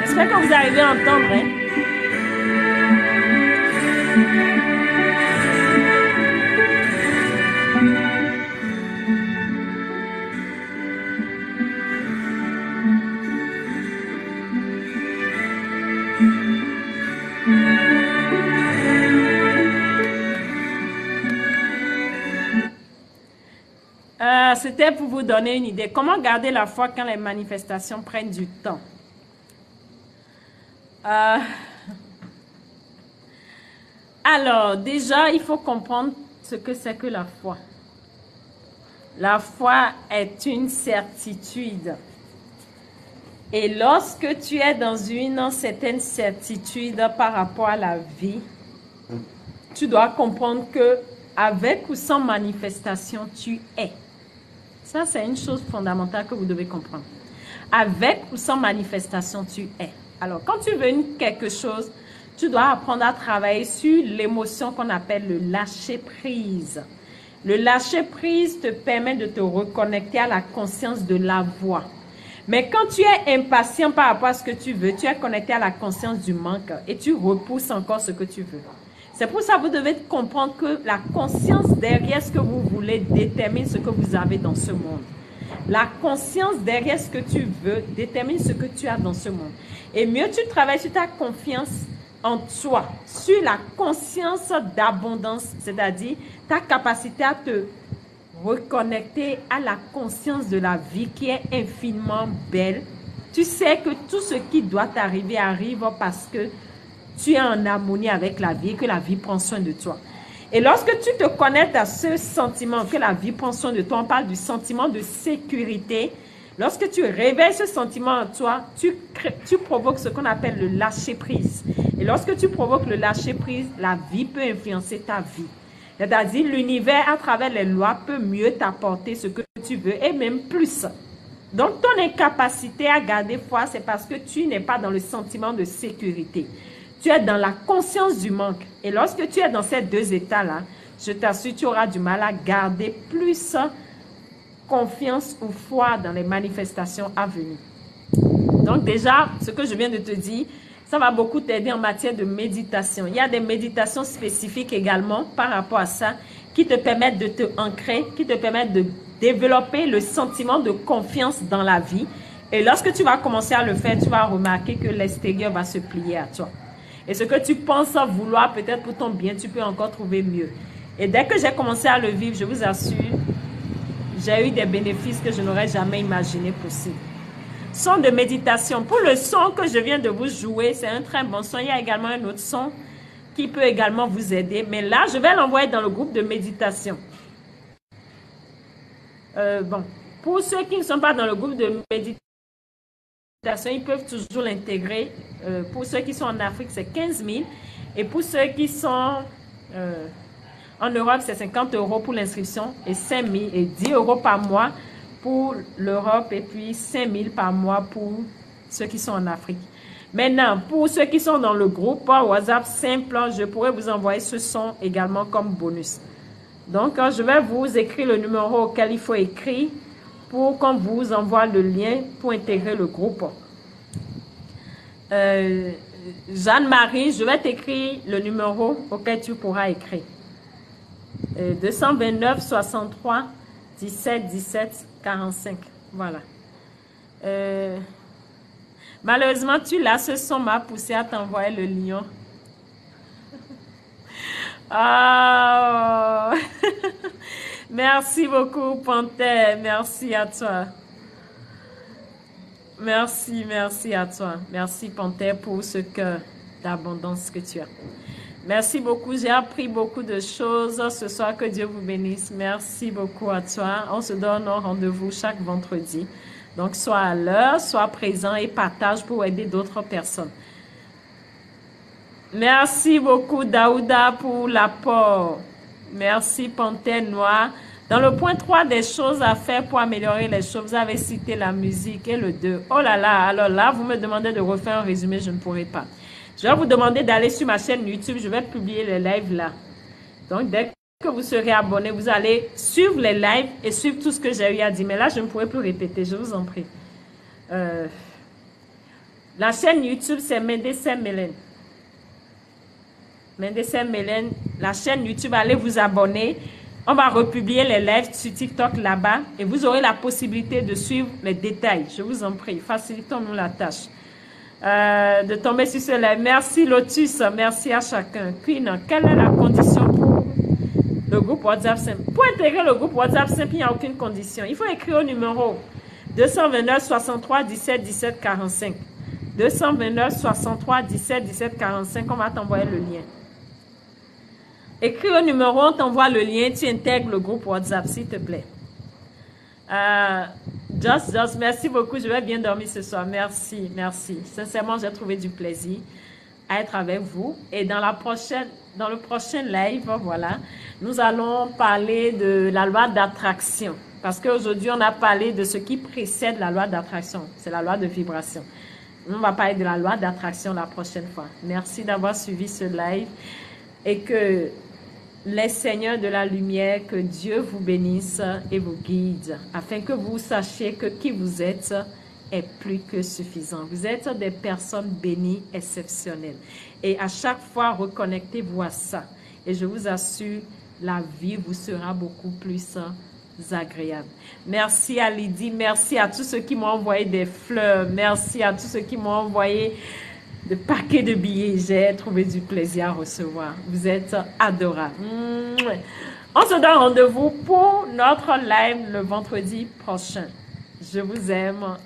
J'espère que vous arrivez à entendre, hein? C'était pour vous donner une idée. Comment garder la foi quand les manifestations prennent du temps? Alors, déjà, il faut comprendre ce que c'est que la foi. La foi est une certitude. Et lorsque tu es dans une certaine certitude par rapport à la vie, tu dois comprendre que avec ou sans manifestation, tu es. Ça, c'est une chose fondamentale que vous devez comprendre. Avec ou sans manifestation, tu es. Alors, quand tu veux quelque chose, tu dois apprendre à travailler sur l'émotion qu'on appelle le lâcher-prise. Le lâcher-prise te permet de te reconnecter à la conscience de la voix. Mais quand tu es impatient par rapport à ce que tu veux, tu es connecté à la conscience du manque et tu repousses encore ce que tu veux. C'est pour ça que vous devez comprendre que la conscience derrière ce que vous voulez détermine ce que vous avez dans ce monde. La conscience derrière ce que tu veux détermine ce que tu as dans ce monde. Et mieux tu travailles sur ta confiance en toi, sur la conscience d'abondance, c'est-à-dire ta capacité à te reconnecter à la conscience de la vie qui est infiniment belle. Tu sais que tout ce qui doit t'arriver arrive parce que tu es en harmonie avec la vie et que la vie prend soin de toi. Et lorsque tu te connectes à ce sentiment que la vie prend soin de toi, on parle du sentiment de sécurité. Lorsque tu réveilles ce sentiment en toi, tu provoques ce qu'on appelle le lâcher-prise. Et lorsque tu provoques le lâcher-prise, la vie peut influencer ta vie. C'est-à-dire l'univers, à travers les lois, peut mieux t'apporter ce que tu veux et même plus. Donc, ton incapacité à garder foi, c'est parce que tu n'es pas dans le sentiment de sécurité. Tu es dans la conscience du manque. Et lorsque tu es dans ces deux états-là, je t'assure, tu auras du mal à garder plus confiance ou foi dans les manifestations à venir. Donc déjà, ce que je viens de te dire, ça va beaucoup t'aider en matière de méditation. Il y a des méditations spécifiques également par rapport à ça qui te permettent de te ancrer, qui te permettent de développer le sentiment de confiance dans la vie. Et lorsque tu vas commencer à le faire, tu vas remarquer que l'extérieur va se plier à toi. Et ce que tu penses vouloir peut-être pour ton bien, tu peux encore trouver mieux. Et dès que j'ai commencé à le vivre, je vous assure, j'ai eu des bénéfices que je n'aurais jamais imaginé possible. Son de méditation. Pour le son que je viens de vous jouer, c'est un très bon son. Il y a également un autre son qui peut également vous aider. Mais là, je vais l'envoyer dans le groupe de méditation. Bon, pour ceux qui ne sont pas dans le groupe de méditation, ils peuvent toujours l'intégrer. Pour ceux qui sont en Afrique, c'est 15 000. Et pour ceux qui sont en Europe, c'est 50 € pour l'inscription et 5 000 et 10 € par mois pour l'Europe et puis 5 000 par mois pour ceux qui sont en Afrique. Maintenant, pour ceux qui sont dans le groupe WhatsApp simple, je pourrais vous envoyer ce son également comme bonus. Donc, je vais vous écrire le numéro auquel il faut écrire pour qu'on vous envoie le lien pour intégrer le groupe. Jeanne-Marie, je vais t'écrire le numéro auquel tu pourras écrire. 229 63 17 17 45. Voilà. Malheureusement, tu l'as, ce son m'a poussé à t'envoyer le lien. Oh. Merci beaucoup, Panthère. Merci à toi. Merci à toi. Merci, Panthère, pour ce cœur d'abondance que tu as. Merci beaucoup. J'ai appris beaucoup de choses ce soir. Que Dieu vous bénisse. Merci beaucoup à toi. On se donne un rendez-vous chaque vendredi. Donc, sois à l'heure, sois présent et partage pour aider d'autres personnes. Merci beaucoup, Daouda, pour l'apport. Merci, Panthère Noire. Dans le point 3 des choses à faire pour améliorer les choses, vous avez cité la musique et le 2. Oh là là, alors là, vous me demandez de refaire un résumé, je ne pourrai pas. Je vais vous demander d'aller sur ma chaîne YouTube, je vais publier les lives là. Donc, dès que vous serez abonné, vous allez suivre les lives et suivre tout ce que j'ai eu à dire. Mais là, je ne pourrai plus répéter, je vous en prie. La chaîne YouTube, c'est Mendesem Mélène. Mendesem Mélène, la chaîne YouTube, allez vous abonner. On va republier les lives sur TikTok là-bas et vous aurez la possibilité de suivre les détails. Je vous en prie, facilitons-nous la tâche. De tomber sur ce live. Merci Lotus, merci à chacun. Queen, quelle est la condition pour le groupe WhatsApp simple? Pour intégrer le groupe WhatsApp simple, il n'y a aucune condition. Il faut écrire au numéro 229 63 17 17 45. 229 63 17 17 45, on va t'envoyer le lien. Écris au numéro, on t'envoie le lien, tu intègres le groupe WhatsApp, s'il te plaît. Just, merci beaucoup, je vais bien dormir ce soir. Merci. Sincèrement, j'ai trouvé du plaisir à être avec vous. Et dans le prochain live, voilà, nous allons parler de la loi d'attraction. Parce qu'aujourd'hui, on a parlé de ce qui précède la loi d'attraction. C'est la loi de vibration. On va parler de la loi d'attraction la prochaine fois. Merci d'avoir suivi ce live. Et que les seigneurs de la lumière, que Dieu vous bénisse et vous guide, afin que vous sachiez que qui vous êtes est plus que suffisant. Vous êtes des personnes bénies, exceptionnelles. Et à chaque fois, reconnectez-vous à ça. Et je vous assure, la vie vous sera beaucoup plus agréable. Merci à Lydie, merci à tous ceux qui m'ont envoyé des fleurs, merci à tous ceux qui m'ont envoyé de paquets de billets. J'ai trouvé du plaisir à recevoir. Vous êtes adorables. On se donne rendez-vous pour notre live le vendredi prochain. Je vous aime.